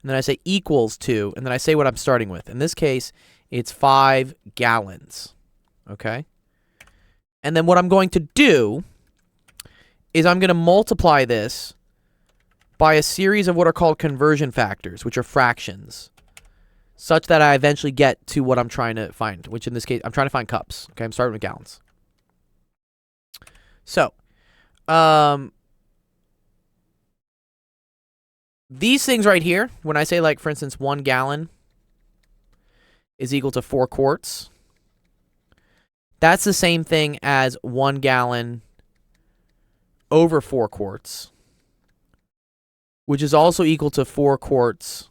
and then I say equals to, and then I say what I'm starting with. In this case, it's 5 gallons. Okay? And then what I'm going to do is I'm going to multiply this by a series of what are called conversion factors, which are fractions, such that I eventually get to what I'm trying to find, which in this case, I'm trying to find cups. Okay, I'm starting with gallons. So, these things right here, when I say, like, for instance, 1 gallon is equal to 4 quarts, that's the same thing as 1 gallon over 4 quarts, which is also equal to 4 quarts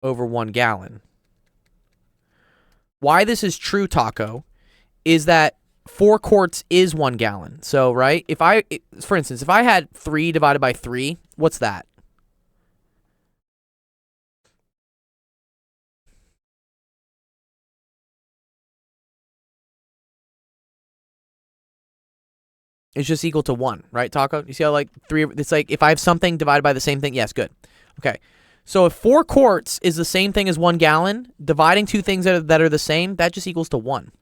over 1 gallon. Why this is true, Taco, is that 4 quarts is 1 gallon. So, right, for instance, if I had 3 divided by 3, what's that? It's just equal to 1, right, Taco? You see how, like, 3, it's like if I have something divided by the same thing, yes, good. Okay. So if 4 quarts is the same thing as 1 gallon, dividing two things that are the same, that just equals to 1.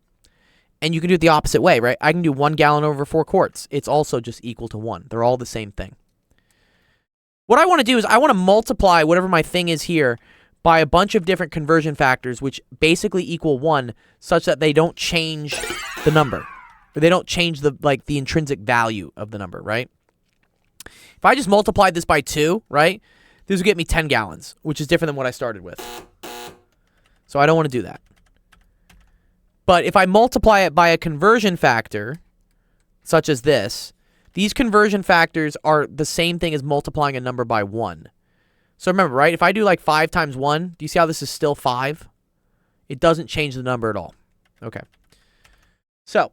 And you can do it the opposite way, right? I can do 1 gallon over 4 quarts. It's also just equal to 1. They're all the same thing. What I want to do is I want to multiply whatever my thing is here by a bunch of different conversion factors, which basically equal 1, such that they don't change the number. Or they don't change the intrinsic value of the number, right? If I just multiplied this by 2, right, this would get me 10 gallons, which is different than what I started with. So I don't want to do that. But if I multiply it by a conversion factor, such as this, these conversion factors are the same thing as multiplying a number by 1. So remember, right, if I do like 5 times 1, do you see how this is still 5? It doesn't change the number at all. Okay. So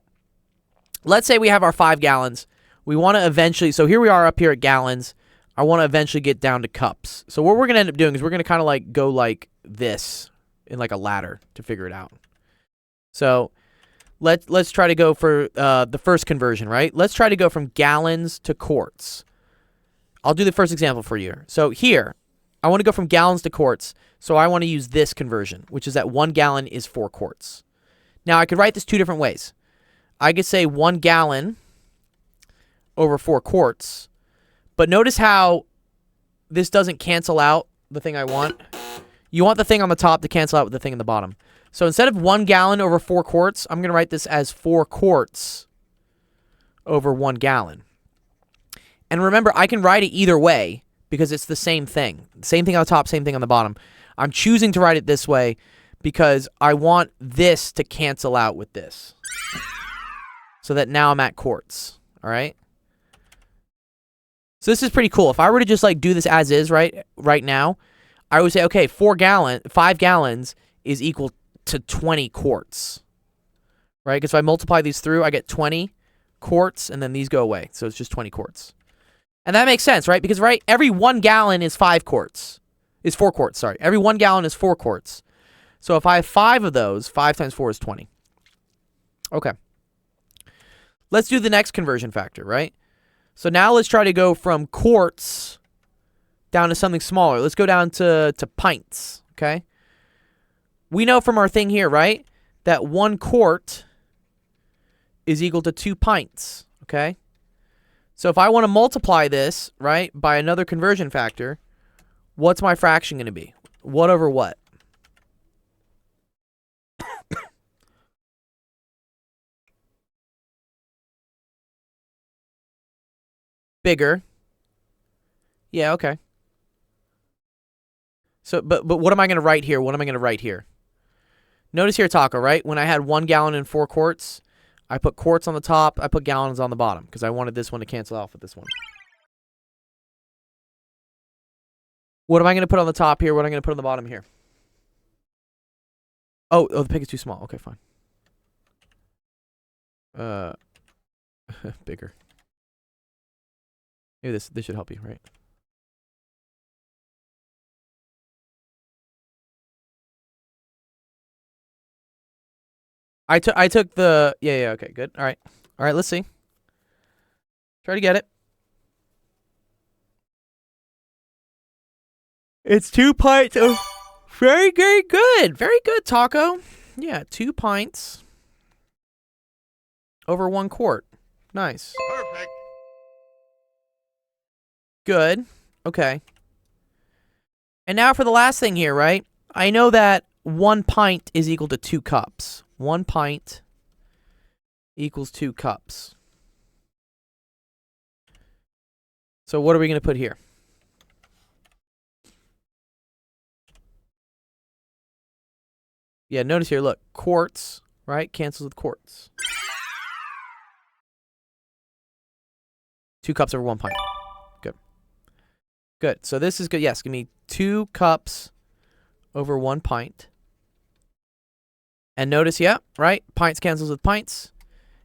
let's say we have our 5 gallons. We want to eventually, so here we are up here at gallons. I want to eventually get down to cups. So what we're going to end up doing is we're going to kind of like go like this in like a ladder to figure it out. So let's try to go for the first conversion, right? Let's try to go from gallons to quarts. I'll do the first example for you. So here, I want to go from gallons to quarts. So I want to use this conversion, which is that 1 gallon is 4 quarts. Now I could write this 2 different ways. I could say 1 gallon over 4 quarts. But notice how this doesn't cancel out the thing I want. You want the thing on the top to cancel out with the thing in the bottom. So instead of 1 gallon over 4 quarts, I'm going to write this as 4 quarts over 1 gallon. And remember, I can write it either way because it's the same thing. Same thing on the top, same thing on the bottom. I'm choosing to write it this way because I want this to cancel out with this. So that now I'm at quarts. All right? So this is pretty cool. If I were to just like do this as is right now, I would say, okay, 5 gallons is equal to 20 quarts. Right? Because if I multiply these through, I get 20 quarts, and then these go away. So it's just 20 quarts. And that makes sense, right? Because, right, every 1 gallon is 4 quarts, sorry. Every 1 gallon is 4 quarts. So if I have 5 of those, 5 times 4 is 20. Okay. Let's do the next conversion factor, right? So now let's try to go from quarts down to something smaller. Let's go down to pints, okay? We know from our thing here, right, that 1 quart is equal to 2 pints, okay? So if I want to multiply this, right, by another conversion factor, what's my fraction going to be? What over what? Bigger. Yeah, okay. So, but what am I going to write here? What am I going to write here? Notice here, Taco, right? When I had 1 gallon and 4 quarts, I put quarts on the top, I put gallons on the bottom, because I wanted this one to cancel off with this one. What am I going to put on the top here? What am I going to put on the bottom here? Oh, the pig is too small. Okay, fine. Bigger. Maybe this should help you, right? I took the yeah, okay, good. All right, let's see. Try to get it. It's 2 pints. Oh, very, very good. Very good, Taco. Yeah, 2 pints over 1 quart. Nice. Perfect. Good. Okay. And now for the last thing here, right? I know that 1 pint is equal to 2 cups. 1 pint equals 2 cups. So what are we going to put here? Yeah, notice here, look, quarts, right? Cancels with quarts. 2 cups over 1 pint. Good. Good. So this is good. Yes, give me 2 cups over 1 pint. And notice, yeah, right? Pints cancels with pints.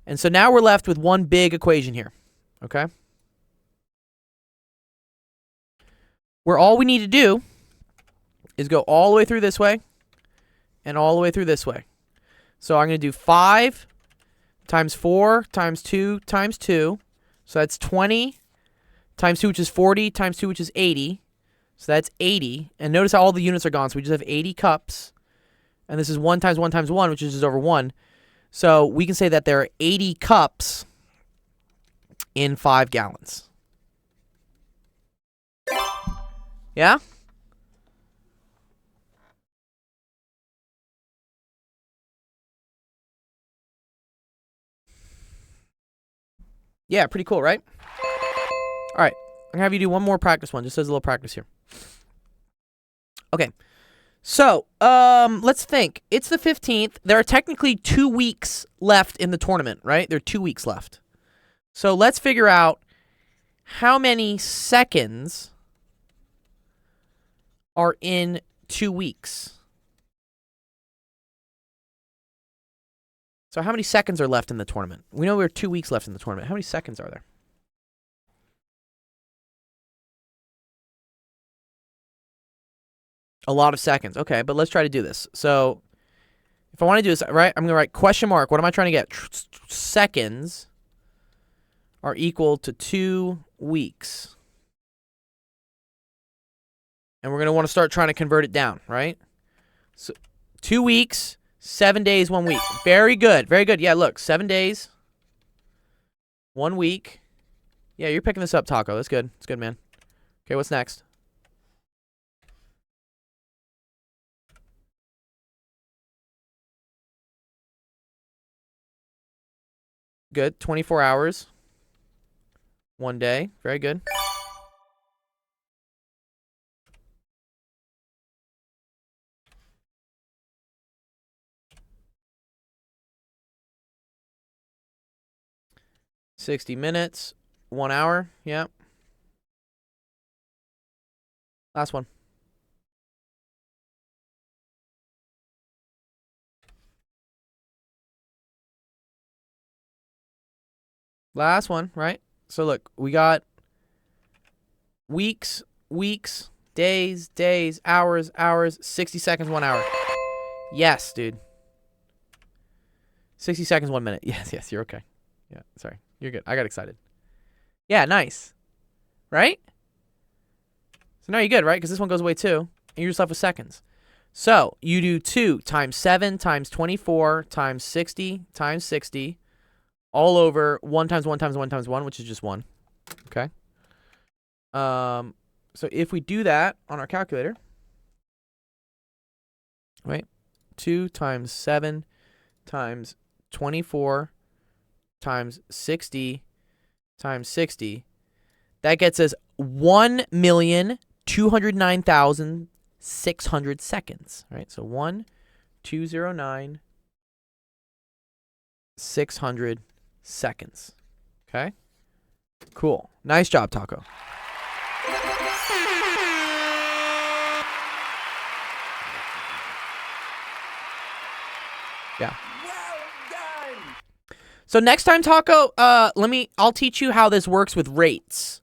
And so now we're left with one big equation here. Okay? Where all we need to do is go all the way through this way and all the way through this way. So I'm going to do 5 times 4 times 2 times 2. So that's 20 times 2, which is 40, times 2, which is 80. So that's 80. And notice how all the units are gone. So we just have 80 cups. And this is 1 times 1 times 1, which is just over 1. So we can say that there are 80 cups in 5 gallons. Yeah? Yeah, pretty cool, right? All right. I'm going to have you do one more practice one, just as a little practice here. Okay. So, let's think. It's the 15th. There are technically 2 weeks left in the tournament, right? There are 2 weeks left. So let's figure out how many seconds are in 2 weeks. So how many seconds are left in the tournament? We know there are 2 weeks left in the tournament. How many seconds are there? A lot of seconds. Okay, but let's try to do this. So if I want to do this, right, I'm going to write question mark. What am I trying to get? Seconds are equal to 2 weeks. And we're going to want to start trying to convert it down, right? So 2 weeks, 7 days, 1 week. Very good. Very good. Yeah, look, 7 days, 1 week. Yeah, you're picking this up, Taco. That's good. That's good, man. Okay, what's next? Good. 24 hours. 1 day. Very good. $60, 1 hour. Yeah. Last one. Last one, right? So look, we got weeks, days, hours, 60 seconds, 1 hour. Yes, dude. 60 seconds, 1 minute. Yes, you're okay. Yeah, sorry. You're good. I got excited. Yeah, nice. Right? So now you're good, right? Because this one goes away too. And you're just left with seconds. So you do 2 times 7 times 24 times 60 times 60. All over 1 times 1 times 1 times 1, which is just 1. Okay. So if we do that on our calculator, right? 2 times 7 times 24 times 60 times 60. That gets us 1,209,600 seconds. Right? So 1,209,600 seconds. Okay? Cool. Nice job, Taco. Yeah. Well done! So next time, Taco, I'll teach you how this works with rates.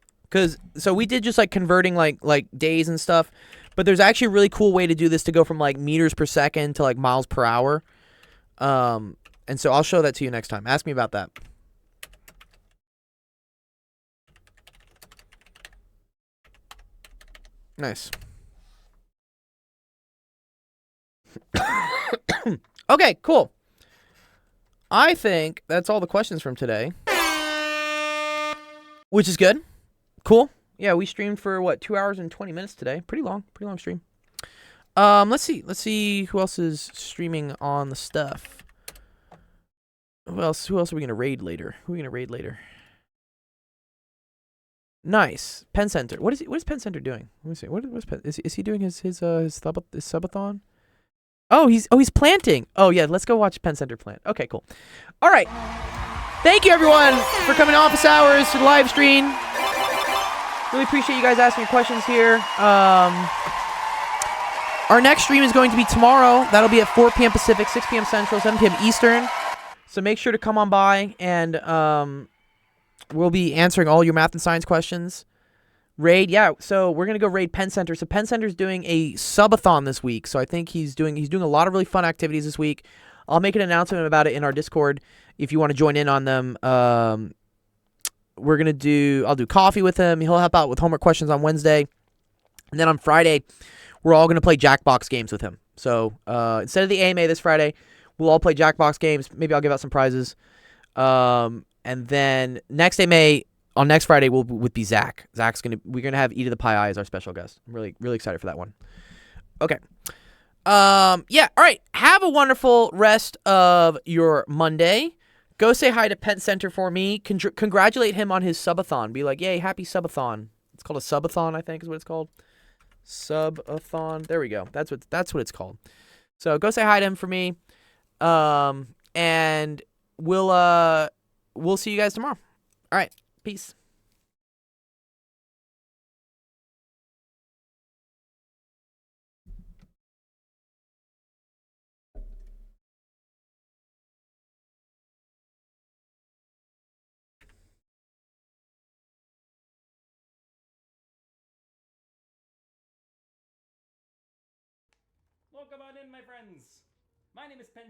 So we did just like converting like days and stuff, but there's actually a really cool way to do this to go from like meters per second to like miles per hour. And so I'll show that to you next time. Ask me about that. Nice. Okay, cool. I think that's all the questions from today. Which is good. Cool. Yeah, we streamed for what, 2 hours and 20 minutes today. Pretty long stream. Let's see who else is streaming on the stuff. Who else are we gonna raid later? Who are we gonna raid later? Nice. Penn Center. What is Penn Center doing? Let me see. What's Penn? Is he doing his subathon? Oh, he's planting. Oh yeah, let's go watch Penn Center plant. Okay, cool. All right. Thank you everyone for coming to office hours to the live stream. Really appreciate you guys asking your questions here. Our next stream is going to be tomorrow. That'll be at 4 p.m. Pacific, 6 p.m. Central, 7 p.m. Eastern. So make sure to come on by, and we'll be answering all your math and science questions. Raid, yeah. So we're gonna go raid Penn Center. So Penn Center's doing a subathon this week. So I think he's doing a lot of really fun activities this week. I'll make an announcement about it in our Discord if you want to join in on them. I'll do coffee with him. He'll help out with homework questions on Wednesday, and then on Friday, we're all gonna play Jackbox games with him. So instead of the AMA this Friday, we'll all play Jackbox games. Maybe I'll give out some prizes. And then next AMA. On next Friday would be Zach. We're gonna have Eat of the Pie Eye as our special guest. I'm really excited for that one. Okay. Yeah. All right. Have a wonderful rest of your Monday. Go say hi to Penn Center for me. Congratulate him on his subathon. Be like, yay, happy subathon. It's called a subathon, I think is what it's called. Subathon. There we go. That's what it's called. So go say hi to him for me. And we'll see you guys tomorrow. All right. Peace. Welcome on in, my friends. My name is Penn